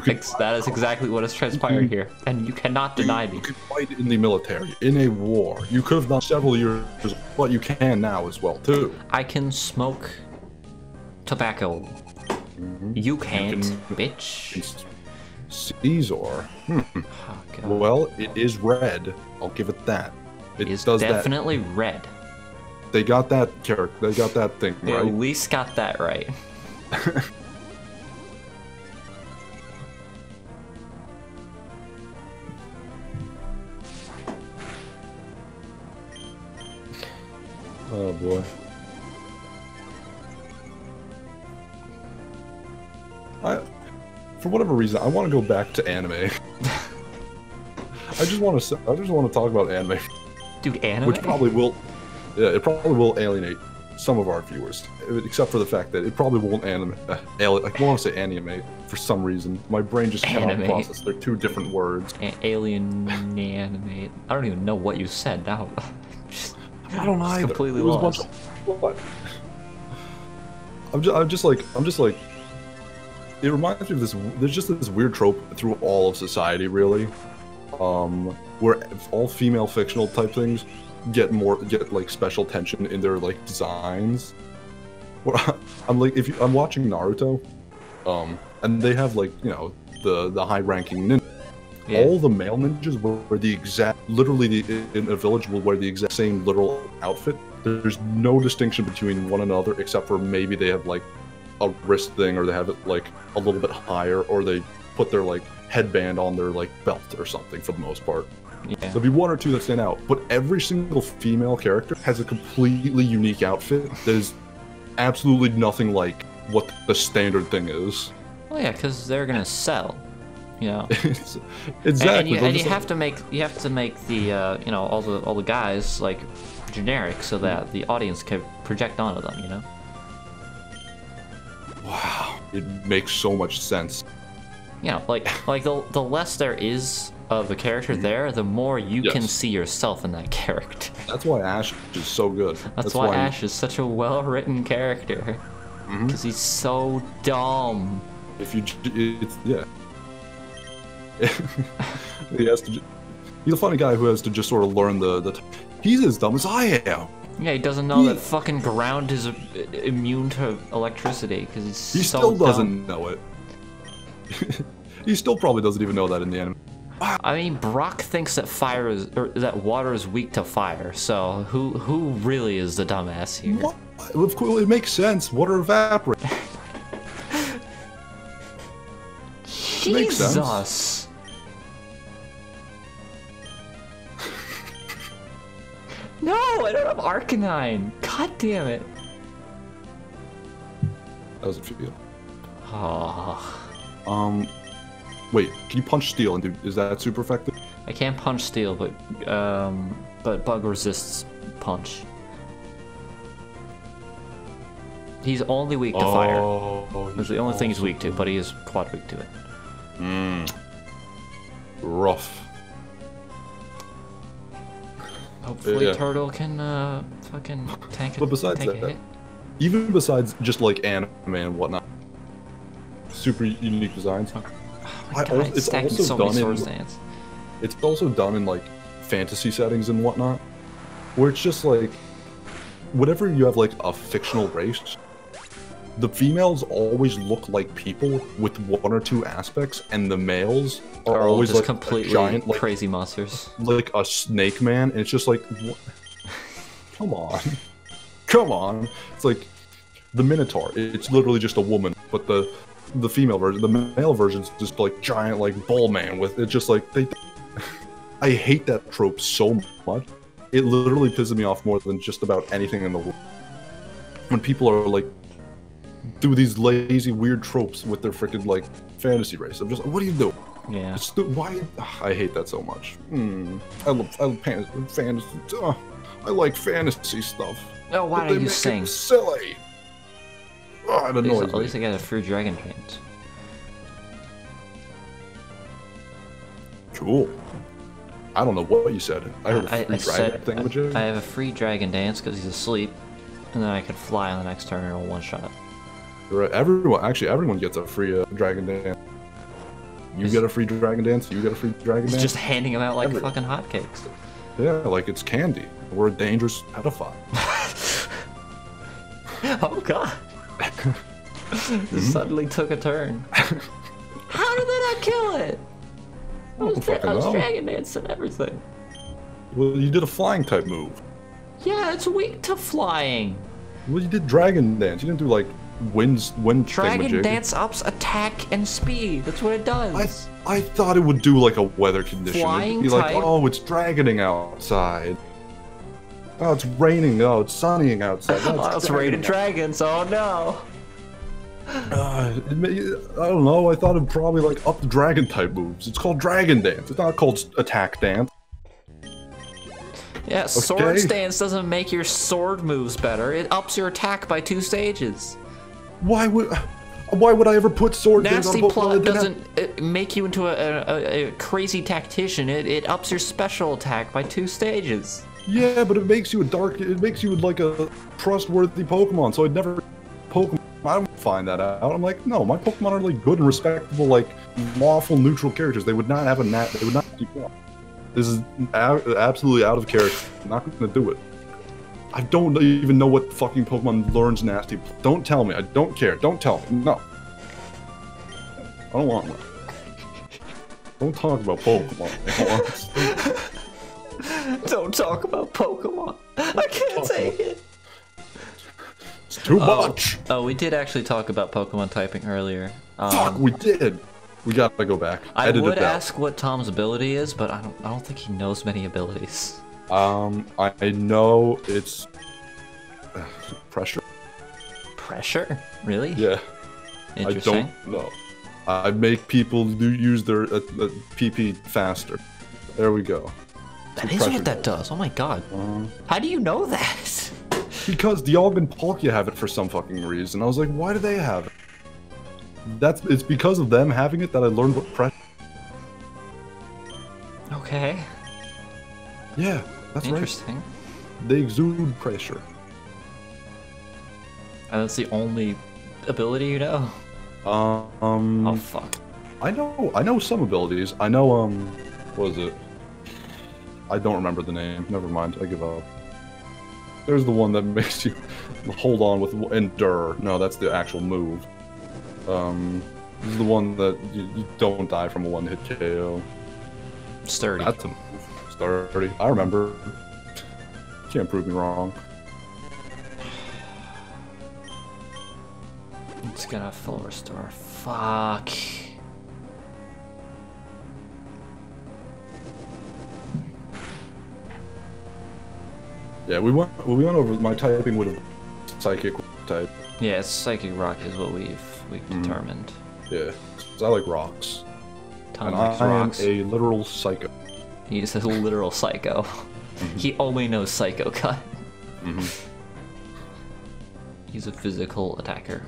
exactly what has transpired here, and you cannot deny me. You can fight in the military, in a war. You could have done several years, but you can now as well, too. I can smoke tobacco. You can't, bitch. Caesar. Oh, God. Well, it is red. I'll give it that. It is does definitely red. that. They got that character. They got that thing They right. at least got that right. Oh boy. For whatever reason, I want to go back to anime. I just want to talk about anime, Dude, anime? which probably will, yeah, it probably will alienate some of our viewers, except for the fact that it probably won't I want to say animate for some reason. My brain just cannot Animate. process. They're two different words. Alien animate. I don't even know what you said now. I don't either. Completely It was a lost. bunch of what? I'm just like. It reminds me of this. There's just this weird trope through all of society, really, where all female fictional type things get like special attention in their like designs. Where I'm like, I'm watching Naruto, and they have like the high-ranking ninja. Yeah. All the male ninjas wear the exact, literally in a village will wear the exact same literal outfit. There's no distinction between one another except for maybe they have like a wrist thing, or they have it like a little bit higher, or they put their like headband on their like belt or something for the most part. Yeah. There'll be one or two that stand out, but every single female character has a completely unique outfit that is absolutely nothing like what the standard thing is. Well, yeah, because they're gonna sell. You know. Exactly. And you have to make the all the guys like generic so that the audience can project onto them. You know. Wow, it makes so much sense. You know, like the less there is of a character there, the more you can see yourself in that character. That's why Ash is so good. That's why Ash is such a well-written character. Because he's so dumb. If you, yeah. He's a funny guy who has to just sort of learn he's as dumb as I am. Yeah, he doesn't know that fucking ground is immune to electricity because He still doesn't know it. He still probably doesn't even know that in the anime. I mean, Brock thinks that that water is weak to fire. So who really is the dumbass here? What? Of course, it makes sense. Water evaporates. Jesus. No, I don't have Arcanine. God damn it. That was a feel. Oh. Wait, can you punch steel and is that super effective? I can't punch steel, but bug resists punch. He's only weak to fire. That's the only thing he's weak to, but he is quad weak to it. Rough. Hopefully Turtle can fucking tank But besides take a that, hit. even besides just like anime and whatnot, super unique designs. Oh my God, it's also so done many in stands. it's also done in like fantasy settings and whatnot, where it's just like whenever you have like a fictional race, the females always look like people with one or two aspects, and the males are always just like completely giant, like, crazy monsters. like a snake man, and it's just like, what? Come on, come on. It's like the Minotaur. It's literally just a woman, but the female version, the male version's just like giant, like bull man with it's just like they. I hate that trope so much. It literally pisses me off more than just about anything in the world. When people are like, do these lazy, weird tropes with their freaking like fantasy race. I'm just like, what are you doing? Yeah. Why? I hate that so much. I love fantasy. I like fantasy stuff. Oh, why do you sing? Silly. Oh, it annoys me. At least I got a free dragon dance. Cool. I don't know what you said. I heard a free dragon thing, legit. I have a free dragon dance because he's asleep, and then I could fly on the next turn in a one-shot. Right. Everyone gets a free dragon dance. You get a free dragon dance. You get a free dragon dance. Just handing them out like fucking hotcakes. Yeah, like it's candy. We're a dangerous pedophile. Oh God! Suddenly took a turn. How did that not kill it? I was dragon dancing and everything. Well, you did a flying type move. Yeah, it's weak to flying. Well, you did dragon dance. You didn't do like wind. Dragon dance ups attack and speed. That's what it does. I thought it would do like a weather condition. Flying It'd be like, oh, it's dragoning outside. Oh, it's raining. Oh, it's sunnying outside. Oh, it's raining dragons. Oh no. I don't know. I thought it'd probably like up the dragon type moves. It's called dragon dance. It's not called attack dance. Yeah, sword stance doesn't make your sword moves better. It ups your attack by 2 stages. Why would I ever put sword dance on a Pokemon? Plot doesn't make you into a crazy tactician. It ups your special attack by 2 stages. Yeah, but it makes you like a trustworthy Pokemon. So I'd never Pokemon. I don't find that out. I'm like, no, my Pokemon are like good and respectable, like lawful neutral characters. They would not have a nat. They would not keep one. This is absolutely out of character. I'm not going to do it. I don't even know what fucking Pokemon learns nasty. Don't tell me. I don't care. Don't tell me. No. I don't want one. Don't talk about Pokemon. Don't talk about Pokemon. I can't take it. It's too much. Oh, we did actually talk about Pokemon typing earlier. Fuck, we did. We gotta go back. I would ask what Tom's ability is, but I don't think he knows many abilities. I know it's pressure. Pressure? Really? Yeah. Interesting. I don't know. I make people use their PP faster. There we go. That is what that does. Oh my God. How do you know that? Because Dialga and Palkia have it for some fucking reason. I was like, why do they have it? It's because of them having it that I learned what pressure. Okay. Yeah, that's interesting. Right. They exude pressure. And that's the only ability you know? Oh fuck. I know some abilities. I know what is it? I don't remember the name. Never mind. I give up. There's the one that makes you hold on with endure. No, that's the actual move. This is the one that you don't die from a one-hit KO. Sturdy. That's a move. Sturdy. I remember. Can't prove me wrong. It's gonna full restore. Fuck. Yeah, we went over my typing would have psychic type. Yeah, it's psychic rock is what we've determined. Yeah, 'cause I like rocks. Tom And likes I rocks. am a literal psycho. He's a literal psycho. He only knows psycho cut. He's a physical attacker.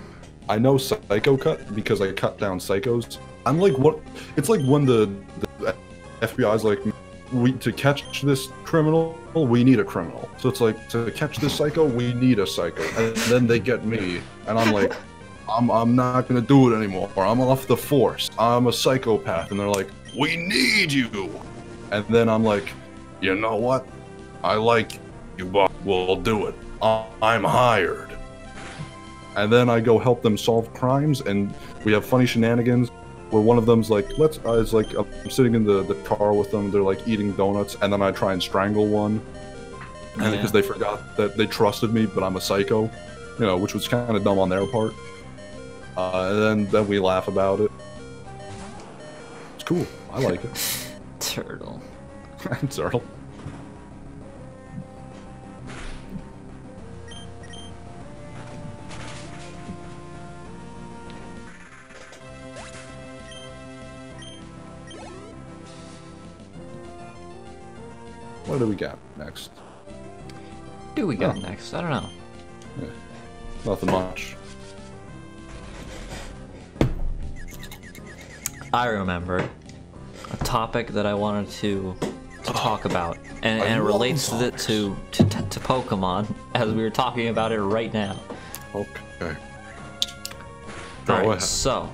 I know psycho cut because I cut down psychos. I'm like, what? It's like when the FBI's like, to catch this criminal, we need a criminal. So it's like, to catch this psycho, we need a psycho. And then they get me, and I'm like, I'm not gonna do it anymore. I'm off the force. I'm a psychopath. And they're like, we need you. And then I'm like, you know what? I like you, but we'll do it. I'm hired. And then I go help them solve crimes, and we have funny shenanigans where one of them's like, I'm sitting in the car with them, they're like eating donuts, and then I try and strangle one. And because they forgot that they trusted me, but I'm a psycho, you know, which was kind of dumb on their part. And then we laugh about it. It's cool. I like it. Turtle. Turtle. What do we got next? Do we got next? I don't know. Yeah. Nothing much. I remember a topic that I wanted to talk about, and it relates to Pokemon, as we were talking about it right now. Okay. Alright, so,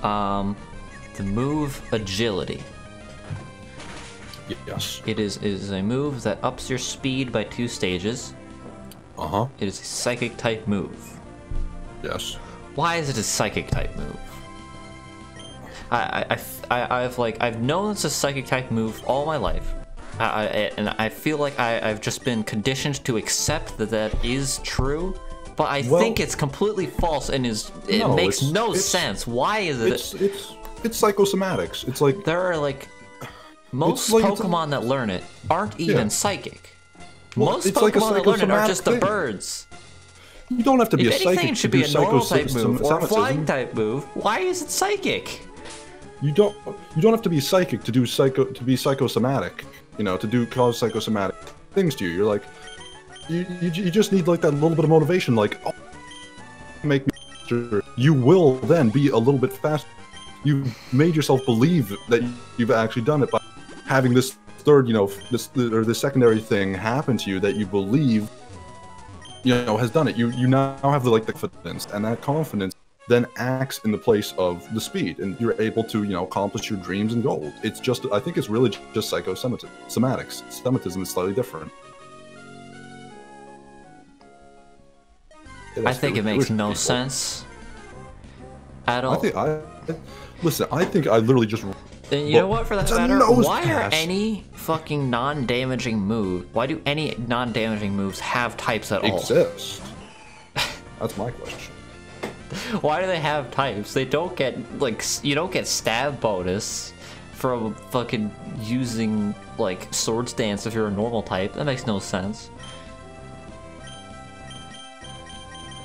the move Agility. Yes. It is a move that ups your speed by 2 stages. Uh-huh. It is a psychic type move. Yes. Why is it a psychic type move? I've known it's a psychic type move all my life, and I feel like I've just been conditioned to accept that is true. But I think it's completely false, and it makes no sense. Why is it? It's psychosomatics. It's like there are like most Pokemon that learn it aren't even psychic. Most Pokemon that learn it are just the birds. You don't have to be a psychic. If anything, it should be a normal type move or a flying type move. Why is it psychic? You don't have to be psychic to be psychosomatic. You know, to cause psychosomatic things to you. You're like, you just need like that little bit of motivation. Like, oh, make me faster. You will then be a little bit faster. You made yourself believe that you've actually done it by having this third, this secondary thing happen to you that you believe, has done it. You now have the confidence, and that confidence then acts in the place of the speed, and you're able to, accomplish your dreams and goals. It's just, I think it's really just psychosomatics. Semitism is slightly different. I think it makes no sense at all. Listen, I think I literally just... And you know what, for that matter, why are any fucking non-damaging moves, why do any non-damaging moves have types at all? Exist. That's my question. Why do they have types? They don't get, you don't get stab bonus from fucking using, Sword Stance if you're a normal type. That makes no sense.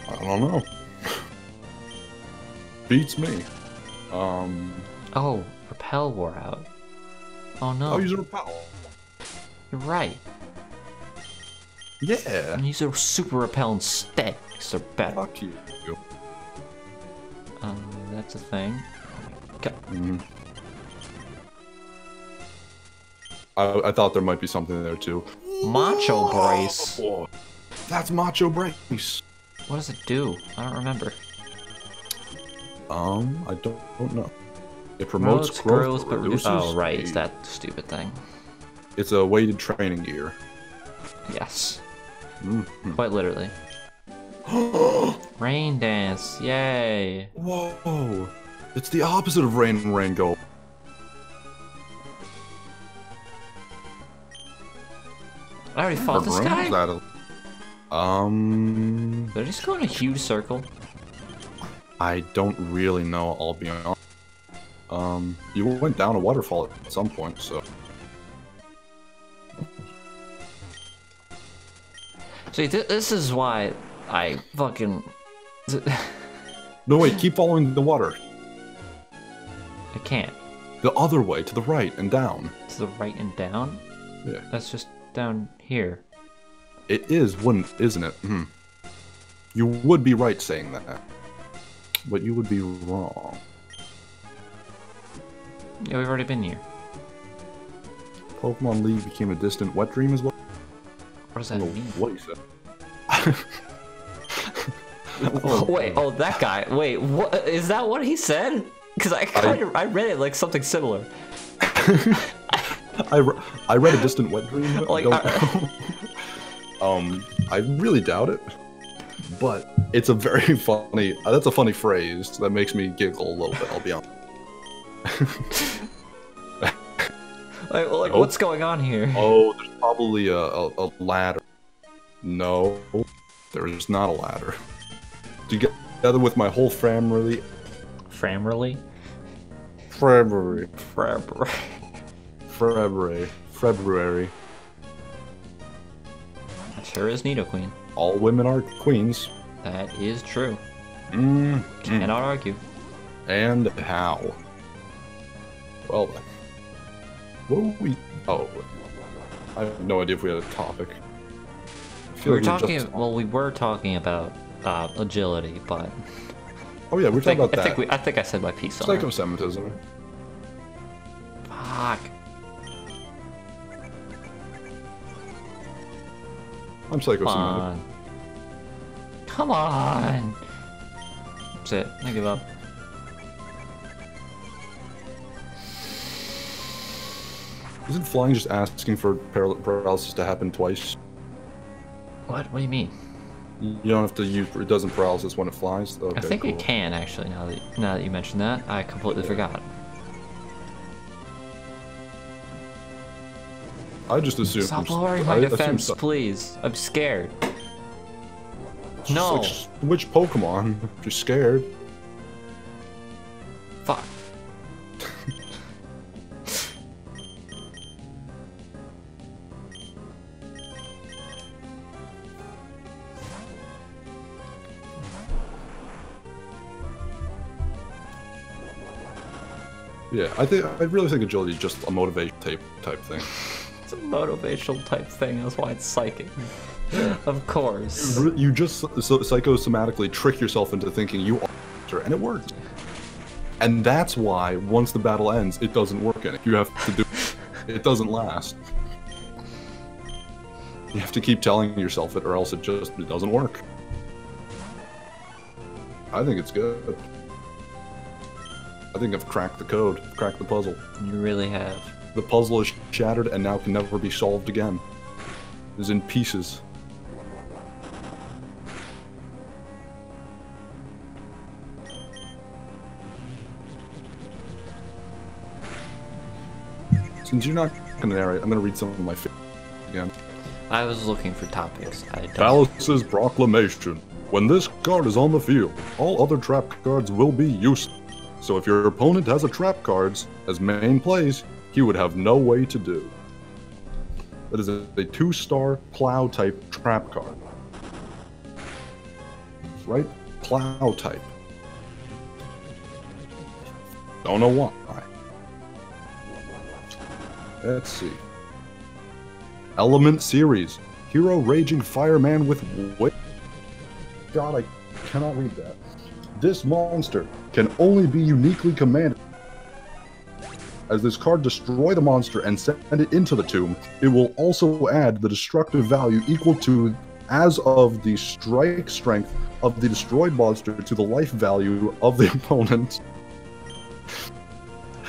I don't know. Beats me. Oh, Repel wore out. Oh no. I'll use a Repel. You're right. Yeah. And use a Super Repel instead, because they're better. Fuck you. That's a thing. Okay. I thought there might be something there too. Macho Brace. That's Macho Brace. What does it do? I don't remember. I don't know. It promotes growth, but reduces oh, right, speed. It's that stupid thing. It's a weighted training gear. Yes. Quite literally. Rain Dance, yay! Whoa! It's the opposite of Rain Go. I already fought this guy? Did I just go in a huge circle? I don't really know, I'll be honest. You went down a waterfall at some point, so... See, this is why I fucking... No, wait, keep following the water. I can't. The other way, to the right and down. To the right and down? Yeah. That's just down here. It is, isn't it? Hmm. You would be right saying that. But you would be wrong. Yeah, we've already been here. Pokemon League became a distant wet dream as well? What does that mean? What he said. Oh, wait, oh, that guy. Wait, what? Is that what he said? Because I read it like something similar. I read a distant wet dream. Like, I really doubt it. But it's a very funny... that's a funny phrase that makes me giggle a little bit, I'll be honest. like what's going on here? Oh, there's probably a ladder. No, there is not a ladder. Together with my whole family... Frammerly? February. That sure is Nidoqueen. All women are queens. That is true. Cannot argue. And how? Well then. What were we... Oh, I have no idea if we had a topic. We were talking... Well, we were talking about agility, but... Oh yeah, we're talking about that. I think I said my piece on that. Psychosemitism. Fuck. I'm psychosemitic. Come on. That's it. I give up. Isn't flying just asking for paralysis to happen twice? What? What do you mean? You don't have to use... It doesn't paralysis when it flies? Okay, I think cool. it can, actually, now that you mention that. I completely forgot. I just assumed... Stop lowering my defense, please. I'm scared. No. Like, which Pokemon? You're scared. Fuck. Yeah, I really think agility is just a motivation type thing. It's a motivational type thing, that's why it's psychic. Of course. You just psychosomatically trick yourself into thinking you are, and it works. And that's why, once the battle ends, it doesn't work anymore. You have to do it doesn't last. You have to keep telling yourself it, or else it doesn't work. I think it's good. I think I've cracked the code, cracked the puzzle. You really have. The puzzle is shattered and now can never be solved again. It is in pieces. Since you're not going to narrate, I'm going to read some of my favorites again. I was looking for topics. Ballas's Proclamation. When this card is on the field, all other trap cards will be useless. So if your opponent has a trap cards as main plays, he would have no way to do. That is a 2-star plow type trap card. Right? Plow type. Don't know why. Let's see. Element Series. Hero Raging Fireman with Wait. God, I cannot read that. This monster can only be uniquely commanded. As this card destroy the monster and send it into the tomb, it will also add the destructive value equal to as of the strike strength of the destroyed monster to the life value of the opponent.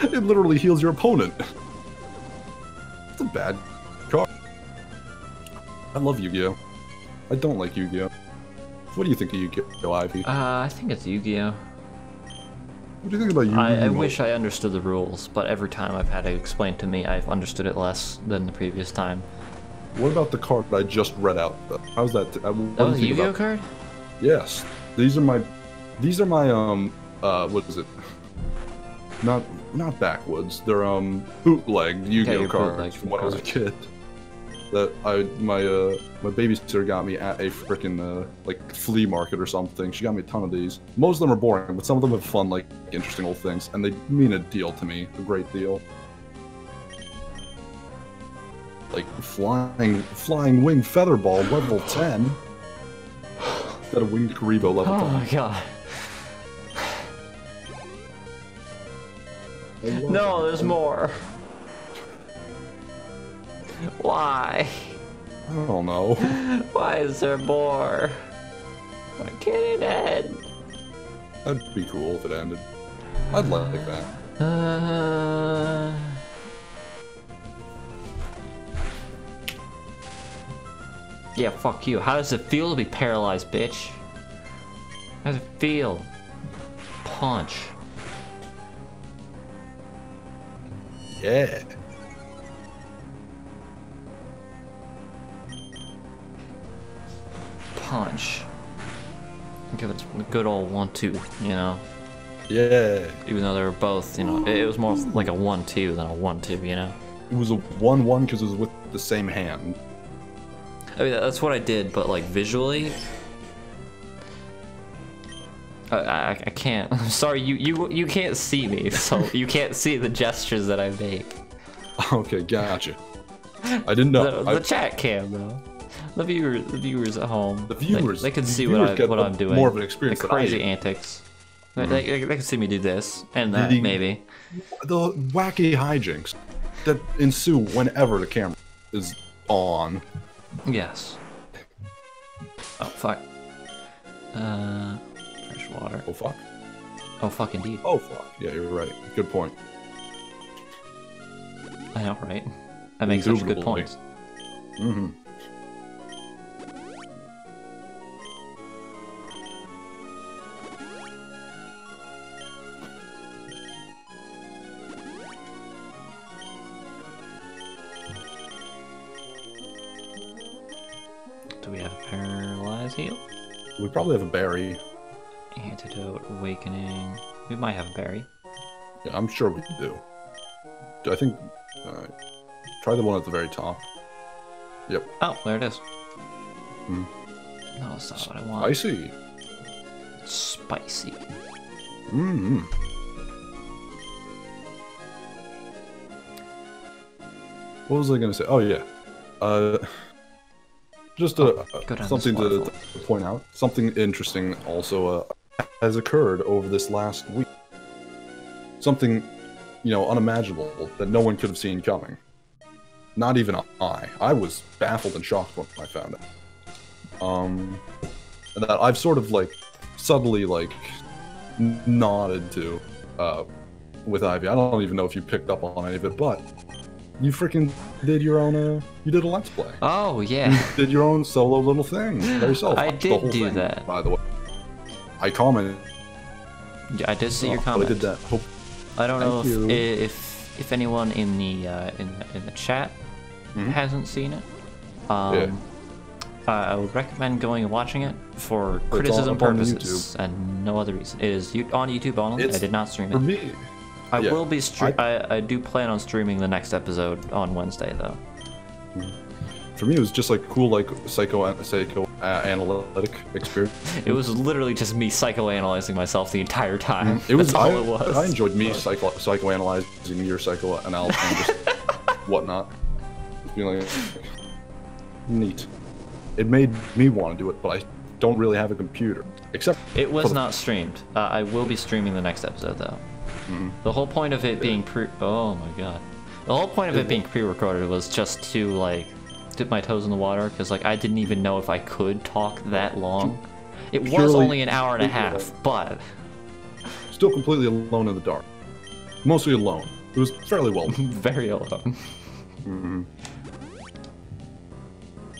It literally heals your opponent. It's a bad card. I love Yu-Gi-Oh! I don't like Yu-Gi-Oh! What do you think of Yu-Gi-Oh, Ivy? I think it's Yu-Gi-Oh! What do you think about Yu-Gi-Oh? I wish I understood the rules, but every time I've had it explained to me, I've understood it less than the previous time. What about the card I just read out, though? How's that? That was a Yu-Gi-Oh card? Yes. These are my These are my what is it? Not backwoods. They're bootleg Yu-Gi-Oh cards from when I was a kid. That my babysitter got me at a frickin' like flea market or something. She got me a ton of these. Most of them are boring, but some of them have fun, like interesting old things, and they mean a deal to me. A great deal. Like flying wing featherball level 10. Got a winged Karibo level 10. Oh my god. No, there's more. Why? I don't know. Why is there more? Why can't it end? That'd be cool if it ended. I'd like that. Yeah, fuck you. How does it feel to be paralyzed, bitch? How does it feel? Punch. Yeah. Punch. Give it a good old 1-2, you know? Yeah. Even though they were both, you know, it was more like a 1-2 than a 1-2, you know? It was a 1-1 because it was with the same hand. I mean, that's what I did, but like visually, I can't. I'm sorry, you can't see me, so you can't see the gestures that I make. Okay, gotcha. I didn't know. The chat can though. The viewers at home. The viewers. They can see what I'm doing. More of an experience. The crazy antics. They can see me do this and that maybe. The wacky hijinks that ensue whenever the camera is on. Yes. Oh fuck. Fresh water. Oh fuck. Oh fuck indeed. Oh fuck. Yeah, you're right. Good point. I know, right? That makes such good points. Mm-hmm. Do we have Paralyze Heal? We probably have a berry. Antidote, Awakening. We might have a berry. Yeah, I'm sure we do. I think... try the one at the very top. Yep. Oh, there it is. Mm. No, that's not what I want. Spicy. Spicy. Mm-hmm. What was I gonna say? Oh yeah. Just something to point out. Something interesting also has occurred over this last week. Something, you know, unimaginable that no one could have seen coming. Not even I. I was baffled and shocked when I found it. And that I've sort of like subtly like nodded to with Ivy. I don't even know if you picked up on any of it, but you freaking did your own, you did a Let's Play. Oh, yeah. You did your own solo little thing by yourself. I did do that. By the way. I commented. Yeah, I did see your comment. I did that. I don't know if anyone in the chat hasn't seen it. I would recommend going and watching it for criticism purposes and no other reason. It is on YouTube only. I did not stream it. For me. I will be I do plan on streaming the next episode on Wednesday though. For me, it was just like cool, like psychoanalytic experience. It was literally just me psychoanalyzing myself the entire time. It was. That's all it was. I enjoyed me psychoanalyzing your psychoanalysis and just whatnot. Just being like neat. It made me want to do it, but I don't really have a computer. Except it was not streamed. I will be streaming the next episode though. The whole point of it being oh my god. The whole point of it being pre-recorded was just to like dip my toes in the water because like I didn't even know if I could talk that long. It was only an hour and a half, but still completely alone in the dark. Mostly alone. It was fairly well done. Very alone.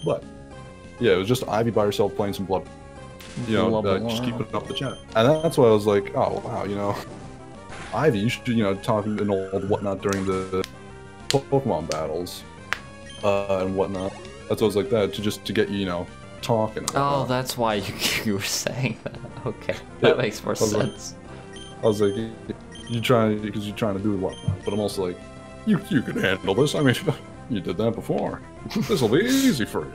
But yeah, it was just Ivy by herself playing some blood. You know, just keeping up the chat. And that's why I was like, oh wow, you know, Ivy, you should, you know, talk and old whatnot during the Pokemon battles and whatnot. That's what I was like that to get you, you know, talking. Oh, that's why you were saying that. Okay, that makes more sense. I was like, you're trying to do whatnot, but I'm also like, you can handle this. I mean, you did that before. This will be easy for you.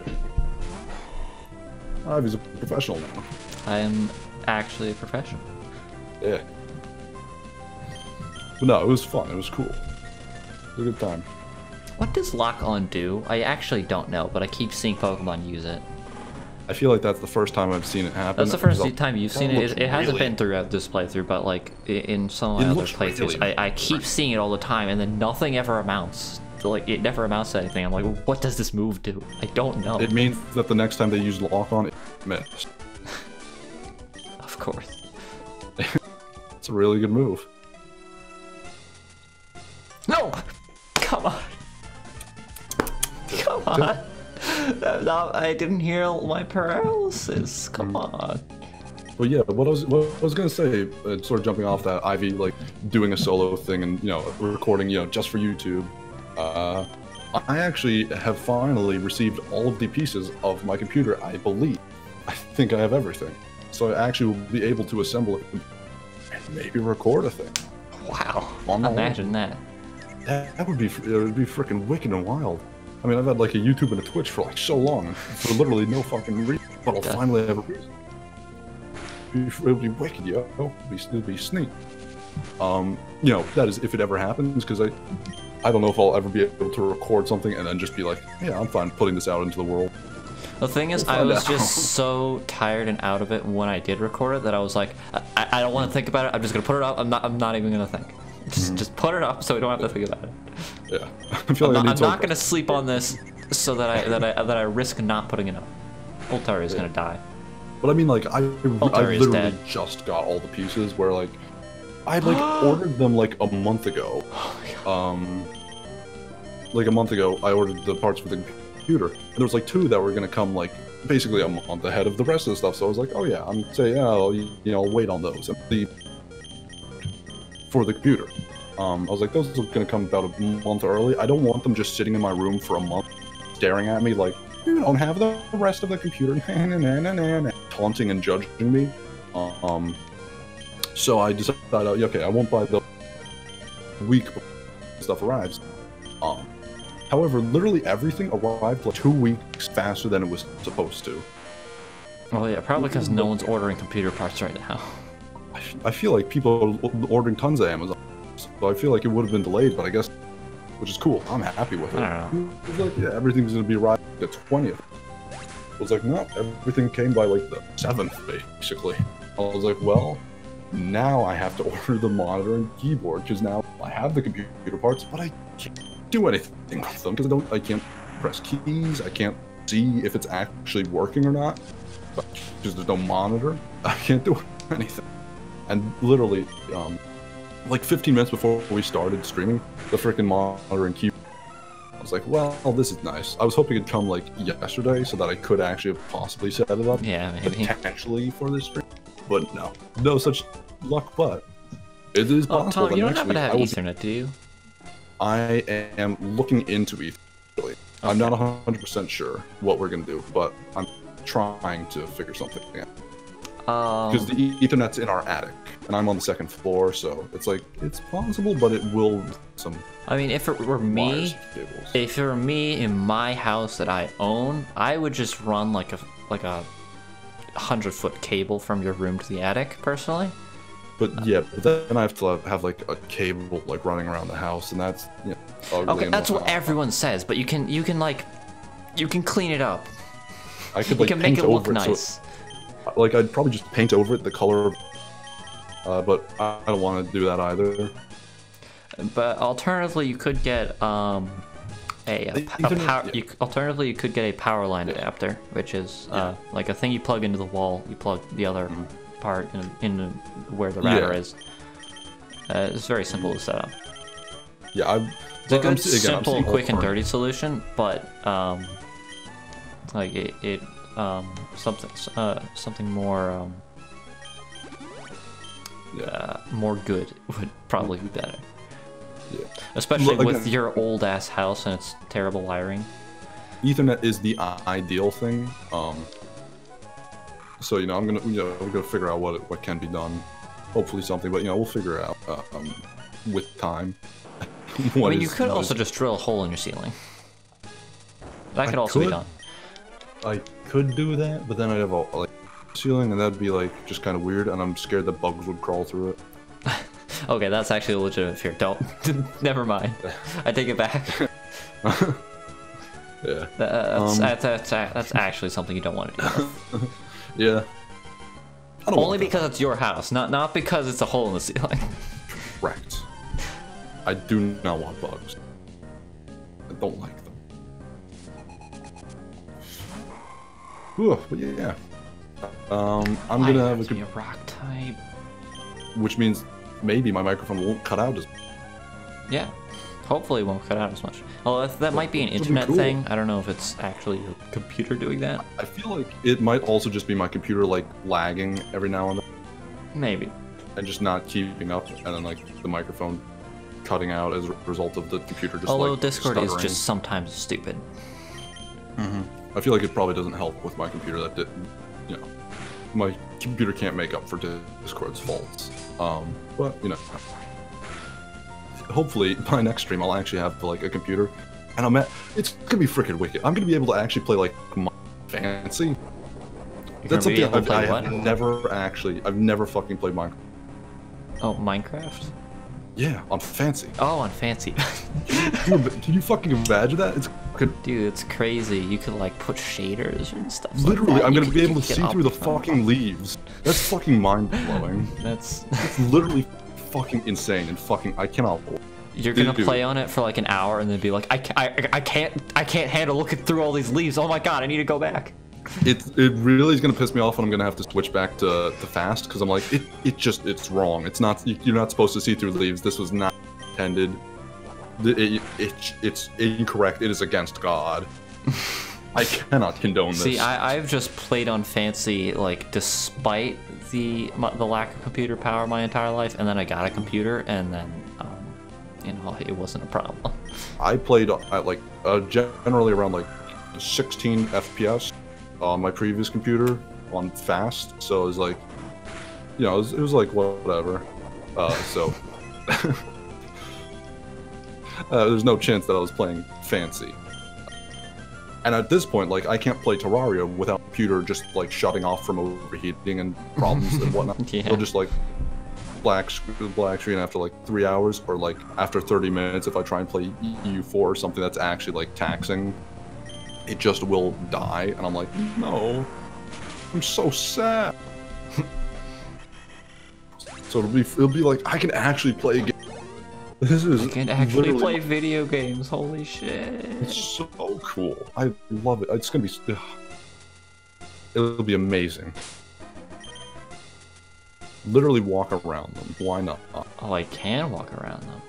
Ivy's a professional now. I am actually a professional. Yeah. But no, it was fun. It was cool. It was a good time. What does lock on do? I actually don't know, but I keep seeing Pokemon use it. I feel like that's the first time I've seen it happen. That's the first time you've seen it. It hasn't been throughout this playthrough, but like in some of my other playthroughs, I keep seeing it all the time, and then nothing ever amounts. Like it never amounts to anything. I'm like, well, what does this move do? I don't know. It means that the next time they use lock on, it missed. Of course. It's a really good move. No! Come on. Come on. No, I didn't hear my paralysis. Come on. But yeah, what I was gonna say, sort of jumping off that, Ivy like doing a solo thing and recording just for YouTube. I actually have finally received all of the pieces of my computer. I believe. I think I have everything, so I actually will be able to assemble it and maybe record a thing. Wow! Imagine that. That would be freaking wicked and wild. I mean, I've had like a YouTube and a Twitch for like so long, for literally no fucking reason. But I'll finally have a reason. It would be wicked, yo. It would be sneak. That is if it ever happens, because I don't know if I'll ever be able to record something and then just be like, yeah, I'm fine putting this out into the world. The thing is, I was just so tired and out of it when I did record it that I was like, I don't want to think about it. I'm just gonna put it up. I'm not even gonna think. Just put it up so we don't have to think about it. Yeah, I feel like I'm not gonna sleep on this so that I risk not putting it up. Ultari is gonna die. But I mean, like I literally just got all the pieces where like I like ordered them like a month ago. Like a month ago, I ordered the parts for the computer, and there was like 2 that were gonna come like basically a month ahead of the rest of the stuff. So I was like, oh yeah, I'm saying, I'll wait on those. And for the computer, I was like, those are gonna come about a month early. I don't want them just sitting in my room for a month, staring at me like, you don't have the rest of the computer, taunting and judging me. So I decided, okay, I won't buy the week before stuff arrives. However, literally everything arrived like 2 weeks faster than it was supposed to. Oh yeah, probably because no one's ordering computer parts right now. I feel like people are ordering tons of Amazon, so I feel like it would have been delayed, but I guess, which is cool. I'm happy with it. I don't know. It was like, yeah, everything's gonna be arriving the 20th. I was like, no, everything came by like the 7th, basically. I was like, well, now I have to order the monitor and keyboard because now I have the computer parts, but I can't do anything with them because I can't press keys. I can't see if it's actually working or not because there's no monitor. I can't do anything. And literally, like 15 minutes before we started streaming, the freaking monitor and keyboard, I was like, well, this is nice. I was hoping it'd come like yesterday so that I could actually have possibly set it up. Yeah, maybe. Potentially for this stream. But no such luck, but it is possible. Tom, you don't happen to have Ethernet, do you? I am looking into Ethernet. Okay. I'm not 100% sure what we're going to do, but I'm trying to figure something out. Because the Ethernet's in our attic, and I'm on the 2nd floor, so it's like, it's possible, but it will some... I mean, if it were me, in my house that I own, I would just run like a 100-foot cable from your room to the attic, personally. But yeah, but then I have to have like a cable like running around the house, and that's ugly. Okay, that's what everyone says, but you can clean it up. I could like you can make it look nice. So, like I'd probably just paint over it the color, but I don't want to do that either. But alternatively, you could get alternatively, you could get a power line adapter, which is like a thing you plug into the wall. You plug the other part in where the router is. It's very simple to set up. Yeah, it's a good, simple, quick, and dirty solution, but like something more more good would probably be better. Yeah. Especially with your old ass house and its terrible wiring. Ethernet is the ideal thing. So you know, we're gonna figure out what can be done. Hopefully something, but you know, we'll figure it out with time. I mean, you could also just drill a hole in your ceiling. That could also be done. I could do that, but then I'd have a like ceiling, and that'd be like just kind of weird, and I'm scared that bugs would crawl through it. Okay, that's actually a legitimate fear. Don't. Never mind. I take it back. Yeah. That's actually something you don't want to do. Yeah. Only because it's your house, not because it's a hole in the ceiling. Correct. I do not want bugs. I don't like them. Ooh, but yeah. I'm gonna have a rock type. Which means maybe my microphone won't cut out as much. Yeah. Hopefully it won't cut out as much. Well, that might be an internet thing. I don't know if it's actually your computer doing that. I feel like it might also just be my computer like lagging every now and then. Maybe. And just not keeping up, and then like the microphone cutting out as a result of the computer just Although like Discord stuttering. is just sometimes stupid. I feel like it probably doesn't help with my computer that you know, my computer can't make up for Discord's faults. But you know, hopefully by next stream I'll actually have like a computer, and it's gonna be freaking wicked. I'm gonna be able to actually play like fancy. That's something I've never fucking played Minecraft. Oh, Minecraft? Yeah, on fancy. Oh, on fancy. Can you fucking imagine that? Dude, it's crazy. You could like put shaders and stuff. Literally, like that. I'm gonna be able to see through the fucking leaves. That's fucking mind blowing. That's literally fucking insane and fucking I cannot. You're gonna play on it for like an hour and then be like, I can't handle looking through all these leaves. Oh my god, I need to go back. It really is gonna piss me off, and I'm gonna have to switch back to fast because I'm like it's wrong. It's not, you're not supposed to see through leaves. This was not intended. It's incorrect. It is against God. I cannot condone this. See, I've just played on fancy like despite the lack of computer power my entire life, and then I got a computer, and then you know, it wasn't a problem. I played at like generally around like 16 FPS on my previous computer on fast, so it was like, you know, it was like whatever. So there's no chance that I was playing fancy. And at this point, like, I can't play Terraria without the computer just like shutting off from overheating and problems and whatnot. Yeah. It'll just like black screen after like 3 hours, or like after 30 minutes if I try and play EU4 or something that's actually like taxing. It just will die, and I'm like, no, I'm so sad. So it'll be like I can actually play a game. I can actually play video games. Holy shit! It's so cool. I love it. It's gonna be. It'll be amazing. Literally walk around them. Why not? Oh, I can walk around them.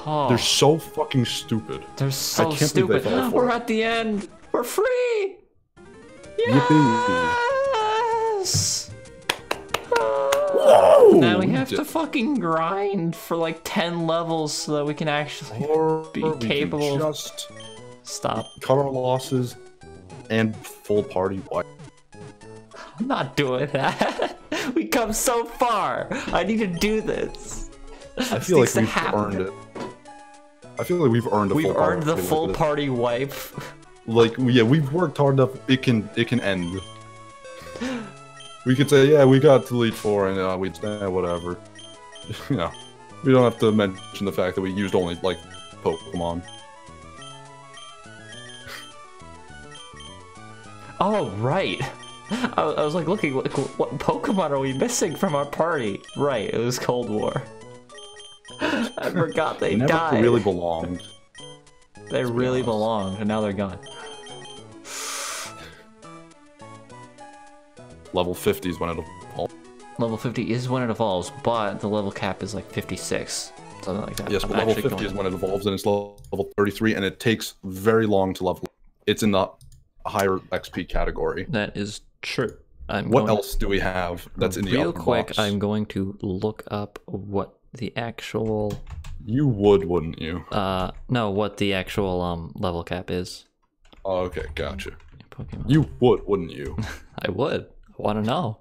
Oh. They're so fucking stupid. They're so stupid. We're at the end. We're free. Yes. Whoa. Now we have to fucking grind for like 10 levels so that we can actually be capable. Just stop. Cut our losses and full party wipe. I'm not doing that. We come so far. I need to do this. I feel like we've earned it. I feel like we've earned the full party wipe. Like, yeah, we've worked hard enough. It can end. We could say, yeah, we got to Elite 4 and we whatever. You know, we don't have to mention the fact that we used only like Pokemon. Oh right. I was like looking, what Pokemon are we missing from our party? Right, it was Cold War. I forgot they died. Never really belonged. They really belonged, and now they're gone. Level 50 is when it evolves. Level 50 is when it evolves, but the level cap is like 56. Something like that. Yes, but level 50 is when it evolves, and it's level 33, and it takes very long to level. It's in the higher XP category. That is true. What else do we have that's in the real other quick box? I'm going to look up what the actual you wouldn't you? No, what the actual level cap is. Oh, okay, gotcha. Pokemon. You would, wouldn't you? I would. I want to know.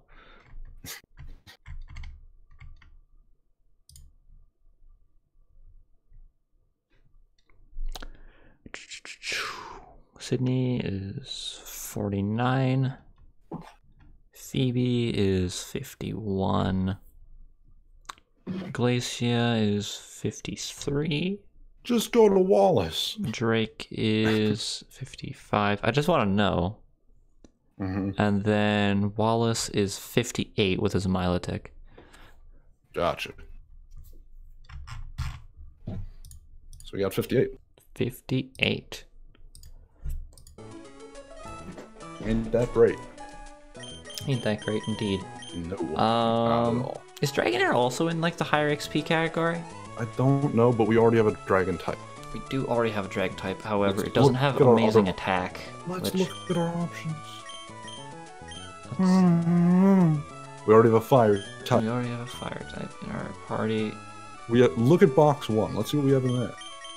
Sydney is 49. Phoebe is 51. Glacia is 53. Just go to Wallace. Drake is 55. I just want to know. And then Wallace is 58 with his Milotic. Gotcha. So we got 58. 58. Ain't that great? Ain't that great indeed. No, not at all. Is Dragonair also in like the higher XP category? I don't know, but we already have a dragon type. We do already have a Dragon type, however, Let's it doesn't have amazing other... attack. Let's which... look at our options. We already have a fire type. We already have a fire type in our party. Look at box 1. Let's see what we have in there.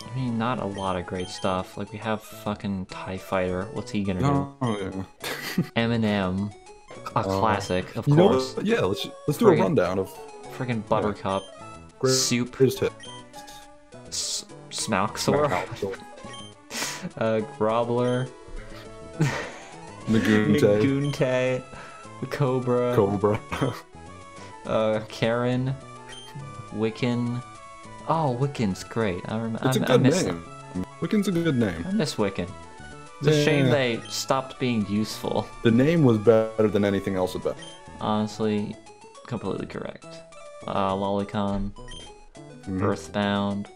I mean, not a lot of great stuff. Like, we have fucking TIE Fighter. What's he gonna do? Oh, yeah. Eminem. A classic, of course. Yeah, let's do a rundown of... Friggin' Buttercup. Soup. Greatest hit. Smalksaur. Grobbler. Nagoonte. Cobra. Karen. Wiccan. Oh, Wiccan's great. It's a good name. Wiccan's a good name. I miss Wiccan. It's a shame they stopped being useful. The name was better than anything else about it. Honestly, completely correct. Lolicon. Earthbound.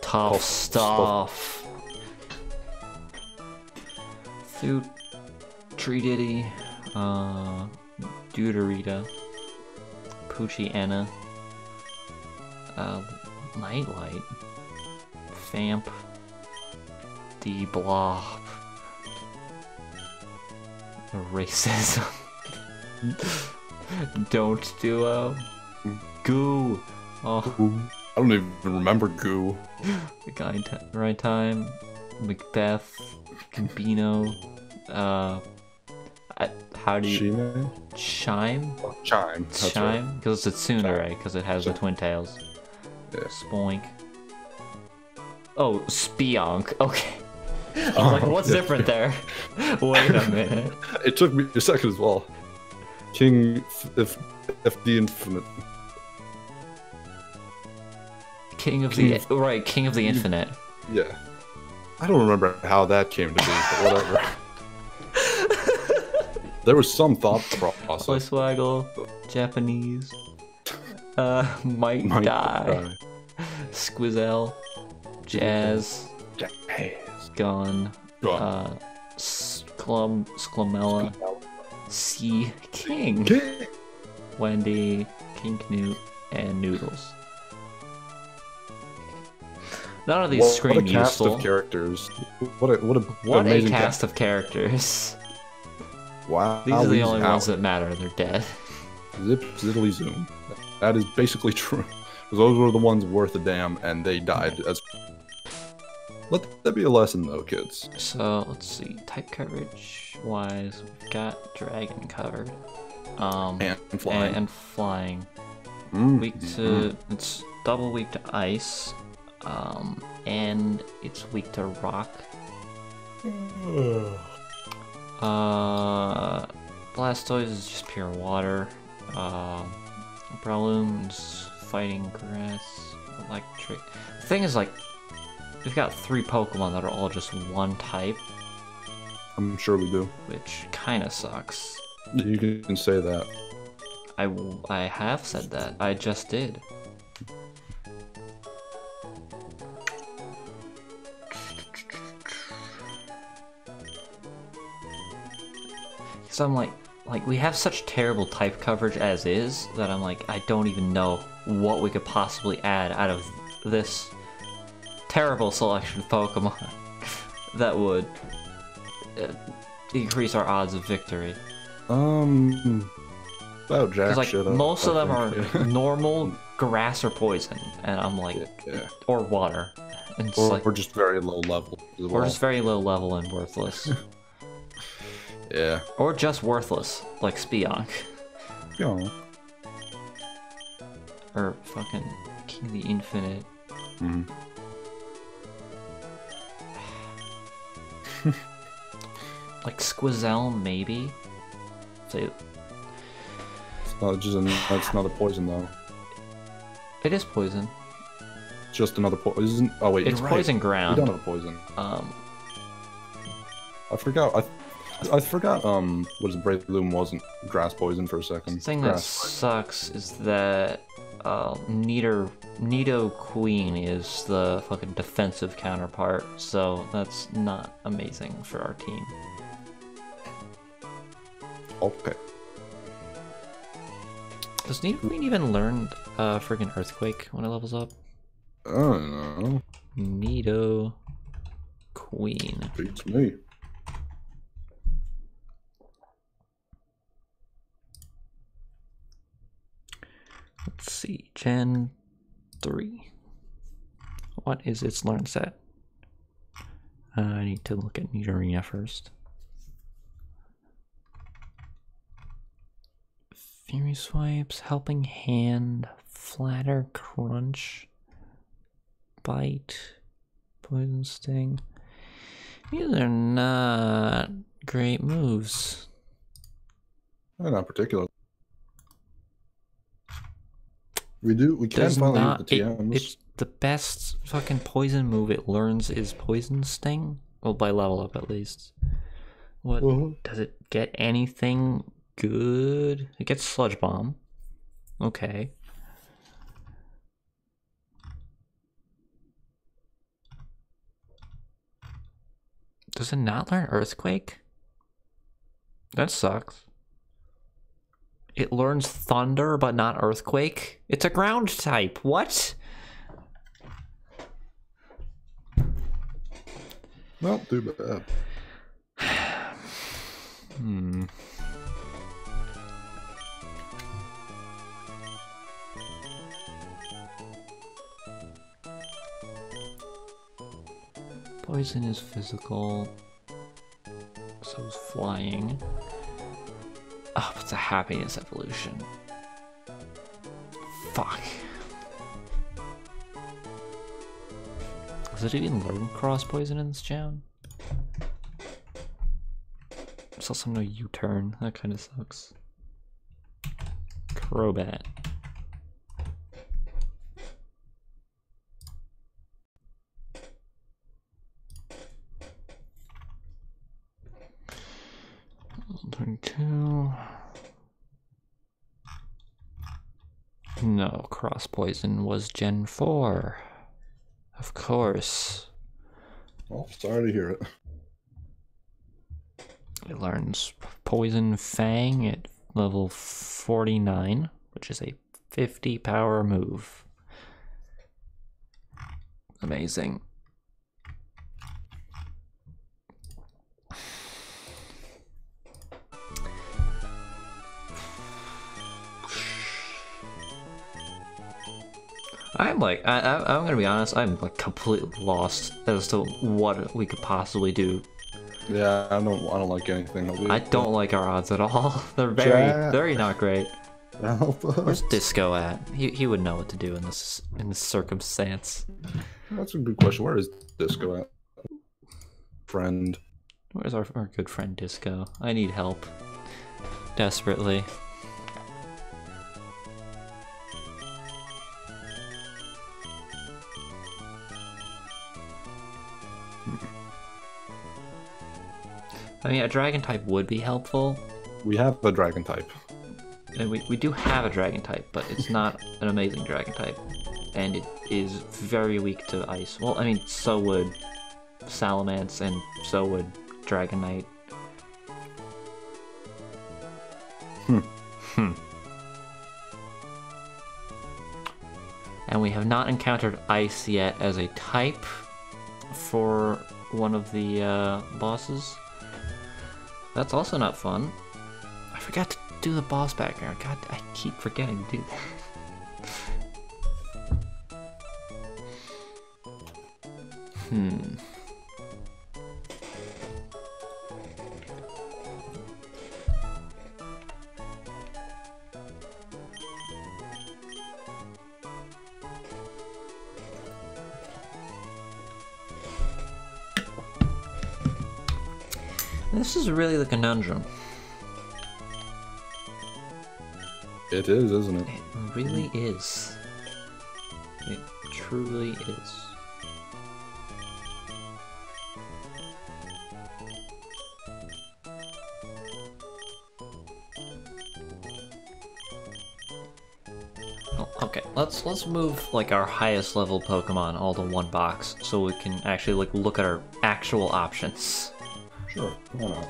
Tough stuff. Thoot. Tree Diddy. Deuterita. Poochie-Anna. Nightlight. Famp. The Blob. Racism. Don't Duo. Goo. Oh. I don't even remember Goo. The Guy in Right Time. Macbeth. Gambino. How do you... Chime? Chime. Chime? Because it's Tsundere, because it has the twin tails. Yeah. Spoink. Oh, Speonk. Okay. I was like, what's different there? Wait a minute. It took me a second as well. King F the Infinite. King of the Infinite. Yeah. I don't remember how that came to be, but whatever. There was some thought process. Swaggle, Japanese. Might Die. Squizzell. Jazz. Gun. Sclumella. Sea King. Wendy. King Knute. And Noodles. None of these scream useful. What a cast of characters. What a cast of characters. Wow. These are the only ones that matter. They're dead. Zip, ziddly, zoom. That is basically true. Because those were the ones worth a damn, and they died as... Let that be a lesson, though, kids. So, let's see. Type coverage-wise, we've got Dragon covered. And flying. And flying. Weak to... It's double weak to ice. And it's weak to rock. Blastoise is just pure water. Breloom's fighting grass, electric. The thing is, like, we've got 3 Pokemon that are all just one type. I'm sure we do. Which kind of sucks. You can say that. I have said that. I just did. So I'm like we have such terrible type coverage as is that I'm like, I don't even know what we could possibly add out of this terrible selection of Pokemon that would increase our odds of victory. About jack like, shit. Most of them are normal grass or poison, and I'm like, or water, Or just very low level as well. Or just very low level and worthless. Yeah. Or just worthless, like Spionk. Yeah. Or fucking King the Infinite. Mm-hmm. Like Squirrel, maybe? Say, That's not a poison, though. it is poison. Just another poison. Oh, wait. It's poison ground. We don't have poison. I forgot. I forgot, what is it, Brave Loom wasn't grass poison for a second. The thing that sucks is that Nido Queen is the fucking defensive counterpart, so that's not amazing for our team. Okay. Does Nido Queen even learn friggin' Earthquake when it levels up? I don't know. Nido Queen. Beats me. Let's see, Gen 3. What is its learn set? I need to look at Nidorina first. Fury Swipes, Helping Hand, Flatter, Crunch, Bite, Poison Sting. These are not great moves. Not particular. We can finally use the TMs. It's the best fucking poison move it learns is Poison Sting. Well, by level up at least. What does it get? Anything good? It gets Sludge Bomb. Okay. Does it not learn Earthquake? That sucks. It learns Thunder, but not Earthquake? It's a ground type. What? Not too bad. Poison is physical. So is flying. Oh, it's a happiness evolution. Fuck. Does it even learn cross poison in this town? There's also no U-turn. That kind of sucks. Crobat. Turn 2. No, cross poison was Gen 4. Of course. Well, sorry to hear it. It learns Poison Fang at level 49, which is a 50 power move. Amazing. I'm like, I'm gonna be honest, I'm like completely lost as to what we could possibly do. Yeah, I don't like anything. I don't like our odds at all. They're very not great. Where's Disco at? He would know what to do in this circumstance. That's a good question. Where is Disco at? Friend. Where's our good friend Disco? I need help. Desperately. I mean, a dragon type would be helpful. We have a dragon type. And we do have a dragon type, but it's not an amazing dragon type. And it is very weak to ice. Well, I mean, so would Salamence, and so would Dragonite. And we have not encountered ice yet as a type for one of the bosses. That's also not fun. I forgot to do the boss background. God, I keep forgetting to do that. This is really the conundrum. It is, isn't it? It really is. It truly is. Oh, okay, let's move like our highest level Pokemon all to one box so we can actually like look at our actual options. Sure, why not?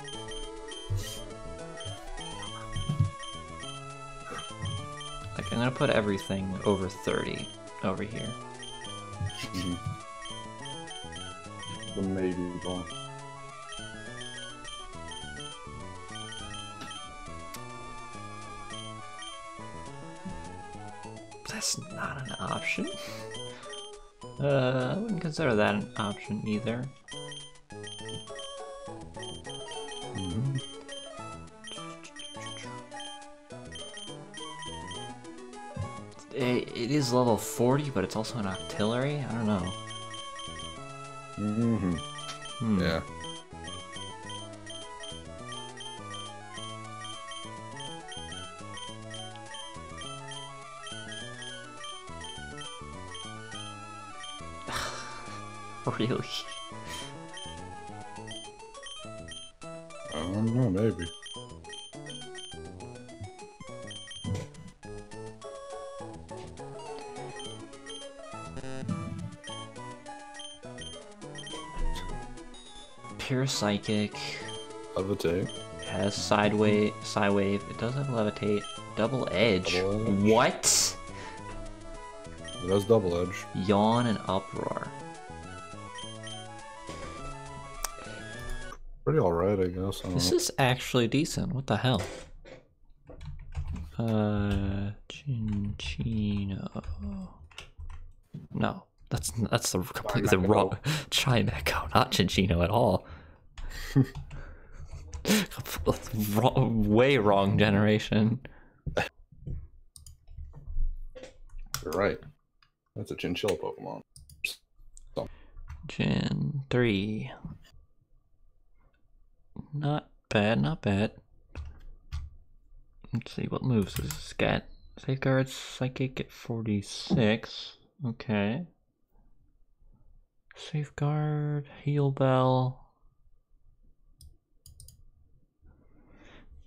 Like, I'm gonna put everything over 30 over here. The maybe ball. That's not an option. I wouldn't consider that an option either. It is level 40, but it's also an Octillery? I don't know. Yeah. Really? I don't know, maybe. Pure Psychic. Levitate. It has Psywave. It does have Levitate. Double Edge. Double Edge. What? It has Double Edge. Yawn and Uproar. Pretty alright, I guess. I don't This know. is actually decent. What the hell? Chinchino. No, that's the completely wrong. Chimecho, not Chinchino at all. Way wrong generation. You're right. That's a chinchilla Pokemon. Gen 3. Not bad, not bad. Let's see, what moves does this get? Safeguard, Psychic at 46. Okay. Safeguard, Heal Bell.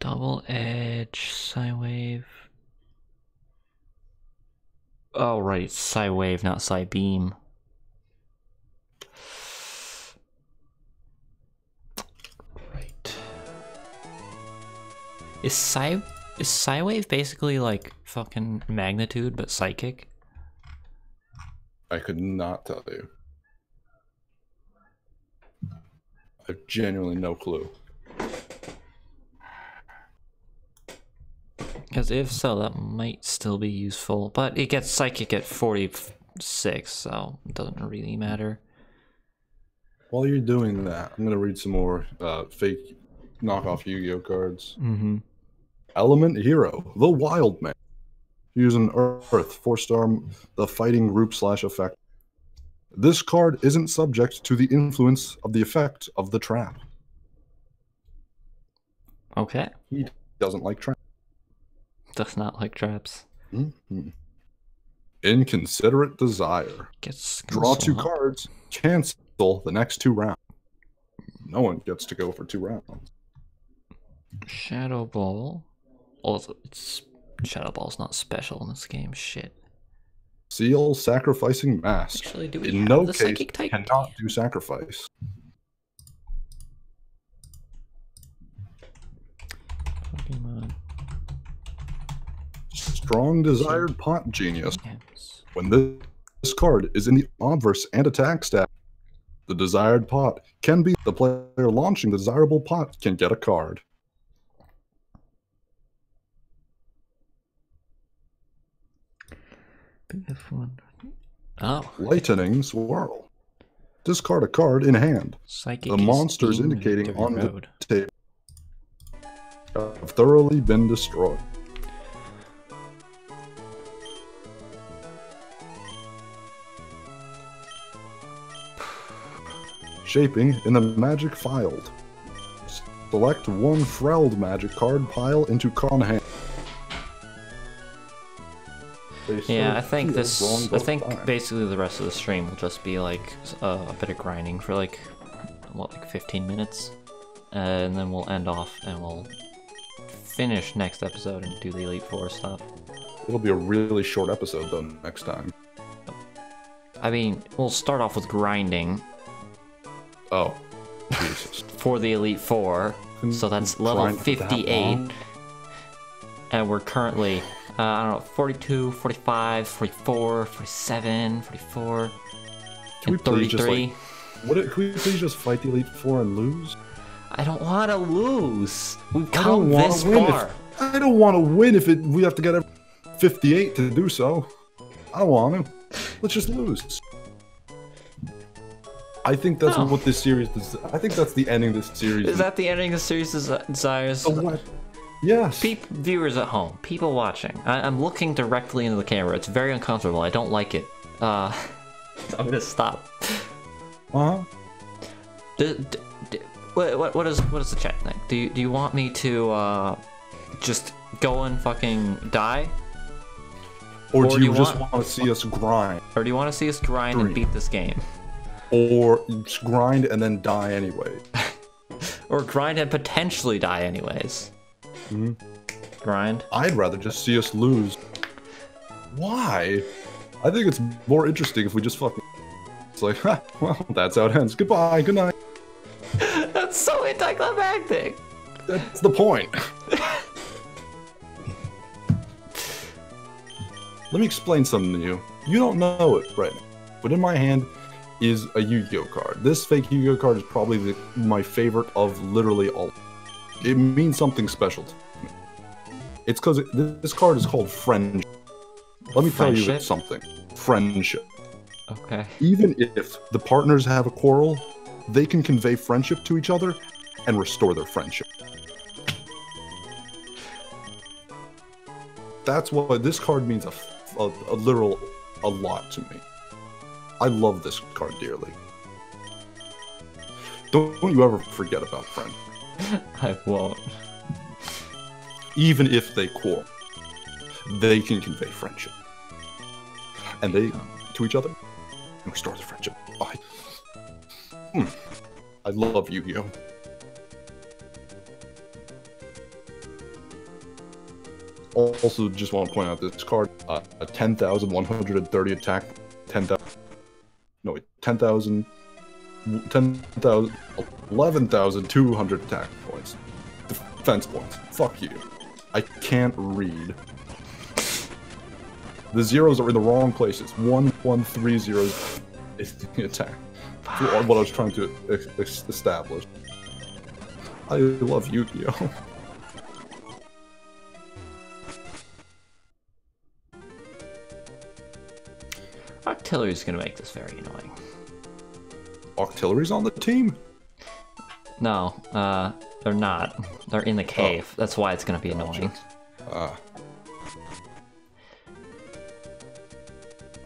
Double Edge, Psywave. Oh, right, Psywave, not Psybeam. Right. Is Psywave basically like fucking Magnitude but psychic? I could not tell you. I have genuinely no clue. Because if so, that might still be useful. But it gets psychic at 46, so it doesn't really matter. While you're doing that, I'm going to read some more fake knockoff Yu-Gi-Oh cards. Mm-hmm. Element Hero, the Wild Man. Use an Earth, 4-star, the fighting group / effect. This card isn't subject to the influence of the effect of the trap. Okay. He doesn't like traps. Does not like traps. Inconsiderate Desire. Draw 2 cards, cancel the next 2 rounds. No one gets to go for 2 rounds. Shadow Ball. Also, it's Shadow Ball's not special in this game. Shit. Seal Sacrificing Mask. Actually, do we in have no the case psychic type? cannot do sacrifice. Pokemon. Strong Desired Pot Genius. Yes. When this card is in the obverse and attack stat, the desired pot can be the player launching the desirable pot can get a card. BF1. Oh. Lightning Swirl. Discard a card in hand. Psychic the monsters indicating Victory on Road. the table have thoroughly been destroyed. Shaping in the magic filed. Select one Freld magic card pile into con hand. Yeah, I think basically the rest of the stream will just be like a bit of grinding for like, what, like 15 minutes? And then we'll end off and we'll finish next episode and do the Elite Four stuff. It'll be a really short episode though next time. I mean, we'll start off with grinding. Oh, Jesus. For the Elite Four, so that's level 58. And we're currently, I don't know, 42, 45, 44, 47, 44, and 33. Can we please just fight the Elite Four and lose? I don't want to lose. We've come this far. I don't want to win if we have to get 58 to do so. I don't want to. Let's just lose. I think that's what this series does. I think that's the ending of this series. Is that the ending of the series desires? Yes. Viewers at home, people watching. I'm looking directly into the camera. It's very uncomfortable. I don't like it. I'm gonna stop. Uh-huh. What is the chat thing? Do you want me to just go and fucking die? Or do you just want to see us grind? Or do you want to see us grind and beat this game? Or just grind and then die anyway. Or grind and potentially die anyways. Mm-hmm. Grind? I'd rather just see us lose. Why? I think it's more interesting if we just fucking... It's like, ha, well, that's how it ends. Goodbye, good night. That's so anticlimactic. That's the point. Let me explain something to you. You don't know it right now, but in my hand is a Yu-Gi-Oh card. This fake Yu-Gi-Oh card is probably my favorite of literally all. It means something special to me. It's because this card is called Friendship. Let me tell you something. Friendship. Okay. Even if the partners have a quarrel, they can convey friendship to each other and restore their friendship. That's why this card means a lot to me. I love this card dearly. Don't you ever forget about friend. I won't. Even if they quarrel, they can convey friendship. And they, to each other, and restore their friendship. I love Yu-Gi-Oh! Also, just want to point out this card, a 10,130 attack, 11,200 attack points. Defense points. Fuck you. I can't read. The zeros are in the wrong places. 1, 1, 3 zeros is the attack. What I was trying to establish. I love Yu-Gi-Oh! Octillery's gonna make this very annoying. Octillery's on the team? No, they're not. They're in the cave. That's why it's gonna be annoying. I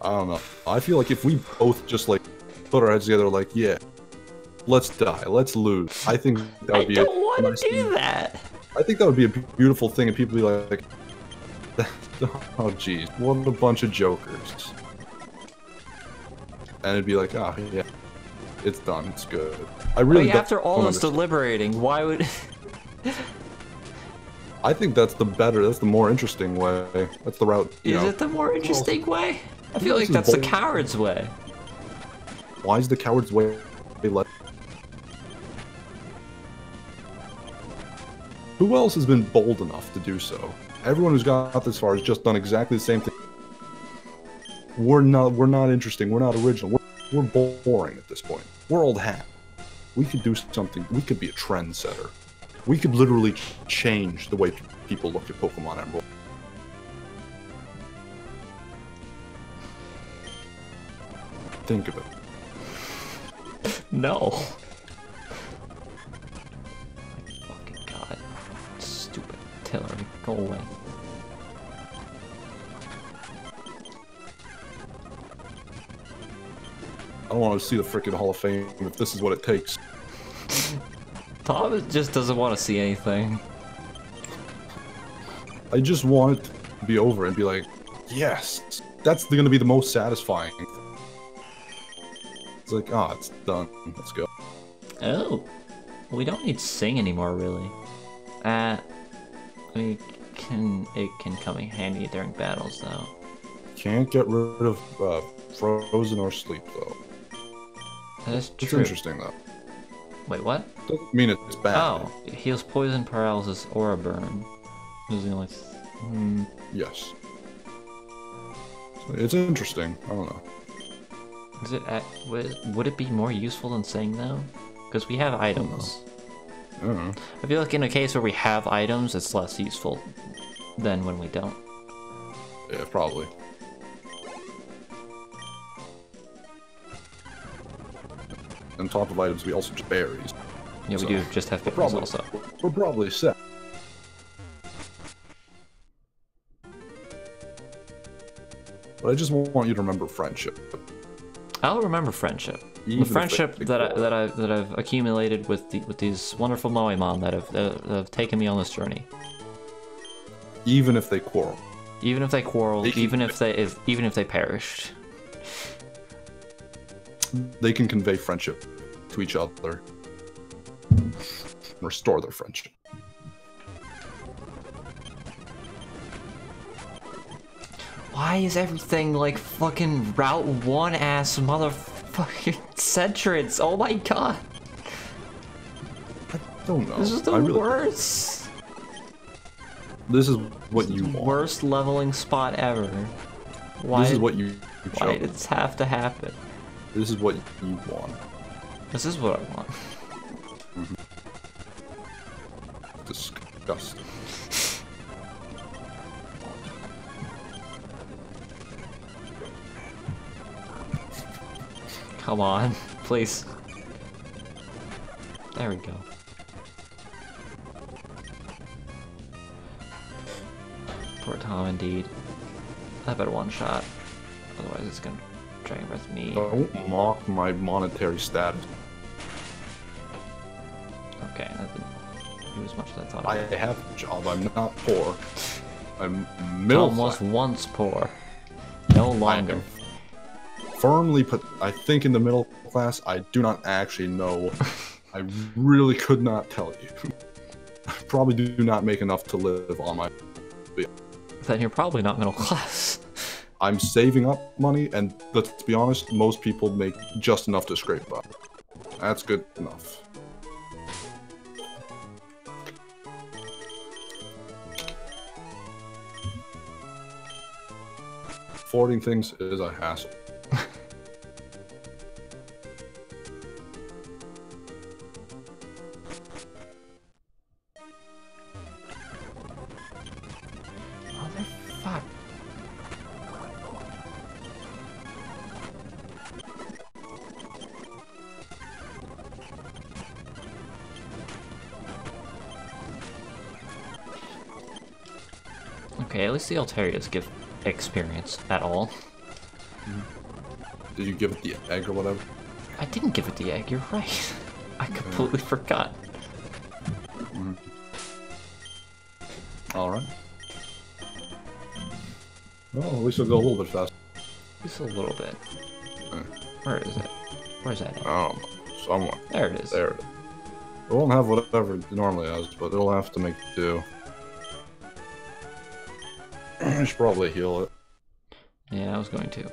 don't know. I feel like if we both just like put our heads together, like, yeah, let's die, let's lose. I think that would be. I don't want to do that. I think that would be a beautiful thing, and people be like, "Oh, jeez, what a bunch of jokers." And it'd be like, "Ah, oh, yeah, it's done. It's good." I really. After all this deliberating, why would? I think that's the more interesting way. That's the route. Is it the more interesting way? I feel like that's the coward's way. Why is the coward's way less? Who else has been bold enough to do so? Everyone who's got this far has just done exactly the same thing. We're not interesting. We're not original. We're boring at this point. We're old hat. We could do something. We could be a trendsetter. We could literally change the way people look at Pokemon Emerald. Think of it. No. My fucking god. Stupid artillery. Go away. I don't want to see the freaking Hall of Fame if this is what it takes. Tom just doesn't want to see anything. I just want it to be over and be like, yes, that's going to be the most satisfying. It's like, ah, it's done. Let's go. Oh, we don't need Sing anymore, really. I mean, it can come in handy during battles, though. Can't get rid of Frozen or Sleep, though. That's true. It's interesting, though. Wait, what? Doesn't mean it's bad. Oh, it heals poison, paralysis, or a burn. Those are the only Yes. So it's interesting. I don't know. Is it? Would it be more useful than Sing, though? Because we have items. I don't know. I feel like in a case where we have items, it's less useful than when we don't. Yeah, probably. On top of items, we also just berries. Yeah, we do just have berries also. We're probably set. But I just want you to remember friendship. I'll remember friendship. Even the friendship that I've accumulated with these wonderful Moemon that have taken me on this journey. Even if they quarrel. Even if they quarrel, even if they perished. They can convey friendship to each other. Restore their friendship. Why is everything like fucking Route 1 ass motherfucking Centreds? Oh my god. I don't know. This is the worst. This is what you want. Worst leveling spot ever. Why? This is what you Why did this have to happen? This is what you want. This is what I want. Mm-hmm. Disgusting. Come on, please. There we go. Poor Tom, indeed. I better one shot. Otherwise, it's gonna drain with me. Don't mock my monetary status. Okay, that didn't do as much as I thought. I have a job. I'm not poor. I'm middle class. Almost once poor. No longer. Firmly put, I think, in the middle class. I do not actually know. I really could not tell you. I probably do not make enough to live on my. Then you're probably not middle class. I'm saving up money, and let's be honest, most people make just enough to scrape by. That's good enough. Forwarding things is a hassle. Motherfuck. Okay, at least the Altarias give experience at all. Did you give it the egg or whatever? I didn't give it the egg, you're right. I completely forgot. Alright. Well, at least it'll go a little bit faster. Just a little bit. Where is it? Where's that egg? Somewhere. There it is. There it is. It won't have whatever it normally has, but it'll have to make do. I should probably heal it. Yeah, I was going to.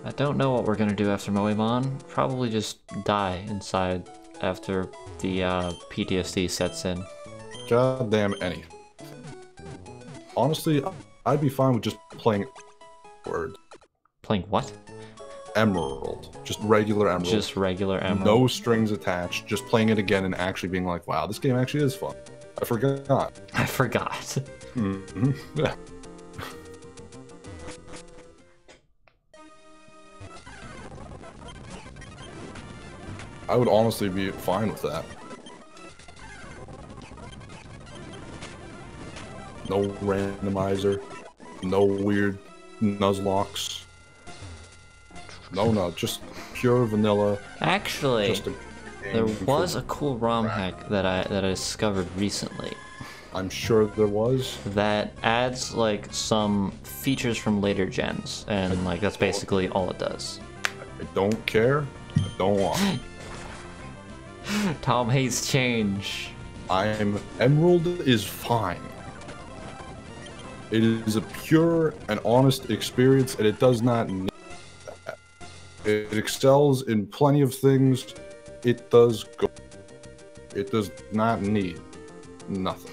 I don't know what we're gonna do after Moemon. Probably just die inside after the PTSD sets in. Goddamn any. Honestly, I'd be fine with just playing Word. Playing what? Emerald. Just regular Emerald. Just regular Emerald. No strings attached. Just playing it again and actually being like, wow, this game actually is fun. I forgot. I forgot. Yeah. I would honestly be fine with that. No randomizer. No weird Nuzlocks. No, just pure vanilla. Actually, there was a cool ROM hack that I discovered recently. I'm sure there was. That adds like some features from later gens, and like that's basically all it does. I don't care. I don't want. Tom hates change. Emerald is fine. It is a pure and honest experience, and it does not need that. It excels in plenty of things. It does go. It does not need nothing.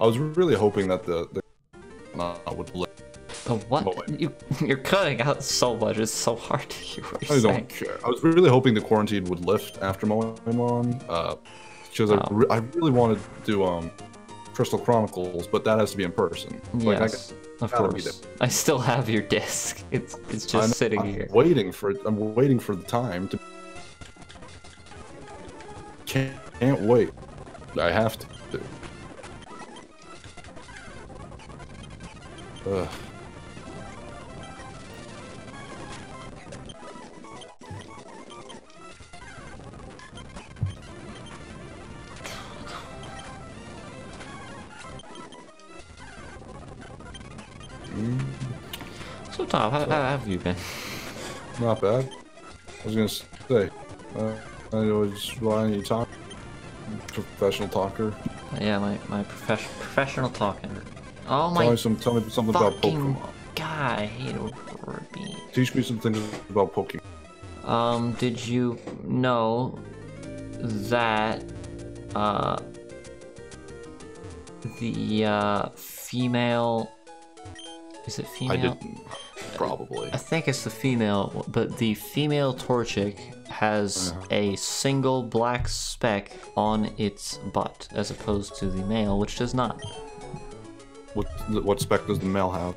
I was really hoping that the would lift. The what? You're cutting out so much. It's so hard to hear what you're saying. I don't care. I was really hoping the quarantine would lift after Moemon, because I really wanted to do Crystal Chronicles, but that has to be in person. Yes, of course. I still have your disc. It's just sitting here. I'm waiting for the time to. Can't wait. I have to. Ugh. So Tom, how have you been? Not bad. I was gonna say, I was why you talk. Professional talker. Yeah, my professional talking. Oh my! Tell me something about Pokemon. God, I hate overbeat. Teach me some things about Pokemon. Did you know that the female? Is it female? I didn't. Probably. I think it's the female, but the female Torchic has a single black speck on its butt, as opposed to the male, which does not. What speck does the male have?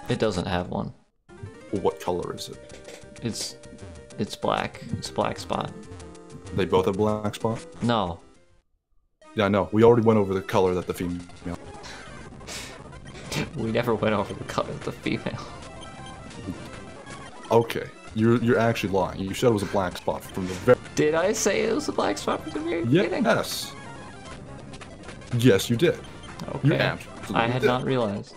It doesn't have one. Well, what color is it? It's black. It's a black spot. They both have black spot? No. Yeah, I know. We already went over the color that the female. We never went over the color of the female. Okay, you're actually lying. You said it was a black spot from the very. Did I say it was a black spot from the very beginning? Yes. Yes, you did. Okay. I had not realized.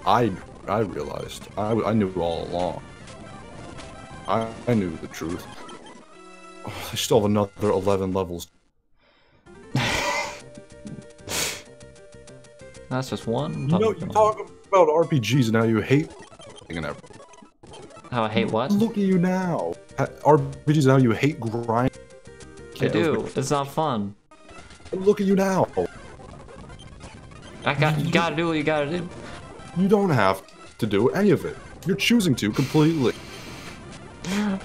I realized. I knew all along. I knew the truth. Oh, I still have another 11 levels. That's just one. You know, you talk about RPGs and how you hate and everything. How I hate what? Look at you now. RPGs and how you hate grind. I do. It's not fun. Look at you now. You gotta do what you gotta do. You don't have to do any of it. You're choosing to completely.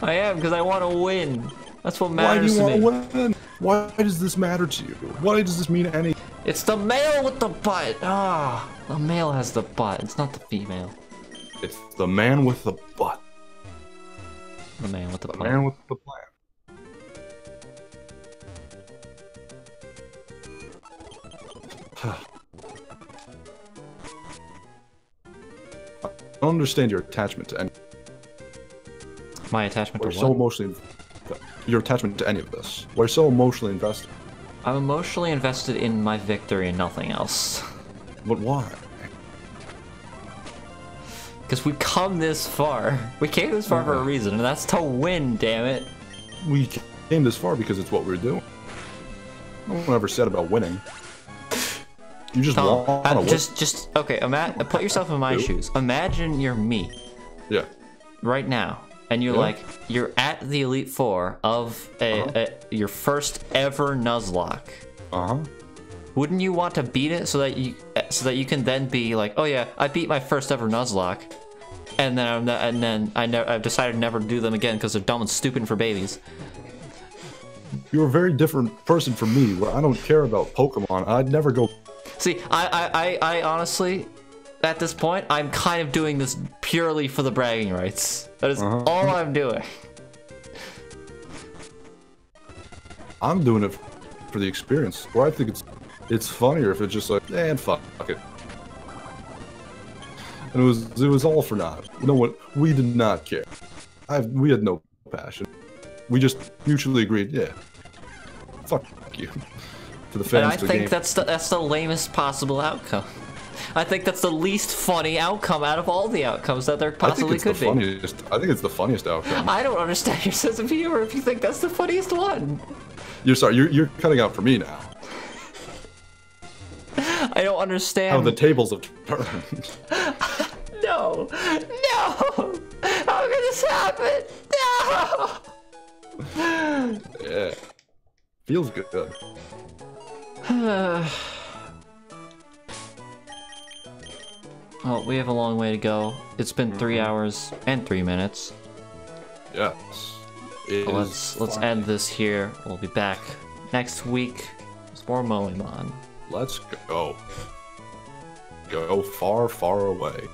I am, because I want to win. That's what matters to me. Why do you want to win? Why does this matter to you? Why does this mean anything? It's the male with the butt. Ah, the male has the butt. It's not the female. It's the man with the butt. The man with the butt. The man with the plan. I don't understand your attachment to any. My attachment to what? So emotionally. Your attachment to any of this. We're so emotionally invested. I'm emotionally invested in my victory and nothing else. But why? Because we come this far. We came this far for a reason, and that's to win, damn it. We came this far because it's what we're doing. No one ever said about winning. You just want to win. Just okay. Put yourself in my shoes. Imagine you're me. Yeah. Right now, and you're you're at the Elite Four of your first ever Nuzlocke. Wouldn't you want to beat it so that you can then be like, oh yeah, I beat my first ever Nuzlocke, and then I've decided to never do them again because they're dumb and stupid and for babies. You're a very different person from me, where I don't care about Pokemon. I'd never go See, I honestly, at this point, I'm kind of doing this purely for the bragging rights. That is all I'm doing. I'm doing it for the experience. Where I think it's funnier if it's just like, man, fuck it. And it was all for naught. You know what? We did not care. We had no passion. We just mutually agreed, yeah. Fuck you. To the fans. And I think that's the lamest possible outcome. I think that's the least funny outcome out of all the outcomes that there possibly could be. I think it's the funniest outcome. I don't understand your sense of humor if you think that's the funniest one. You're cutting out for me now. I don't understand. How the tables have turned. No! No! How could this happen? No! Yeah. Feels good. Well, we have a long way to go. It's been 3 hours and 3 minutes. Yes. Let's end this here. We'll be back next week. It's more Moemon. Let's go. Go far, far away.